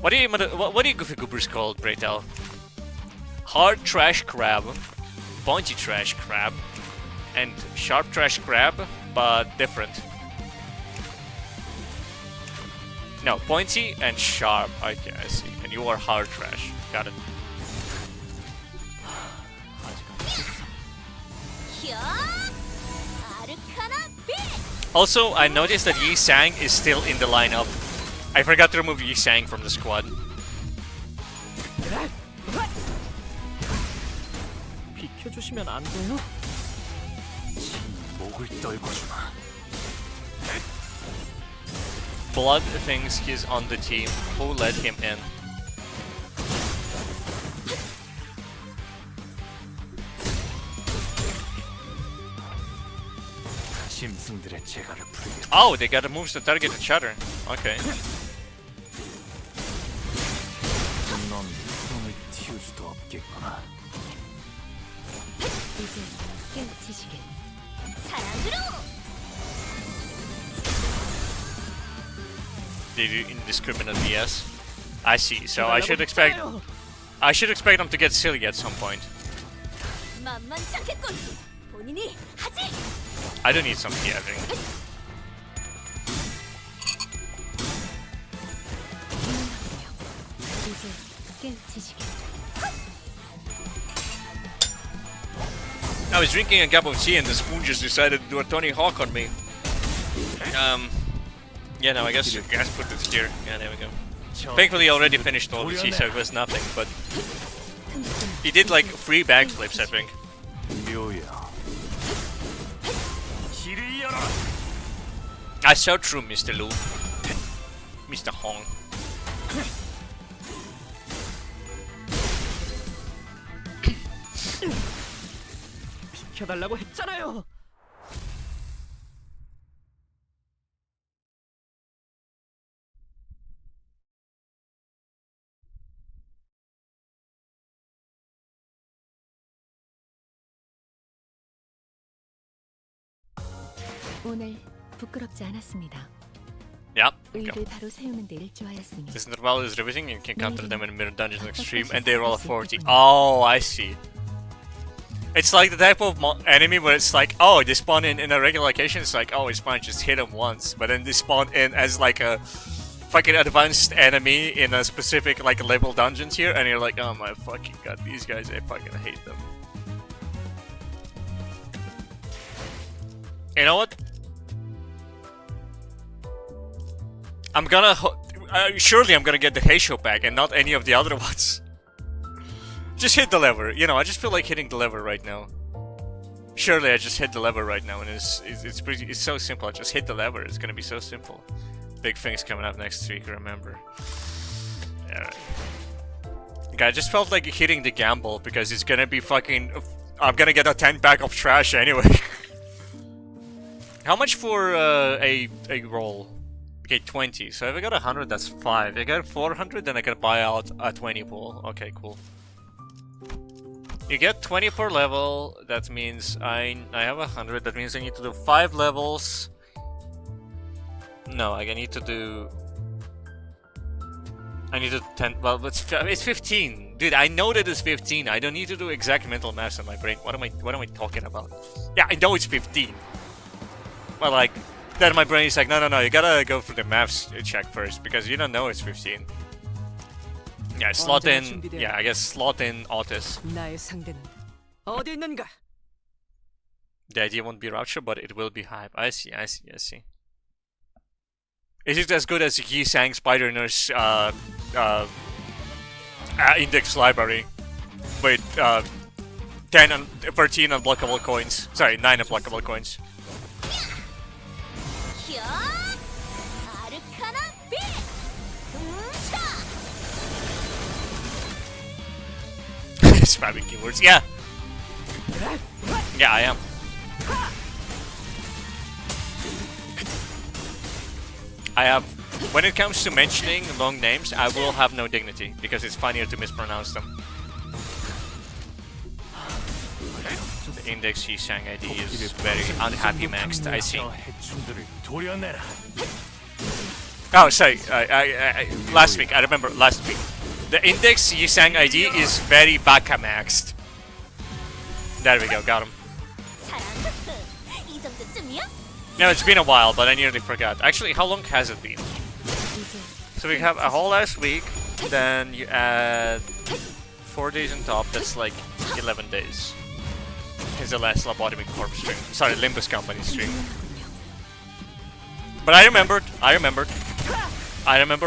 What do you Goofy Goobers called, Braytel? hard trash crab, pointy trash crab, and sharp trash crab, but different. No, pointy and sharp. Okay, I see. And you are hard trash. Got it. Also, I noticed that Yi Sang is still in the lineup. I forgot to remove Yi Sang from the squad. 비켜주시면 안 돼요? 목을 떨궈주마. Blood thinks he's on the team. Who let him in? 짐승들의 재갈을 풀게. Oh, they gotta move the target to chatter. Okay. 넌 손을 틔울 수도 없겠구나. 이제 깨우치시길. They do indiscriminate BS. I see. So I should expect them to get silly at some point. I don't need some teasing. 이제 깨우치시길. I was drinking a cup of tea and the spoon just decided to do a Tony Hawk on me. Yeah, no, I guess put it here. Yeah, there we go. Thankfully, I already finished all the tea, so it was nothing, but he did like 3 backflips, I think. I saw through Mr. Lu. Mr. Hong. 비켜달라고 했잖아요. 오늘 부끄럽지 않았습니다. Yeah. 의를 바로 세우는 데 일조하였으니. This interval is riveting, you can counter them in mirror dungeons extreme, and they roll a 40. Oh, I see. It's like the type of enemy where it's like, oh, they spawn in a regular location, it's like, oh, it's fine, just hit them once. But then they spawn in as like a fucking advanced enemy in a specific like level dungeons here, and you're like, oh my fucking god, these guys, I fucking hate them. You know what? I'm gonna surely I'm gonna get the Heisho back and not any of the other ones. Just hit the lever, you know. I just feel like hitting the lever right now. Surely I just hit the lever right now, and it's so simple. I just hit the lever. It's gonna be so simple. Big things coming up next week. Remember. Yeah. Okay, I just felt like hitting the gamble because it's gonna be fucking. I'm gonna get a 10 pack of trash anyway. How much for a roll? Okay, 20. So if I got 100, that's 5. If I got 400, then I can buy out a 20 pool. Okay, cool. You get 20 per level. That means I have 100. That means I need to do 5 levels. No, I need to do. I need to 10. Well, it's 15, dude. I know that it's 15. I don't need to do exact mental maths in my brain. What am I talking about? Yeah, I know it's 15. But like, then my brain is like, no, you gotta go through the maths check first because you don't know it's 15. Yeah, slot in. Yeah, I guess slot in Otis. 나의 상대는 어디 있는가? The idea won't be Rapture, but it will be Hype. I see. Is it as good as Yi Sang Spider Nurse index library with 10 and 13 unblockable coins? Sorry, 9 unblockable coins. Spamming keywords, yeah. Yeah, I am. I have. When it comes to mentioning long names, I will have no dignity because it's funnier to mispronounce them. The index Yi Sang ID is very unhappy maxed. I see. Oh, sorry. Last week. I remember last week. The index Yisang ID is very baka maxed. There we go, got him. 이 정도쯤이야? No, it's been a while, but I nearly forgot. Actually, how long has it been? So we have a whole last week, then you add 4 days on top, that's like 11 days. Is the last Lobotomy Corp stream. Sorry, Limbus Company stream. But I remember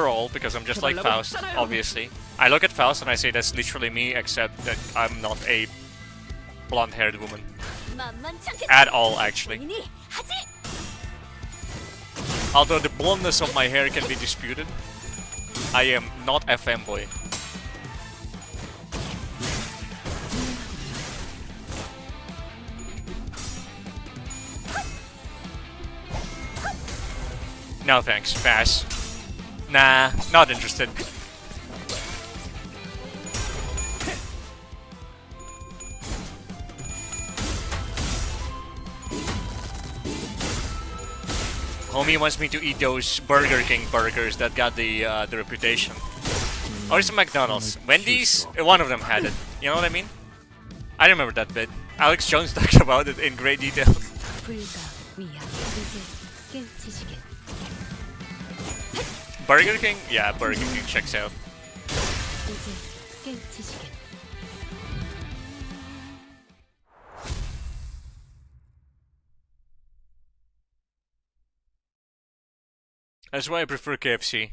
all, because I'm just like Faust, obviously. I look at Faust and I say that's literally me, except that I'm not a blonde-haired woman. At all, actually. Although the blondness of my hair can be disputed, I am not a femboy. No thanks, pass. Nah, not interested. Homie wants me to eat those Burger King burgers that got the reputation. Or it's McDonald's. Wendy's, one of them had it. You know what I mean? I remember that bit. Alex Jones talked about it in great detail. Burger King? Yeah, Burger King checks out. That's why I prefer KFC.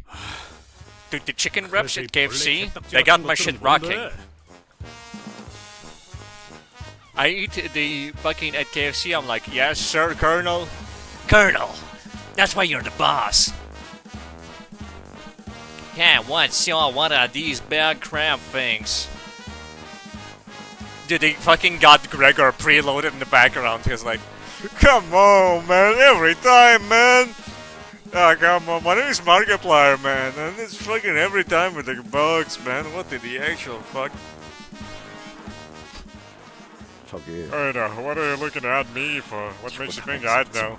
Dude, the chicken wraps at KFC, they got my shit rocking. I eat the fucking at KFC, I'm like, yes sir, Colonel. Colonel, that's why you're the boss. Yeah, what are these bad crab things? Dude, they fucking got Gregor preloaded in the background. He was like, come on, man, every time, man. Ah, come on, my name is Markiplier, man, and it's fucking every time with the bugs, man. What did the actual fuck? Hey, what are you looking at me for? What makes you think I'd know?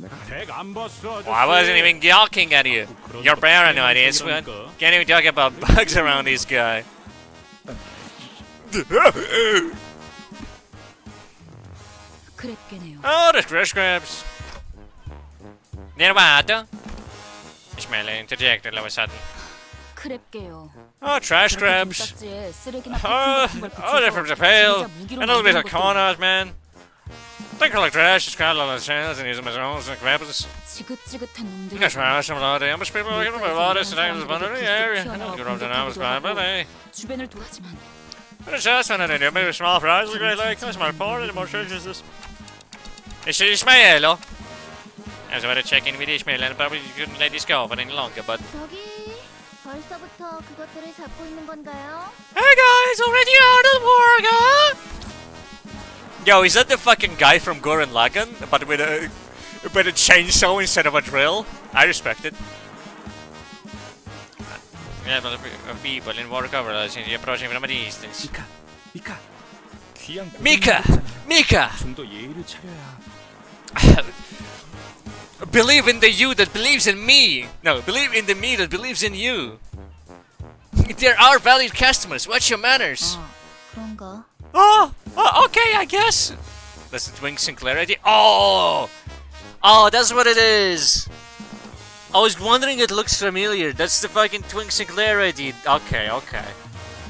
Well, I wasn't even gawking at you. You're paranoid, it's one. Can't even talk about bugs around this guy. Oh, the trash crabs. Nervato? Ishmael interjected all of a sudden. Oh, trash crabs. Oh, they're from Japan. A little bit of corners, man. They collect trash, scrap all the shells, and use them as homes and crabs. You can try some of the ambush people looking for water, and I was wondering the area. I don't get around the numbers, but they. But it's just one of the maybe small fries, the great lake, small port, and the more churches this. It's Ishmael. I was about to check in with Ishmael, and probably couldn't let this go for any longer, but. 벌써부터 그것들을 잡고 있는 건가요? Hey guys, already out of work, huh? Yo, is that the fucking guy from Gurren Lagann, but with a chainsaw instead of a drill? I respect it. Yeah, but people in war cover seem to be approaching from a distance. Mika! Believe in the you that believes in me! No, believe in the me that believes in you! There are valued customers, watch your manners! 그런가? Oh, okay, I guess! That's the Twink Singularity. Oh, that's what it is! I was wondering, it looks familiar. That's the fucking Twink Singularity. Okay.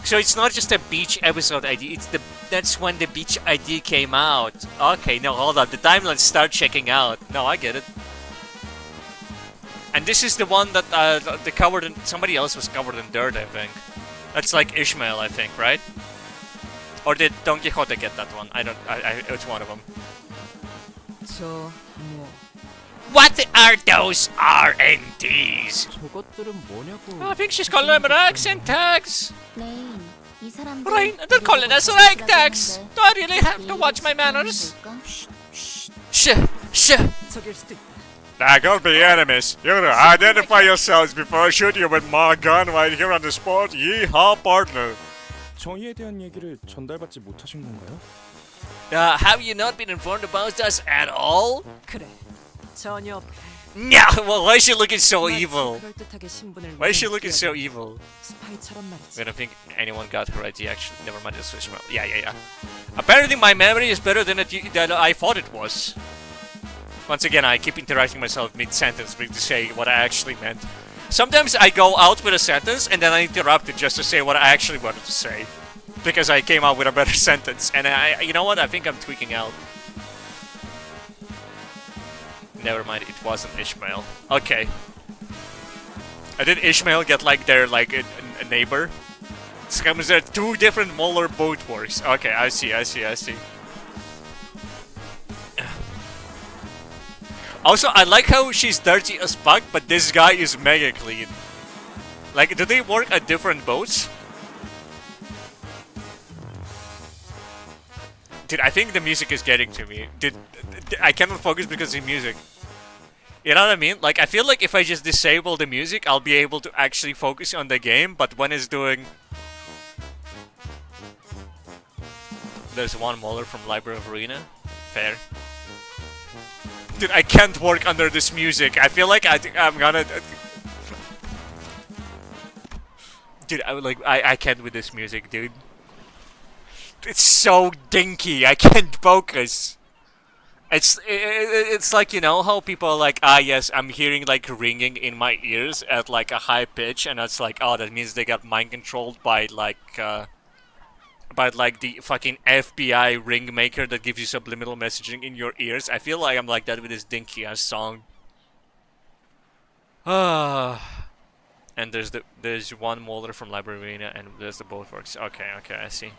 So it's not just a beach episode ID, that's when the beach ID came out. Okay, no, hold on, the timelines start checking out. No, I get it. And this is the one that somebody else was covered in dirt, I think. That's like Ishmael, I think, right? Or did Don Quixote get that one? It's one of them. What are those R&Ds? I think she's calling them rags and tags. Rain, they're calling us rag tags. Do I really have to watch my manners? Shh. Nah, don't be enemies. You gotta identify yourselves before I shoot you with my gun right here on the spot. Yeehaw, partner. 정의에 대한 얘기를 전달받지 못하신 건가요? Have you not been informed about us at all? 그래. 전혀 Yeah, well, why is she looking so evil? 그럴듯하게 신분을 Why is she 위해 looking so 뛰어든 evil? 스파이처럼 말이지. I don't think anyone got her idea, actually. Never mind, it's Ishmael. Yeah. Apparently my memory is better than I thought it was. Once again, I keep interrupting myself mid-sentence to say what I actually meant. Sometimes I go out with a sentence and then I interrupt it just to say what I actually wanted to say. Because I came out with a better sentence. And you know what? I think I'm tweaking out. Never mind, it wasn't Ishmael. Okay. Did Ishmael get like their a neighbor? It's because there are two different molar boat works. Okay, I see. Also, I like how she's dirty as fuck, but this guy is mega clean. Like, do they work at different boats? Dude, I think the music is getting to me. I cannot focus because of the music. You know what I mean? Like, I feel like if I just disable the music, I'll be able to actually focus on the game, but when it's doing... There's one molar from Library of Arena. Fair. Dude, I can't work under this music. I feel like I'm gonna... Dude, I can't with this music, dude. It's so dinky. I can't focus. It's like, you know how people are like, yes, I'm hearing like ringing in my ears at like a high pitch, and that's like, oh, that means they got mind controlled by like the fucking FBI ring maker that gives you subliminal messaging in your ears. I feel like I'm like that with this dinky ass song. And there's one molder from Library Arena, and there's the boat works. Okay, I see.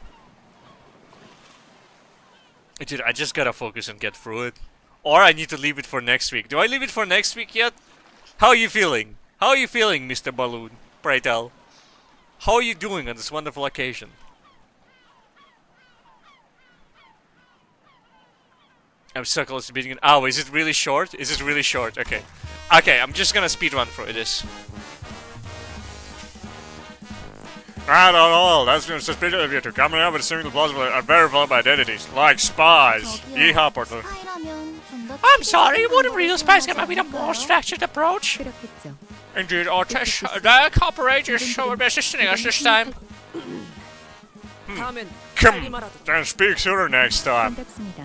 Dude, I just gotta focus and get through it. Or I need to leave it for next week. Do I leave it for next week yet? How are you feeling? How are you feeling, Mr. Balloon? Pray tell. How are you doing on this wonderful occasion? I'm so close to beating it. Oh, is it really short? Is it really short? Okay. Okay, I'm just gonna speedrun through this. I don't know. That's been suspicious of you to coming up with single plausible and verifiable identities, like spies. Yeehaw, Portal. I'm sorry, wouldn't real spies come up with a more structured approach? 그렇겠죠. Indeed, our the operators show assisting us this time. 다음엔 Come, 빨리 말하자. then speak sooner next time. 반갑습니다.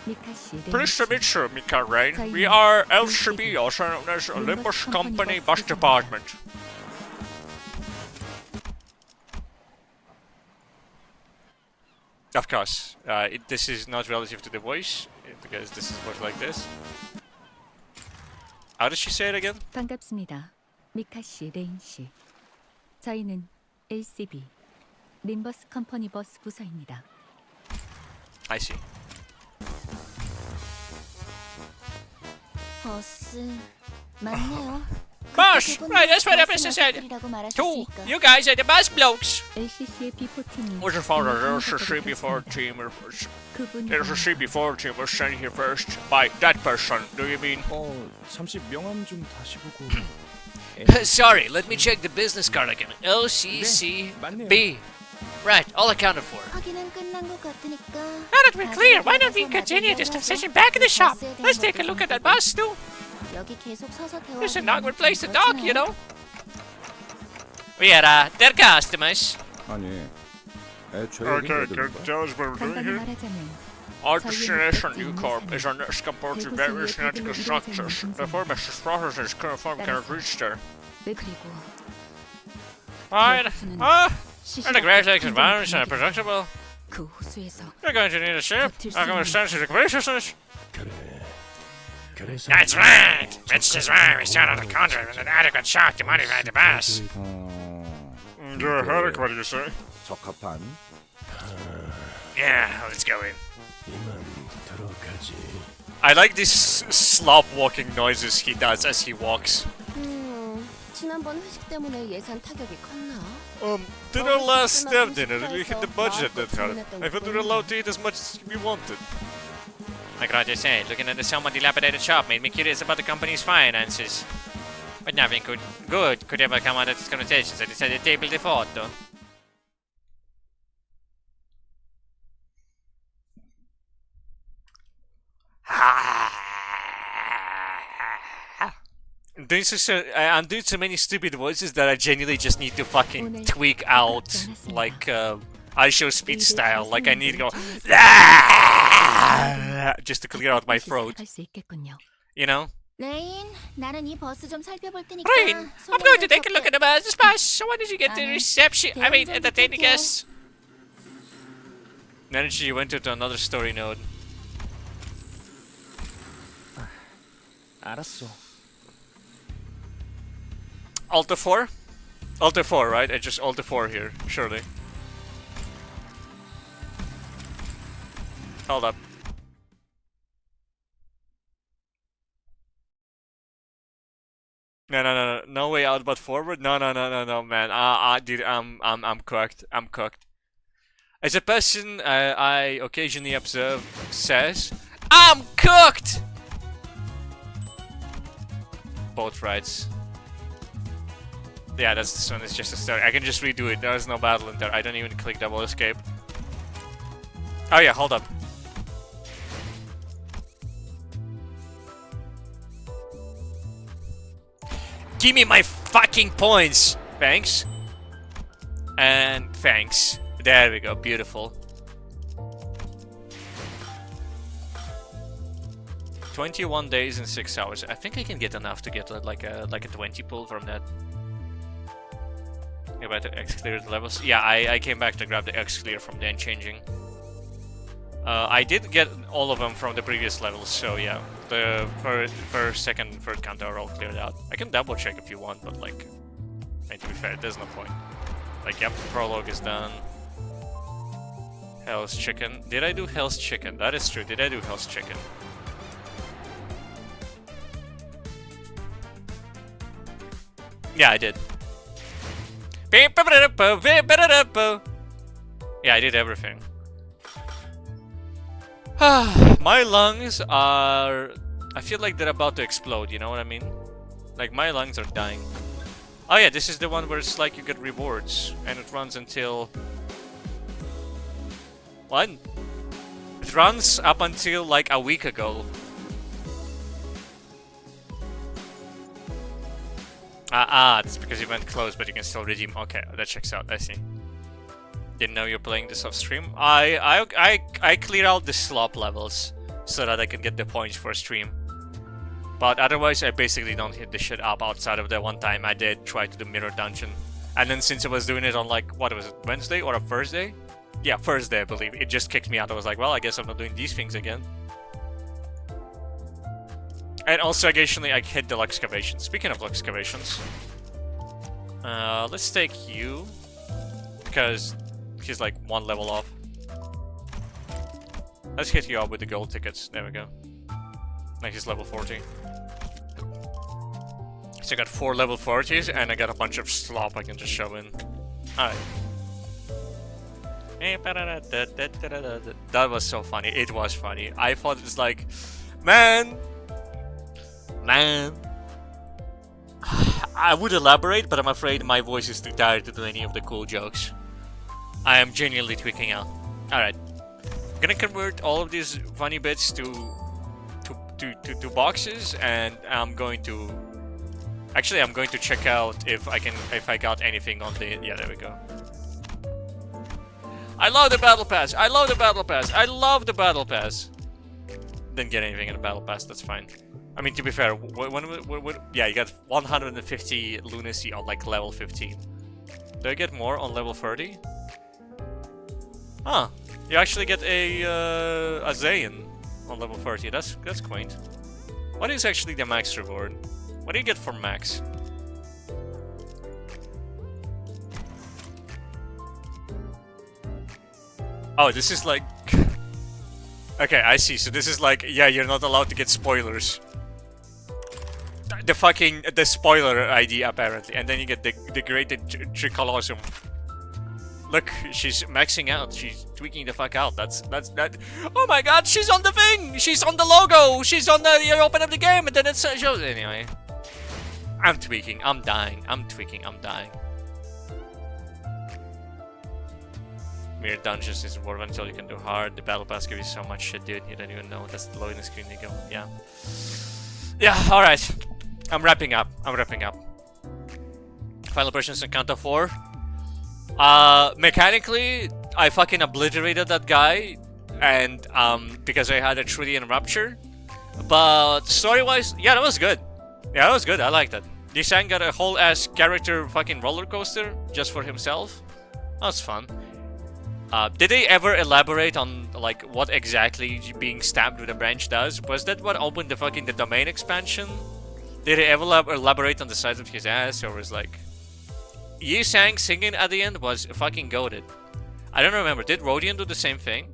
미카 씨, 레인 Pleased to 씨. meet you, Mika Rain. We are LCB, also known as Limbus Company Bus Department. Of course. This is not relative to the voice, because this is works like this. How did she say it again? 반갑습니다. 미카 씨, 레인 씨. 저희는 LCB 림버스 컴퍼니 버스 부서입니다. I see. 버스 맞네요. Bus! Right, that's what I was said. Two, you guys are the bus blokes. LCC의 B4팀이 Was your father there's a CB4 team? 그분 There's a CB4 team was sent here first by that person. Do you mean? 잠시 명함 좀 다시 보고. Sorry, let me check the business card again. LCCB. Right, all accounted for. 확인은 끝난 것 같으니까. Now that we're clear, why don't we continue this session back in the shop? Let's take a look at that bus too. 여기 계속 서서 대화. It's an awkward place to talk, you know. We are their customers. 아니, Okay, can you tell us what we're doing 간단히 here? 말하자면 Our destination, New Corp, is on this compared to various genetic structures. The pharmacist processes current form cannot reach there. 그리고 Alright. And the great 시시각각 environment and 분위기를 predictable. 그 호수에서 You're going to need a ship. I'm going to stand to the graciousness. 그래서 That's right. That's just why we started the contract with an adequate shop to modify the bus. You're a headache, what do you say? 적합한 Yeah, let's go in. 이만 들어가지. I like these slop walking noises he does as he walks. 지난번 회식 때문에 예산 타격이 컸나? Did our last staff dinner really hit the budget that hard? I thought we were allowed to eat as much as we wanted. Like Roger said, looking at the somewhat dilapidated shop made me curious about the company's finances. But nothing good could ever come out of this conversation, so I decided to table the thought, though. I'm doing so many stupid voices that I genuinely just need to fucking tweak out, like, iShow speed style. Like, I need to go, just to clear out my throat. 할수 있겠군요. You know? 레인, 나는 이 버스 좀 살펴볼 테니까. Rain, I'm going to take a look at the bus. So when did you get to the reception? I mean, at the daily guest. Then she went to another story node. 알았어. Alt 4? Alt 4, right? I just Alt 4 here, surely. Hold up. No way out but forward. No, man. Dude, I'm cooked. I'm cooked. As a person I occasionally observe says, I'm cooked. Both rights. Yeah, this one is just a story. I can just redo it. There's no battle in there. I don't even click double escape. Oh yeah, hold up. Give me my fucking points! Thanks. And thanks. There we go, beautiful. 21 days and 6 hours. I think I can get enough to get like a 20 pull from that. About to X clear the levels. Yeah, I came back to grab the X clear from the end changing. I did get all of them from the previous levels, so yeah. The first, second, third Canto are all cleared out. I can double check if you want, but like, to be fair, there's no point. Like, yep, prologue is done. Hell's Chicken. Did I do Hell's Chicken? That is true. Did I do Hell's Chicken? Yeah, I did. Yeah, I did everything. My lungs are... I feel like they're about to explode, you know what I mean? Like, my lungs are dying. Oh yeah, this is the one where it's like you get rewards, and it runs until... What? It runs up until like a week ago. That's because you went close, but you can still redeem. Okay, that checks out, I see. Didn't know you're playing this off stream. I clear out the slop levels so that I can get the points for stream. But otherwise, I basically don't hit the shit up outside of the one time I did try to do mirror dungeon. And then since I was doing it on like, what was it, Wednesday or a Thursday? Yeah, Thursday I believe. It just kicked me out. I was like, well, I guess I'm not doing these things again. And also occasionally I hit the excavation. Speaking of excavations, let's take you because he's like one level off. Let's hit you up with the gold tickets. There we go. Like he's level 40. So I got 4 level 40s and I got a bunch of slop I can just shove in. Alright. That was so funny. It was funny. I thought it was like, man. I would elaborate, but I'm afraid my voice is too tired to do any of the cool jokes. I am genuinely tweaking out. Alright. I'm gonna convert all of these funny bits to boxes, and I'm going to... Actually, I'm going to check out if I got anything on the... Yeah, there we go. I love the battle pass! I love the battle pass! I love the battle pass! Didn't get anything in the battle pass, that's fine. I mean, to be fair, yeah, you got 150 lunacy on like level 15. Do I get more on level 30? Huh. You actually get a Zayn on level 30. That's quaint. What is actually the max reward? What do you get for max? Oh, this is like... Okay, I see. So this is like, yeah, you're not allowed to get spoilers. The spoiler ID apparently, and then you get the degraded Tricolossum. Look, she's maxing out. She's tweaking the fuck out. That's that. Oh my god, she's on the thing. She's on the logo. She's on the. You open up the game, and then it shows. Anyway, I'm tweaking. I'm dying. I'm tweaking. I'm dying. Mere dungeons is worth until you can do hard. The battle pass gives you so much shit, dude. You don't even know. That's the loading screen you go. Yeah. Yeah, alright. I'm wrapping up. Final impressions on Canto 4. Mechanically, I fucking obliterated that guy, and because I had a Trillion Rupture. But story-wise, yeah, that was good. Yeah, that was good. I liked it. Disang got a whole ass character fucking roller coaster just for himself. That was fun. Did they ever elaborate on like what exactly being stabbed with a branch does? Was that what opened the domain expansion? Did they ever elaborate on the size of his ass, or was like Yi Sang singing at the end was fucking goated? I don't remember. Did Rodian do the same thing?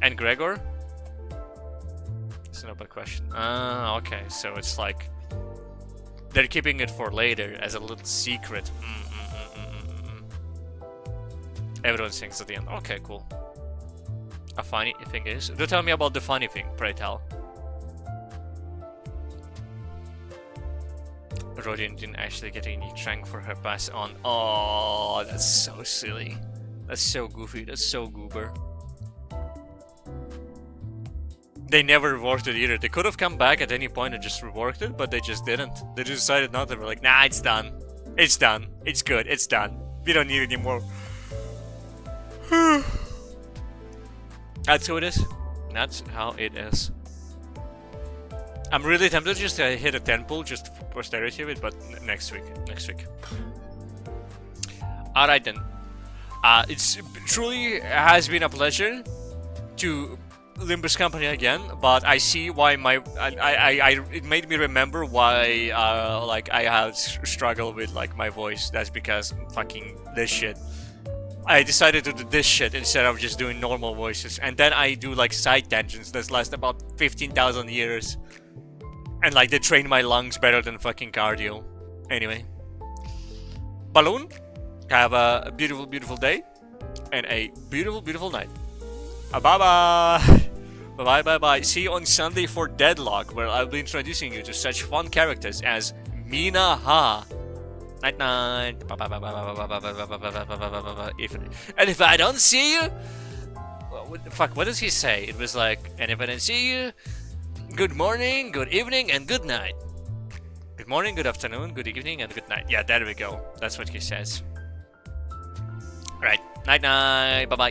And Gregor? It's an open question. Okay. So it's like they're keeping it for later as a little secret. Everyone sings at the end. Okay, cool. A funny thing is... Do tell me about the funny thing, pray tell. Rodian didn't actually get any trank for her pass on. Oh, that's so silly. That's so goofy. That's so goober. They never reworked it either. They could have come back at any point and just reworked it, but they just didn't. They just decided not to. They were like, nah, it's done. It's done. It's good. It's done. We don't need it anymore. That's how it is. That's how it is. I'm really tempted just to hit a 10 pull just for posterity of it, but next week. Alright then. It's truly has been a pleasure to Limbus Company again, but I see why it made me remember why like I have struggled with like my voice. That's because fucking this shit. I decided to do this shit instead of just doing normal voices, and then I do like side tangents that last about 15,000 years, and like they train my lungs better than fucking cardio. Anyway, Balloon, have a beautiful, beautiful day and a beautiful, beautiful night. Bye bye. Bye bye bye. See you on Sunday for Deadlock, where I'll be introducing you to such fun characters as Mina Ha. Night night. If I don't see you, fuck, what does he say? It was like, and if I don't see you, good morning, good evening, and good night. Good morning, good afternoon, good evening, and good night. Yeah, there we go. That's what he says. Right. Night night. Bye bye.